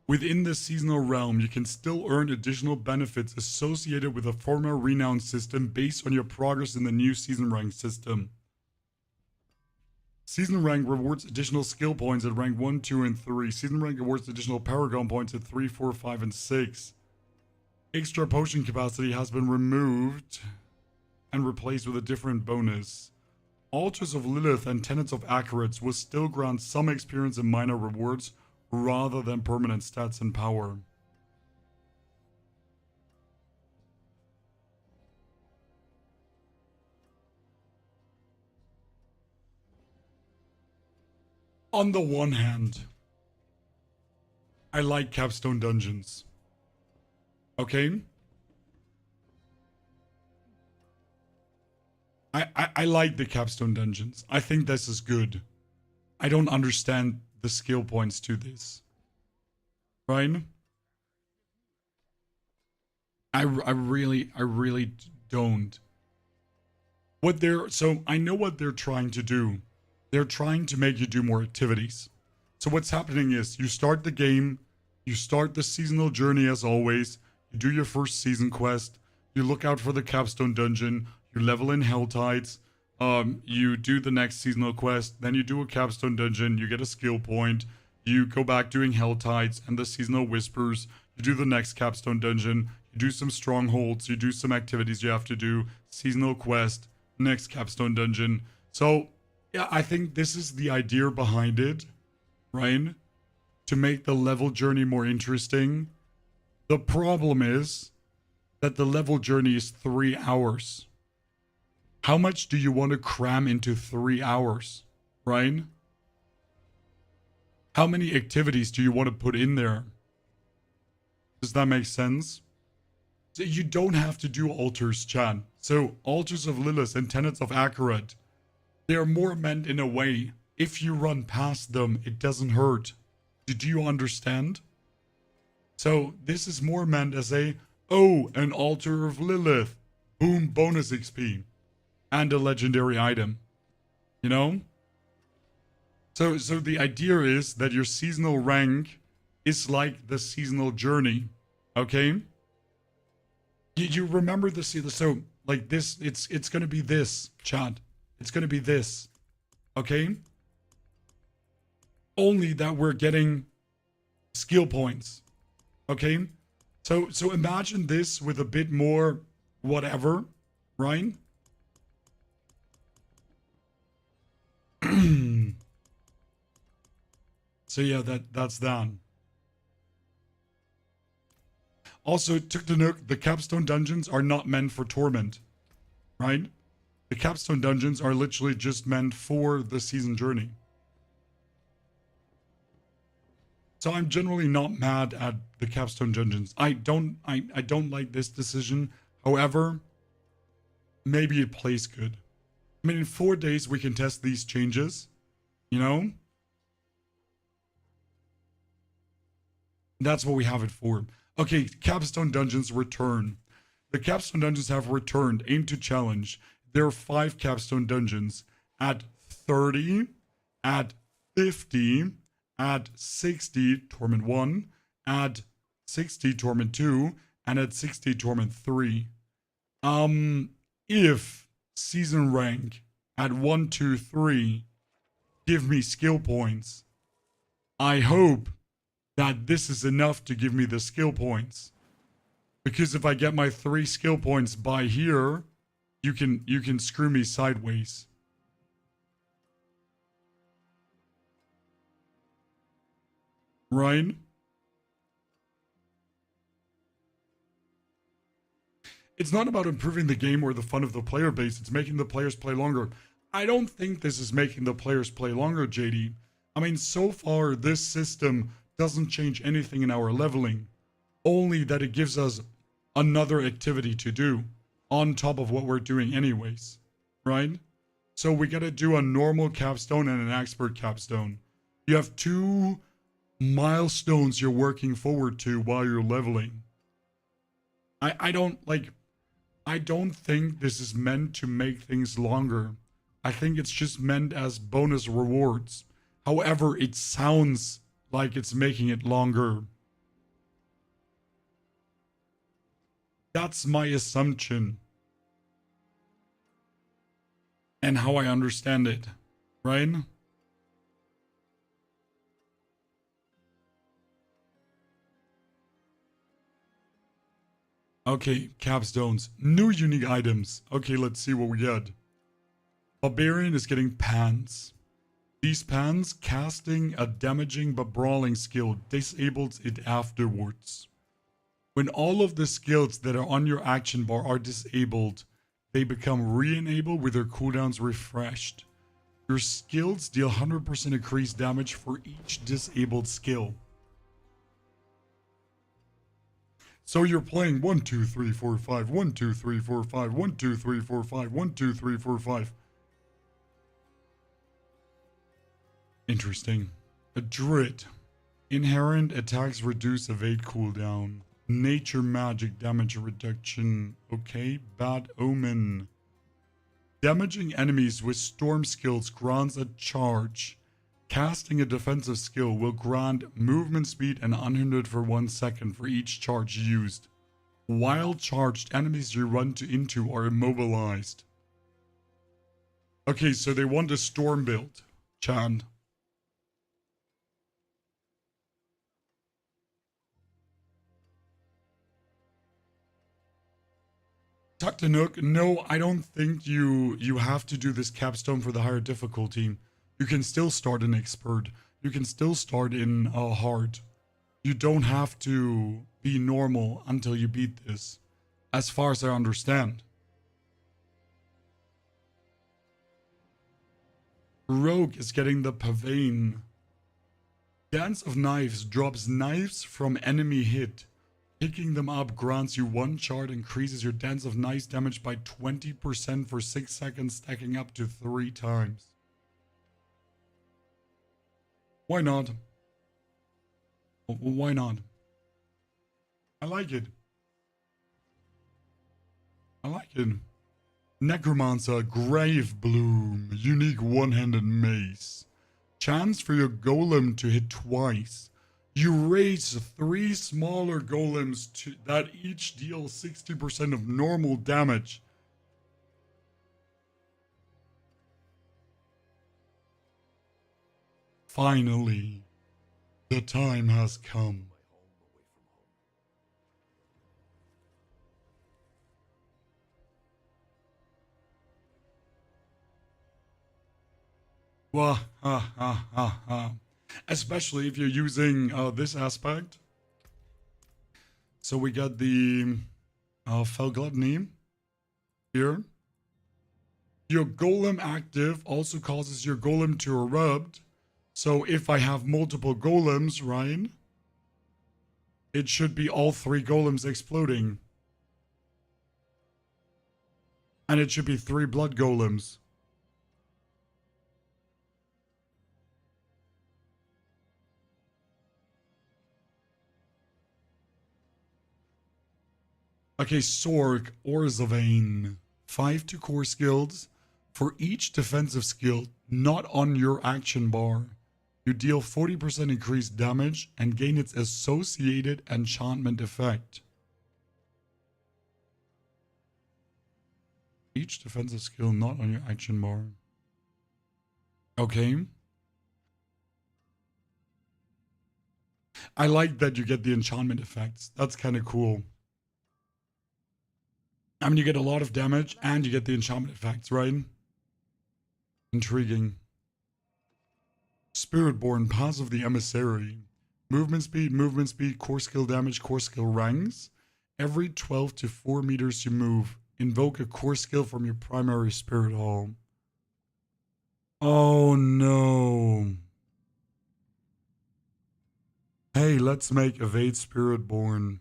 Within the seasonal realm, you can still earn additional benefits associated with a former renown system based on your progress in the new season rank system. Season rank rewards additional skill points at rank 1, 2, and 3. Season rank awards additional paragon points at 3, 4, 5, and 6. Extra potion capacity has been removed and replaced with a different bonus. Altars of Lilith and Tenets of Accurates will still grant some experience and minor rewards, rather than permanent stats and power. On the one hand, I like capstone dungeons. Okay? I like the capstone dungeons. I think this is good. I don't understand the skill points to this. Right? I really don't. So I know what they're trying to do. They're trying to make you do more activities. So what's happening is you start the game, you start the seasonal journey as always, you do your first season quest, you look out for the capstone dungeon, you level in Helltides, you do the next seasonal quest, then you do a capstone dungeon, you get a skill point, you go back doing Helltides and the seasonal whispers, you do the next capstone dungeon, you do some strongholds, you do some activities you have to do, seasonal quest, next capstone dungeon. So yeah, I think this is the idea behind it, right? To make the level journey more interesting. The problem is that the level journey is 3 hours. How much do you want to cram into 3 hours, right? How many activities do you want to put in there? Does that make sense? So you don't have to do altars, chat. So altars of Lilith and tenets of Accurate, they are more meant in a way. If you run past them, it doesn't hurt. Do you understand? So this is more meant as an altar of Lilith. Boom, bonus XP. And a legendary item. You know? So the idea is that your seasonal rank is like the seasonal journey. Okay? You remember the so like this, it's gonna be this, chat. It's gonna be this. Okay? Only that we're getting skill points. Okay? So imagine this with a bit more whatever, right? So yeah, that's that. Also, took the nook, the capstone dungeons are not meant for torment, right? The capstone dungeons are literally just meant for the season journey. So I'm generally not mad at the capstone dungeons. I don't like this decision. However, maybe it plays good. I mean, in 4 days we can test these changes, you know? That's what we have it for. Okay, capstone dungeons return. The capstone dungeons have returned. Aim to challenge. There are 5 capstone dungeons at 30, at 50, at 60, Torment 1, at 60, Torment 2, and at 60, Torment 3. If season rank at 1, 2, 3 give me skill points, I hope that this is enough to give me the skill points. Because if I get my 3 skill points by here, you can screw me sideways. Right? It's not about improving the game or the fun of the player base, it's making the players play longer. I don't think this is making the players play longer, JD. I mean, so far, this system doesn't change anything in our leveling. Only that it gives us another activity to do on top of what we're doing anyways, right? So we gotta do a normal capstone and an expert capstone. You have 2 milestones you're working forward to while you're leveling. I don't think this is meant to make things longer. I think it's just meant as bonus rewards. However, it sounds like it's making it longer. That's my assumption. And how I understand it, right? Okay, capstones. New unique items. Okay, let's see what we get. Barbarian is getting pans. These pans, casting a damaging but brawling skill, disables it afterwards. When all of the skills that are on your action bar are disabled, they become re-enabled with their cooldowns refreshed. Your skills deal 100% increased damage for each disabled skill. So you're playing 1, 2, 3, 4, 5, 1, 2, 3, 4, 5, 1, 2, 3, 4, 5, 1, 2, 3, 4, 5. Interesting. A Druid. Inherent attacks reduce evade cooldown. Nature magic damage reduction. Okay. Bad Omen. Damaging enemies with storm skills grants a charge. Casting a defensive skill will grant movement speed and unhindered for 1 second for each charge used. While charged, enemies you run into are immobilized. Okay, so they want a storm build. Chan. Dr. Nook, no, I don't think you have to do this capstone for the higher difficulty. You can still start in expert. You can still start in hard. You don't have to be normal until you beat this, as far as I understand. Rogue is getting the Pavane. Dance of Knives drops knives from enemy hit. Picking them up grants you 1 shard, increases your Dance of Knives damage by 20% for 6 seconds, stacking up to 3 times. Why not? Why not? I like it. I like it. Necromancer, Grave Bloom, unique one-handed mace. Chance for your golem to hit twice. You raise 3 smaller golems that each deal 60% of normal damage. Finally, the time has come. Wah, ha, ha, ha, ha. Especially if you're using this aspect. So we got the Fell Gluttony here. Your golem active also causes your golem to erupt. So if I have multiple golems, right, it should be all 3 golems exploding. And it should be 3 blood golems. Okay, Sork, Orzavain. 5 to core skills. For each defensive skill not on your action bar, you deal 40% increased damage and gain its associated enchantment effect. Each defensive skill not on your action bar. Okay. I like that you get the enchantment effects. That's kind of cool. I mean, you get a lot of damage and you get the enchantment effects, right? Intriguing. Spiritborn, Pass of the Emissary. Movement speed, core skill damage, core skill ranks. Every 12 to 4 meters you move, invoke a core skill from your primary spirit hall. Oh no. Hey, let's make Evade Spiritborn.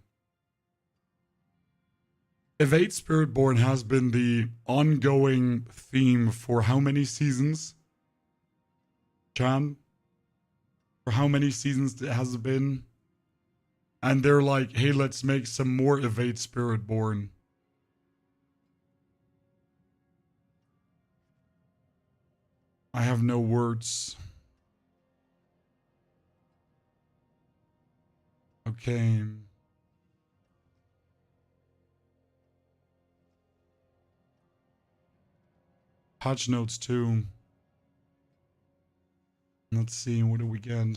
Evade Spiritborn has been the ongoing theme for how many seasons? Chan? For how many seasons has it been? And they're like, hey, let's make some more Evade Spiritborn. I have no words. Okay. Patch notes too. Let's see, what do we get?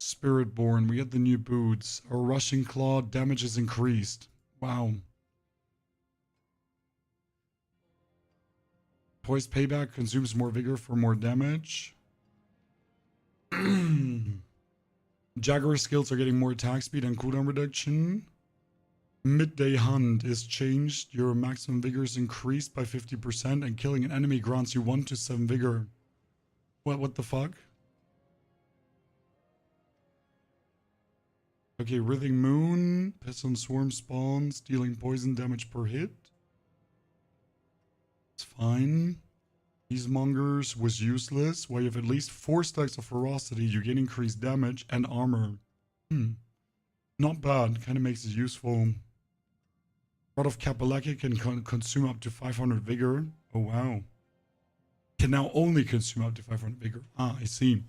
Spiritborn, we get the new boots. Our rushing claw damage is increased. Wow. Poised payback consumes more vigor for more damage. Jaguar skills are getting more attack speed and cooldown reduction. Midday Hunt is changed. Your maximum vigor is increased by 50% and killing an enemy grants you 1 to 7 vigor. What the fuck? Okay, Writhing Moon. Pestilent Swarm spawns, dealing poison damage per hit. It's fine. Cheesemongers was useless. While you have at least 4 stacks of ferocity, you gain increased damage and armor. Not bad. Kind of makes it useful. Rod of Kapalaki can consume up to 500 vigor. Oh, wow. Can now only consume up to 500 vigor. Ah, I see.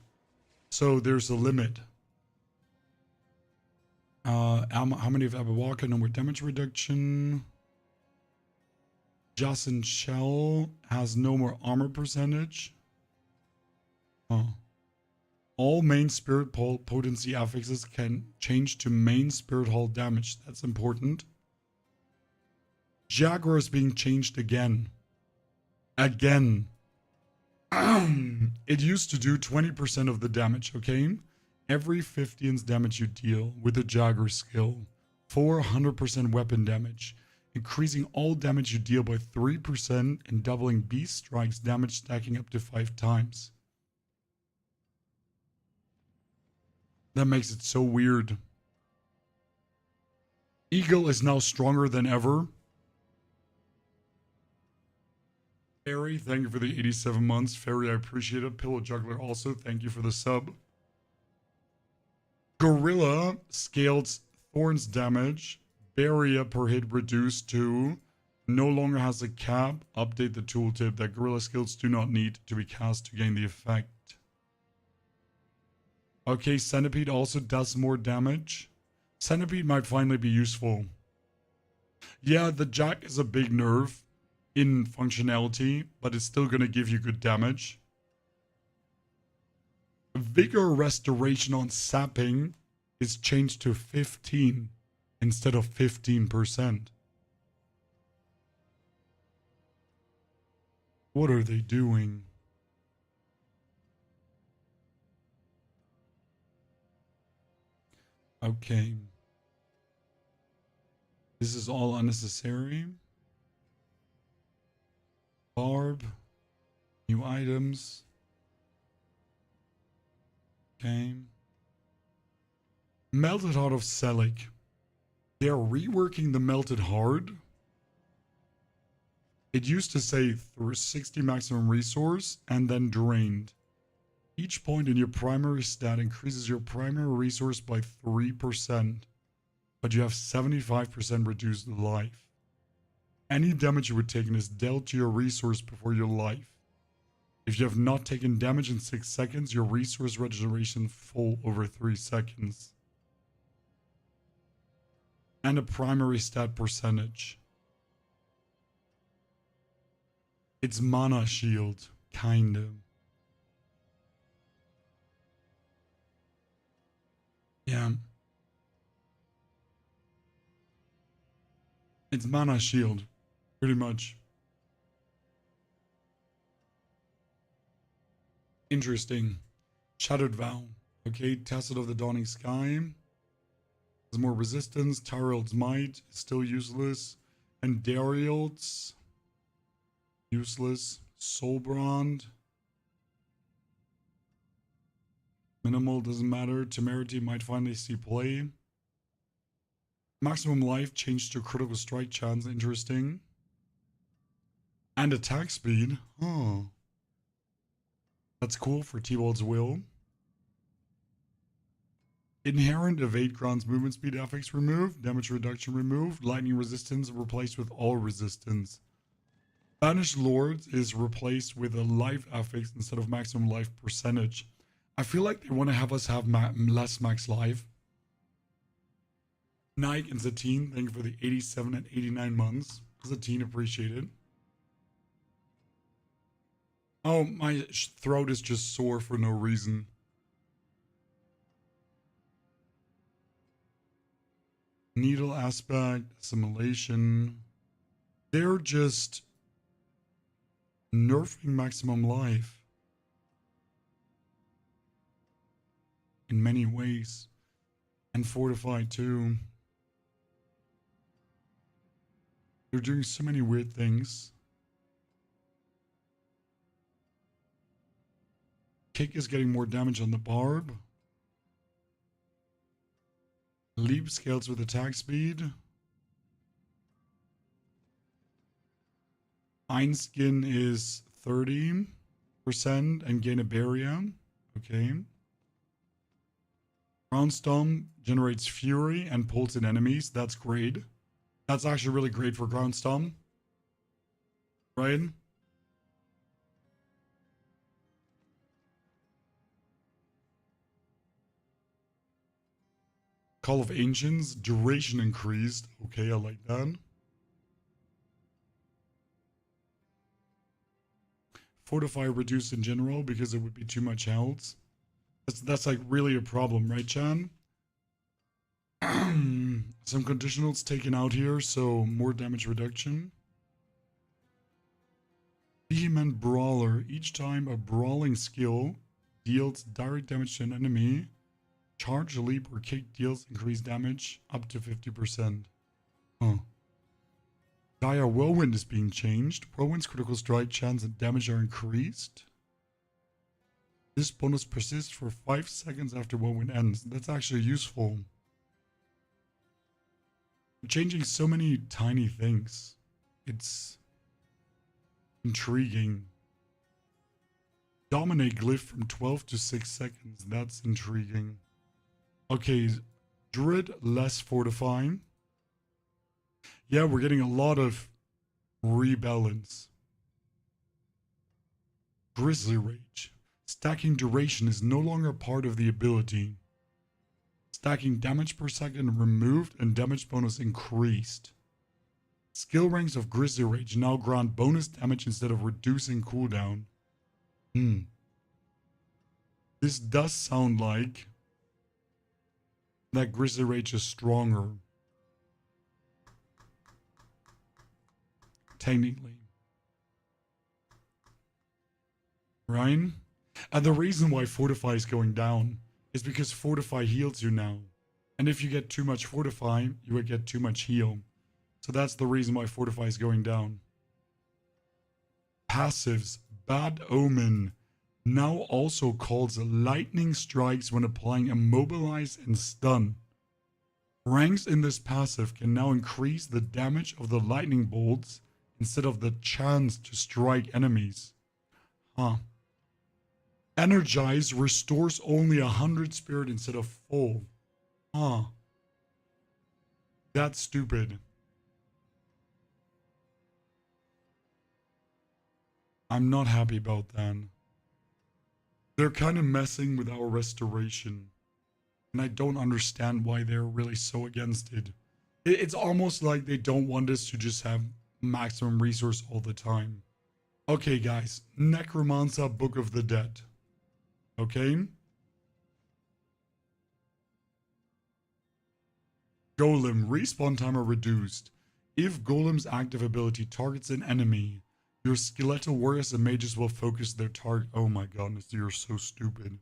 So there's a limit. How many of Abawaka? No more damage reduction. Jason Shell has no more armor percentage. All main spirit potency affixes can change to main spirit hall damage. That's important. Jaguar is being changed again. Again. It used to do 20% of the damage, okay? Every 15th damage you deal with a Jaguar skill, 400% weapon damage, increasing all damage you deal by 3% and doubling beast strikes damage stacking up to 5 times. That makes it so weird. Eagle is now stronger than ever. Fairy, thank you for the 87 months. Fairy, I appreciate it. Pillow Juggler also, thank you for the sub. Gorilla scaled Thorns damage. Barrier per hit reduced to no longer has a cap. Update the tooltip that Gorilla skills do not need to be cast to gain the effect. Okay, Centipede also does more damage. Centipede might finally be useful. Yeah, the Jack is a big nerf in functionality, but it's still going to give you good damage. Vigor restoration on sapping is changed to 15 instead of 15%. What are they doing? Okay. This is all unnecessary. Barb. New items. Okay. Melted Heart of Selig. They're reworking the Melted Heart. It used to say through 60 maximum resource and then drained. Each point in your primary stat increases your primary resource by 3%, but you have 75% reduced life. Any damage you would taken is dealt to your resource before your life. If you have not taken damage in 6 seconds, your resource regeneration full over 3 seconds. And a primary stat percentage. It's mana shield, kind of. Yeah. It's mana shield, pretty much. Interesting. Shadowed Vow. Okay, Tacit of the Dawning Sky. There's more resistance. Tyrell's Might is still useless. And Dariel's useless. Soulbrand. Minimal doesn't matter. Temerity might finally see play. Maximum life changed to critical strike chance. Interesting. And attack speed. Oh. That's cool for T-Bald's Will. Inherent evade grants movement speed affix removed. Damage reduction removed. Lightning resistance replaced with all resistance. Banished Lords is replaced with a life affix instead of maximum life percentage. I feel like they want to have us have less max life. Nike and Zatine, thank you for the 87 and 89 months. Zatine, appreciated. Oh, my throat is just sore for no reason. Needle aspect, assimilation. They're just nerfing maximum life. In many ways. And fortified too. They're doing so many weird things. Kick is getting more damage on the barb. Leap scales with attack speed. Einskin is 30% and gain a barrier. Okay. Groundstorm generates fury and pulls in enemies. That's great. That's actually really great for Groundstorm. Right? Call of Ancients, duration increased. Okay, I like that. Fortify reduced in general because it would be too much health. That's like really a problem, right, Chan? Some conditionals taken out here, so more damage reduction. Vehement Brawler. Each time a brawling skill deals direct damage to an enemy, charge, leap, or kick deals increased damage up to 50%. Huh. Dire Whirlwind is being changed. Whirlwind's critical strike chance and damage are increased. This bonus persists for 5 seconds after Whirlwind ends. That's actually useful. We're changing so many tiny things. It's intriguing. Dominate Glyph from 12 to 6 seconds. That's intriguing. Okay, Druid less fortifying. Yeah, we're getting a lot of rebalance. Grizzly Rage. Stacking duration is no longer part of the ability. Stacking damage per second removed and damage bonus increased. Skill ranks of Grizzly Rage now grant bonus damage instead of reducing cooldown. This does sound like that Grizzly Rage is stronger. Technically. Right? And the reason why Fortify is going down is because Fortify heals you now. And if you get too much Fortify, you would get too much heal. So that's the reason why Fortify is going down. Passives, Bad Omen, now also calls lightning strikes when applying Immobilize and Stun. Ranks in this passive can now increase the damage of the lightning bolts instead of the chance to strike enemies. Huh. Energize restores only 100 spirit instead of full. Huh. That's stupid. I'm not happy about that. They're kind of messing with our restoration. And I don't understand why they're really so against it. It's almost like they don't want us to just have maximum resource all the time. Okay, guys. Necromancer, Book of the Dead. Okay? Golem, respawn timer reduced. If Golem's active ability targets an enemy, your skeletal warriors and mages will focus their target. Oh my goodness, you're so stupid.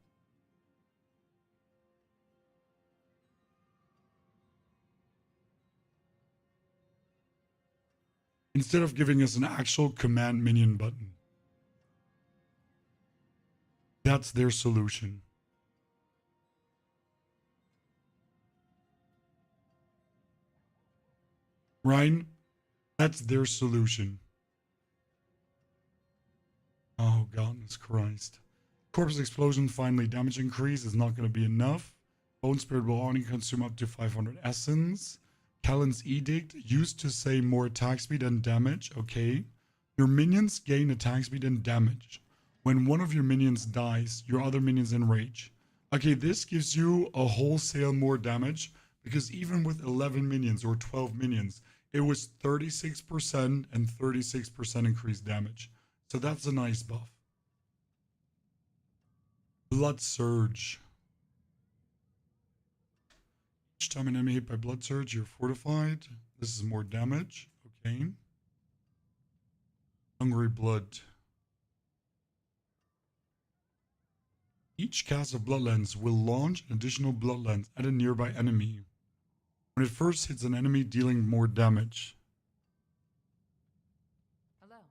Instead of giving us an actual command minion button. That's their solution. Ryan, that's their solution. Oh, goodness Christ. Corpse explosion, finally. Damage increase is not going to be enough. Bone Spirit will only consume up to 500 essence. Callan's Edict used to say more attack speed and damage. Okay. Your minions gain attack speed and damage. When one of your minions dies, your other minions enrage. Okay, this gives you a wholesale more damage because even with 11 minions or 12 minions, it was 36% and 36% increased damage. So that's a nice buff. Blood Surge. Each time an enemy hit by Blood Surge, you're fortified. This is more damage. Okay. Hungry Blood. Each cast of Blood Lens will launch an additional Blood Lens at a nearby enemy. When it first hits an enemy, dealing more damage. Hello.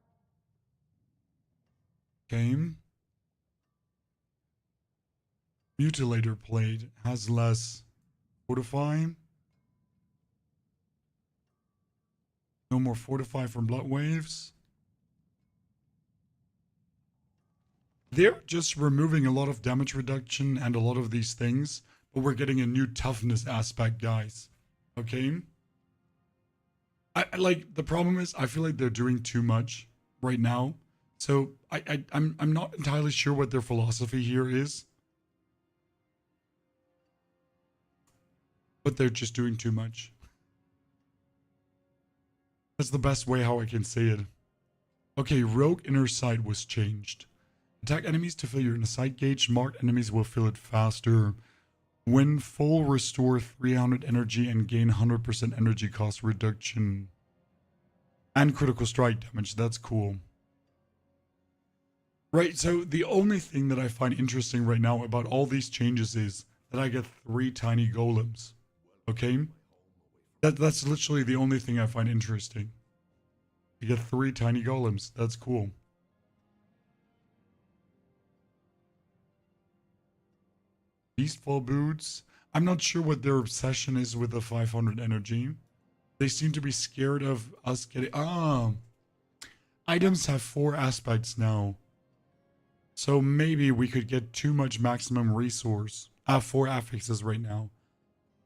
Okay. Mutilator Plate has less fortify. No more fortify from blood waves. They're just removing a lot of damage reduction and a lot of these things, but we're getting a new toughness aspect, guys. Okay? I like, the problem is I feel like they're doing too much right now. So I'm not entirely sure what their philosophy here is. But they're just doing too much. That's the best way how I can say it. Okay, Rogue Inner Sight was changed. Attack enemies to fill your inner sight gauge. Marked enemies will fill it faster. When full, restore 300 energy and gain 100% energy cost reduction. And critical strike damage. That's cool. Right, so the only thing that I find interesting right now about all these changes is that I get 3 tiny golems. Okay? That's literally the only thing I find interesting. You get 3 tiny golems. That's cool. Beastfall boots. I'm not sure what their obsession is with the 500 energy. They seem to be scared of us getting... Items have 4 aspects now. So maybe we could get too much maximum resource. 4 affixes right now.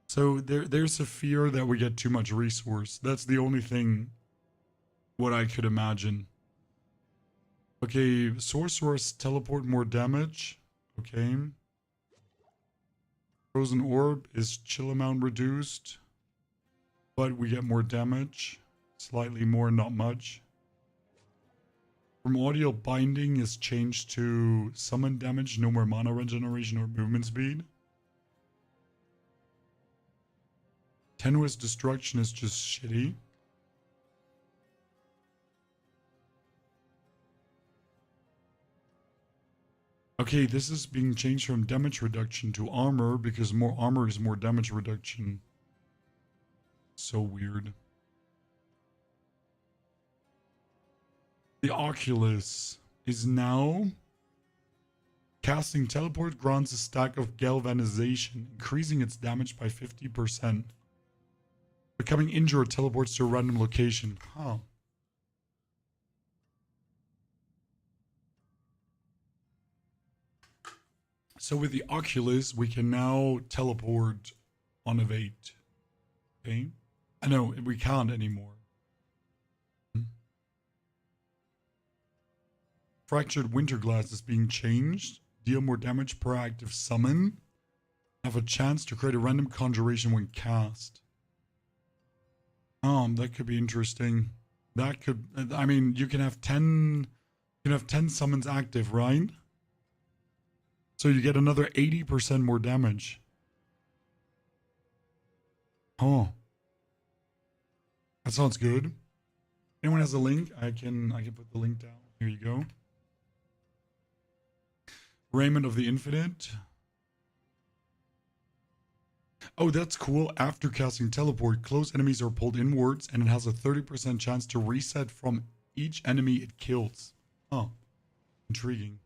So there's a fear that we get too much resource. That's the only thing what I could imagine. Okay, Sorceress teleport more damage. Okay. Frozen Orb is chill amount reduced. But we get more damage. Slightly more, not much. Primordial Binding is changed to summon damage, no more mana regeneration or movement speed. Tenuous Destruction is just shitty. Okay, this is being changed from damage reduction to armor because more armor is more damage reduction. So weird. The Oculus is now casting teleport grants a stack of galvanization, increasing its damage by 50%. Becoming injured teleports to a random location. Huh. So with the Oculus, we can now teleport on Evade. Okay? I know, we can't anymore. Fractured Winterglass is being changed. Deal more damage per active summon. Have a chance to create a random conjuration when cast. That could be interesting. That could, I mean, you can have 10 summons active, right? So you get another 80% more damage. Oh. That sounds good. Anyone has a link? I can put the link down. Here you go. Raiment of the Infinite. Oh, that's cool. After casting teleport, close enemies are pulled inwards and it has a 30% chance to reset from each enemy it kills. Oh, intriguing.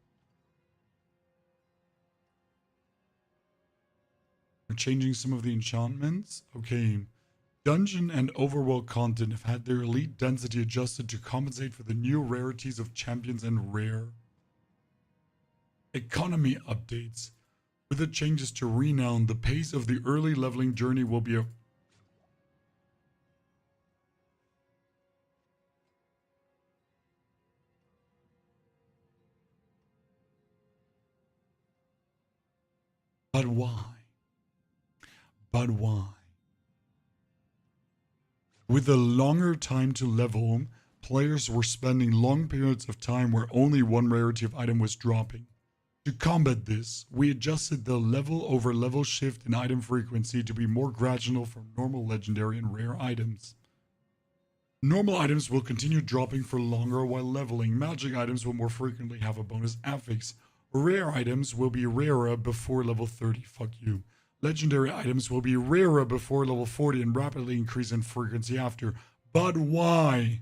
We're changing some of the enchantments. Okay. Dungeon and overworld content have had their elite density adjusted to compensate for the new rarities of champions and rare. Economy updates. With the changes to Renown, the pace of the early leveling journey will be But why? But why? With a longer time to level, players were spending long periods of time where only one rarity of item was dropping. To combat this, we adjusted the level over level shift in item frequency to be more gradual from normal legendary and rare items. Normal items will continue dropping for longer while leveling. Magic items will more frequently have a bonus affix. Rare items will be rarer before level 30. Fuck you. Legendary items will be rarer before level 40 and rapidly increase in frequency after. But why?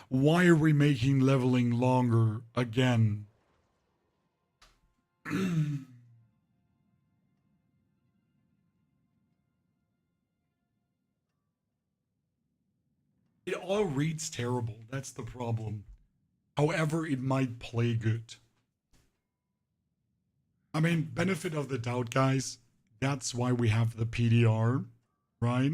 Why are we making leveling longer again? It all reads terrible. That's the problem. However, it might play good. I mean, benefit of the doubt, guys. That's why we have the PTR, right?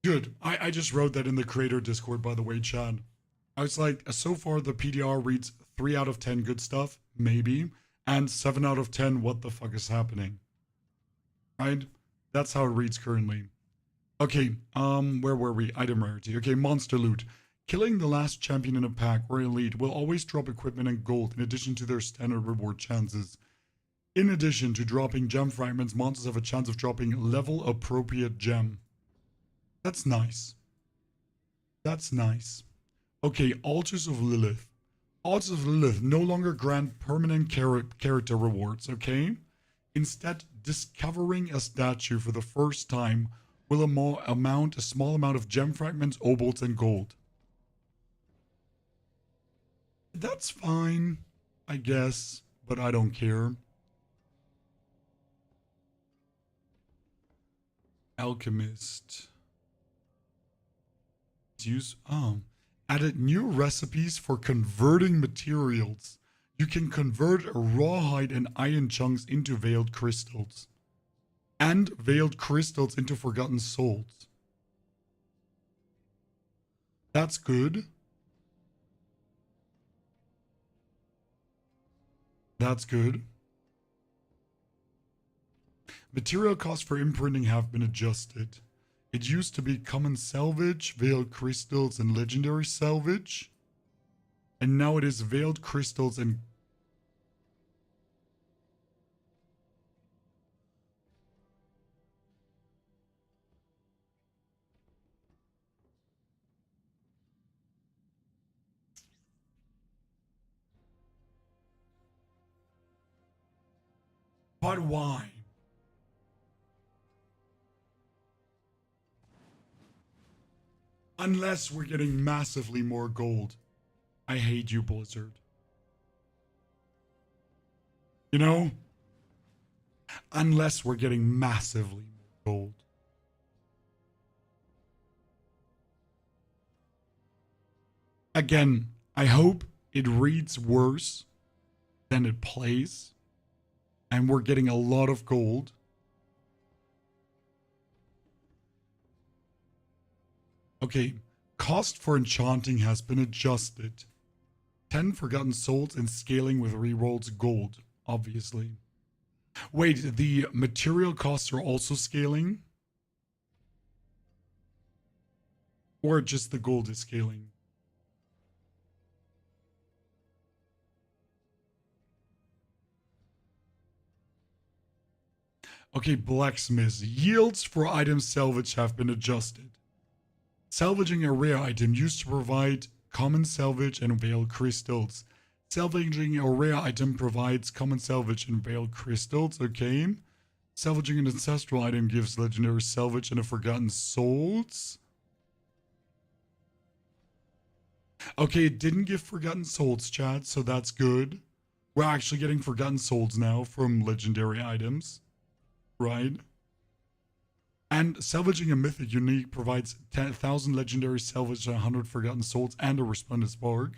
Good. I just wrote that in the creator Discord, by the way, Chad. I was like, so far the PDR reads 3 out of 10 good stuff, maybe, and 7 out of 10 what the fuck is happening. Right? That's how it reads currently. Okay, where were we? Item rarity. Okay, monster loot. Killing the last champion in a pack or elite will always drop equipment and gold in addition to their standard reward chances. In addition to dropping gem fragments, monsters have a chance of dropping level appropriate gem. That's nice. That's nice. Okay, Altars of Lilith. Altars of Lilith no longer grant permanent character rewards, okay? Instead, discovering a statue for the first time will amount a small amount of gem fragments, obols, and gold. That's fine, I guess, but I don't care. Alchemist. Added new recipes for converting materials. You can convert rawhide and iron chunks into veiled crystals. And veiled crystals into forgotten souls. That's good. That's good. Material costs for imprinting have been adjusted. It used to be common salvage, veiled crystals, and legendary salvage. And now it is veiled crystals and... But why? Unless we're getting massively more gold. I hate you, Blizzard. You know? Unless we're getting massively more gold. Again, I hope it reads worse than it plays. And we're getting a lot of gold. Okay, cost for enchanting has been adjusted. 10 Forgotten Souls and scaling with rerolls gold, obviously. Wait, the material costs are also scaling? Or just the gold is scaling? Okay, blacksmiths. Yields for items salvaged have been adjusted. Salvaging a rare item used to provide common salvage and veiled crystals. Salvaging a rare item provides common salvage and veiled crystals, okay. Salvaging an ancestral item gives legendary salvage and a forgotten souls. Okay, it didn't give forgotten souls, chat, so that's good. We're actually getting forgotten souls now from legendary items. Right? And salvaging a mythic unique provides 10,000 legendary salvage and 100 forgotten souls and a resplendent spark.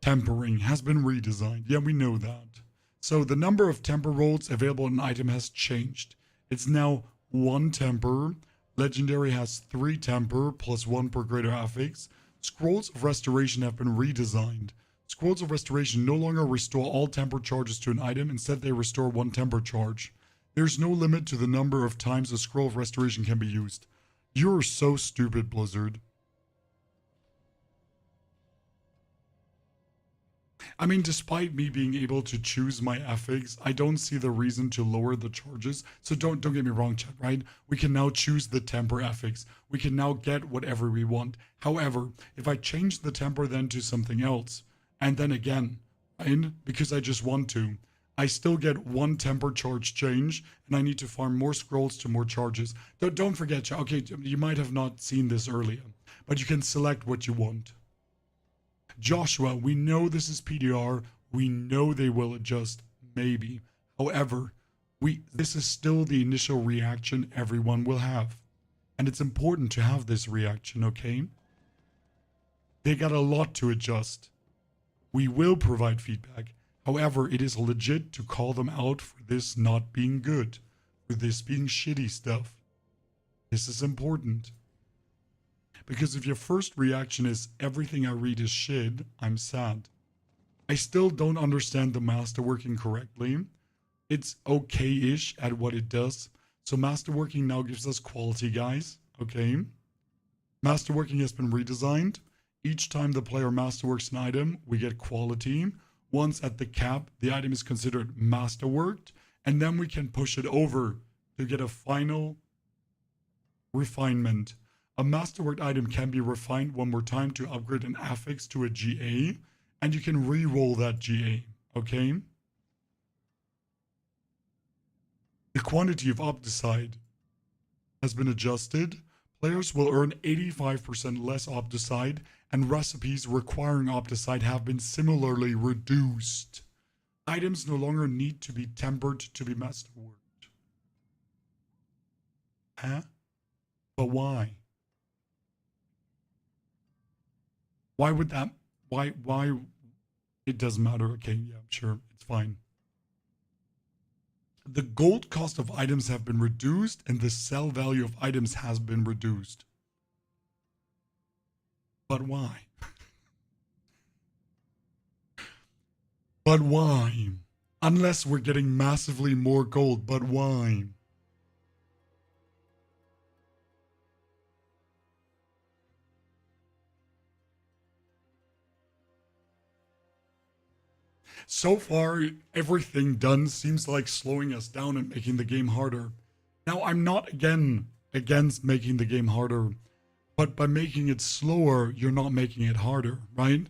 Tempering has been redesigned. Yeah, we know that. So the number of temper rolls available in an item has changed. It's now 1 temper. Legendary has 3 temper plus 1 per greater affix. Scrolls of restoration have been redesigned. Scrolls of Restoration no longer restore all temper charges to an item. Instead, they restore 1 temper charge. There's no limit to the number of times a Scroll of Restoration can be used. You're so stupid, Blizzard. I mean, despite me being able to choose my affix, I don't see the reason to lower the charges. So don't get me wrong, chat, right? We can now choose the temper affix. We can now get whatever we want. However, if I change the temper then to something else, and then again, right, because I just want to, I still get 1 temper charge change, and I need to farm more scrolls to more charges. Don't forget, okay, you might have not seen this earlier, but you can select what you want. Joshua, we know this is PTR. We know they will adjust, maybe. However, this is still the initial reaction everyone will have. And it's important to have this reaction, okay? They got a lot to adjust. We will provide feedback. However, it is legit to call them out for this not being good, for this being shitty stuff. This is important. Because if your first reaction is everything I read is shit, I'm sad. I still don't understand the Masterworking correctly. It's okay-ish at what it does. So Masterworking now gives us quality, guys. Okay? Masterworking has been redesigned. Each time the player masterworks an item, we get quality. Once at the cap, the item is considered masterworked, and then we can push it over to get a final refinement. A masterworked item can be refined one more time to upgrade an affix to a GA, and you can re-roll that GA, okay? The quantity of Opticide has been adjusted. Players will earn 85% less Opticide, and recipes requiring Opticide have been similarly reduced. Items no longer need to be tempered to be masterworked. Huh? But why? Why would that, why, it doesn't matter, okay, yeah, sure, it's fine. The gold cost of items have been reduced, and the sell value of items has been reduced. But why? But why? Unless we're getting massively more gold, but why? So far, everything done seems like slowing us down and making the game harder. Now, I'm not again against making the game harder, but by making it slower, you're not making it harder, right?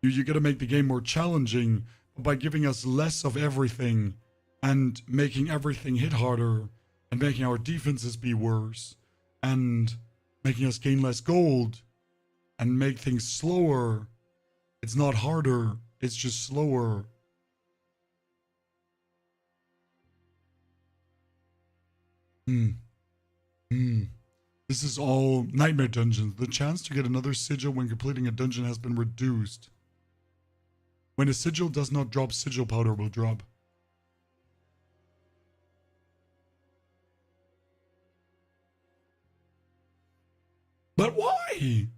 You gotta make the game more challenging by giving us less of everything and making everything hit harder and making our defenses be worse and making us gain less gold and make things slower. It's not harder, it's just slower. This is all nightmare dungeons. The chance to get another sigil when completing a dungeon has been reduced. When a sigil does not drop, sigil powder will drop. But why?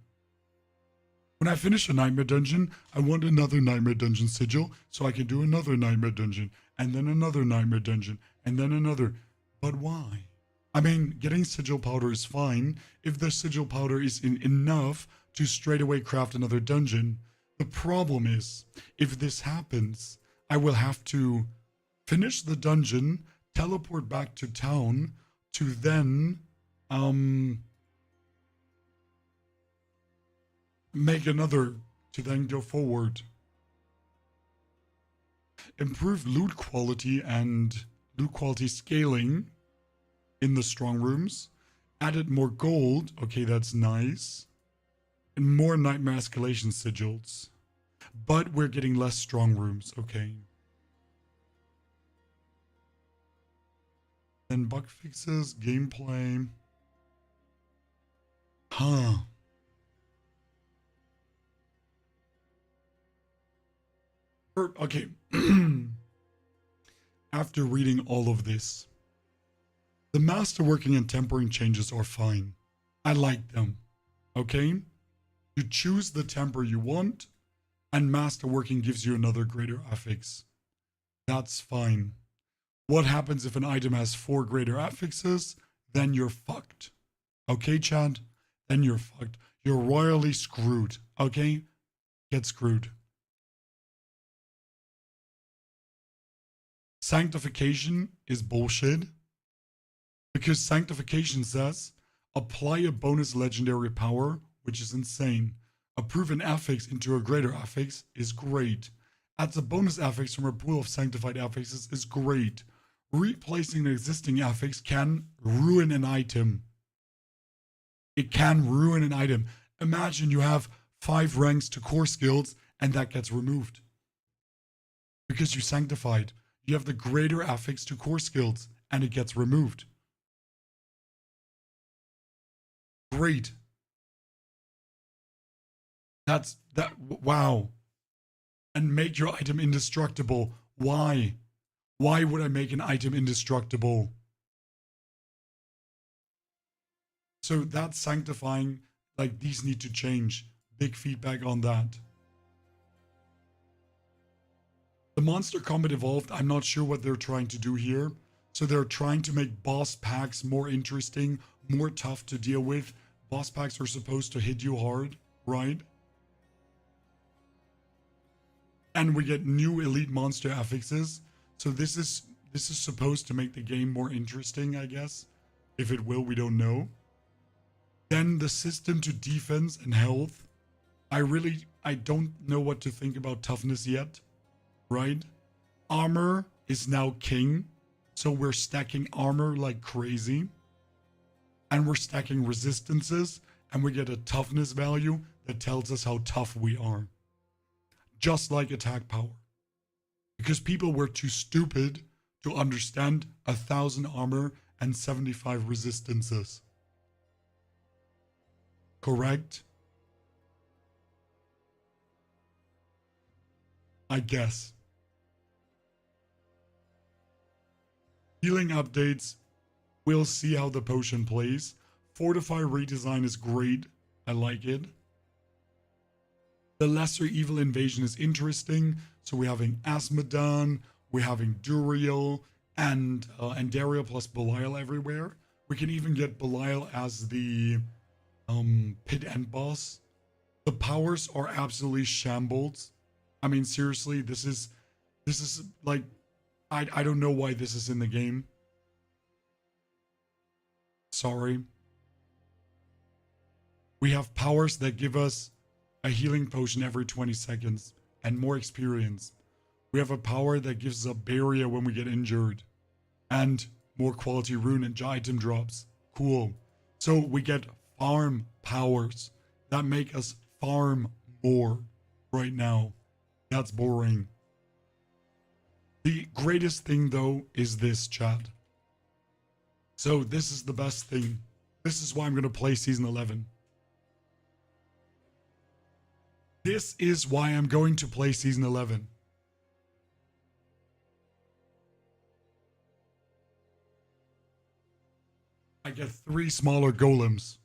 When I finish a nightmare dungeon, I want another nightmare dungeon sigil so I can do another nightmare dungeon and then another nightmare dungeon and then another. But why? I mean, getting sigil powder is fine if the sigil powder is enough to straight away craft another dungeon. The problem is, if this happens, I will have to finish the dungeon, teleport back to town, to then, make another, to then go forward. Improve loot quality and loot quality scaling in the strong rooms. Added more gold. Okay, that's nice. And more nightmare escalation sigils. But we're getting less strong rooms. Okay. Then bug fixes, gameplay. Huh. Okay. After reading all of this, the masterworking and tempering changes are fine. I like them. Okay? You choose the temper you want, and masterworking gives you another greater affix. That's fine. What happens if an item has 4 greater affixes? Then you're fucked. Okay, Chad? Then you're fucked. You're royally screwed. Okay? Get screwed. Sanctification is bullshit. Because sanctification says, apply a bonus legendary power, which is insane. Approve an affix into a greater affix is great. Adds a bonus affix from a pool of sanctified affixes is great. Replacing an existing affix can ruin an item. It can ruin an item. Imagine you have 5 ranks to core skills and that gets removed. Because you sanctified. You have the greater affix to core skills and it gets removed. Great. That's that. Wow. And make your item indestructible. Why? Why would I make an item indestructible? So that's sanctifying. Like, these need to change. Big feedback on that. The monster combat evolved. I'm not sure what they're trying to do here. So they're trying to make boss packs more interesting, more tough to deal with. Boss packs are supposed to hit you hard, right? And we get new elite monster affixes. So this is supposed to make the game more interesting, I guess. If it will, we don't know. Then the system to defense and health. I don't know what to think about toughness yet, right? Armor is now king. So we're stacking armor like crazy. And we're stacking resistances. And we get a toughness value that tells us how tough we are. Just like attack power. Because people were too stupid to understand 1,000 armor and 75 resistances. Correct? I guess. Healing updates. We'll see how the potion plays. Fortify redesign is great. I like it. The lesser evil invasion is interesting. So we're having Asmodan. We're having Duriel and Daria plus Belial everywhere. We can even get Belial as the pit end boss. The powers are absolutely shambles. I mean, seriously, this is like, I don't know why this is in the game. Sorry. We have powers that give us a healing potion every 20 seconds and more experience. We have a power that gives us a barrier when we get injured and more quality rune and item drops. Cool. So we get farm powers that make us farm more right now. That's boring. The greatest thing though is this, chat. So this is the best thing. This is why I'm going to play Season 11. This is why I'm going to play Season 11. I get 3 smaller golems.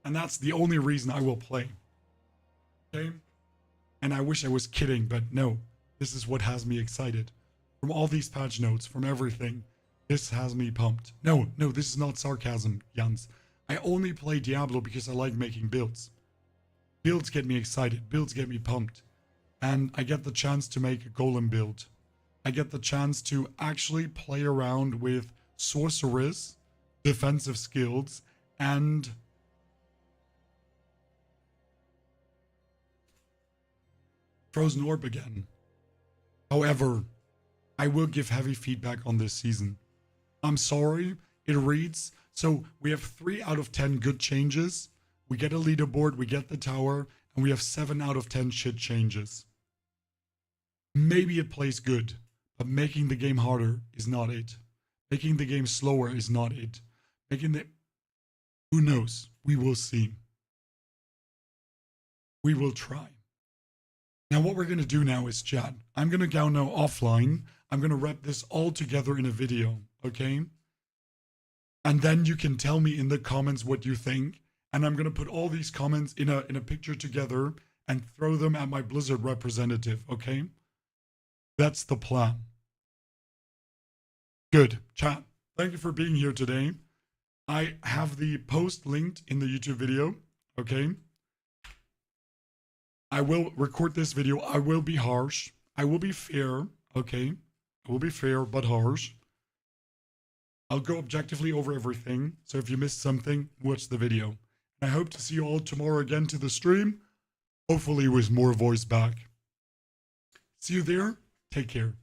And that's the only reason I will play. Okay? And I wish I was kidding, but no. This is what has me excited. From all these patch notes, from everything, this has me pumped. No, this is not sarcasm, Jans. I only play Diablo because I like making builds. Builds get me excited. Builds get me pumped. And I get the chance to make a golem build. I get the chance to actually play around with sorceress, defensive skills, and Frozen Orb again. However, I will give heavy feedback on this season. I'm sorry, it reads, so we have 3 out of 10 good changes, we get a leaderboard, we get the tower, and we have 7 out of 10 shit changes. Maybe it plays good, but making the game harder is not it. Making the game slower is not it. Who knows? We will see. We will try. Now what we're going to do now is chat. I'm going to go now offline. I'm going to wrap this all together in a video, okay? And then you can tell me in the comments what you think. And I'm going to put all these comments in a picture together and throw them at my Blizzard representative, okay? That's the plan. Good. Chat, thank you for being here today. I have the post linked in the YouTube video, okay? I will record this video. I will be harsh. I will be fair, okay? I will be fair but harsh. I'll go objectively over everything. So if you missed something, watch the video. And I hope to see you all tomorrow again to the stream. Hopefully with more voice back. See you there. Take care.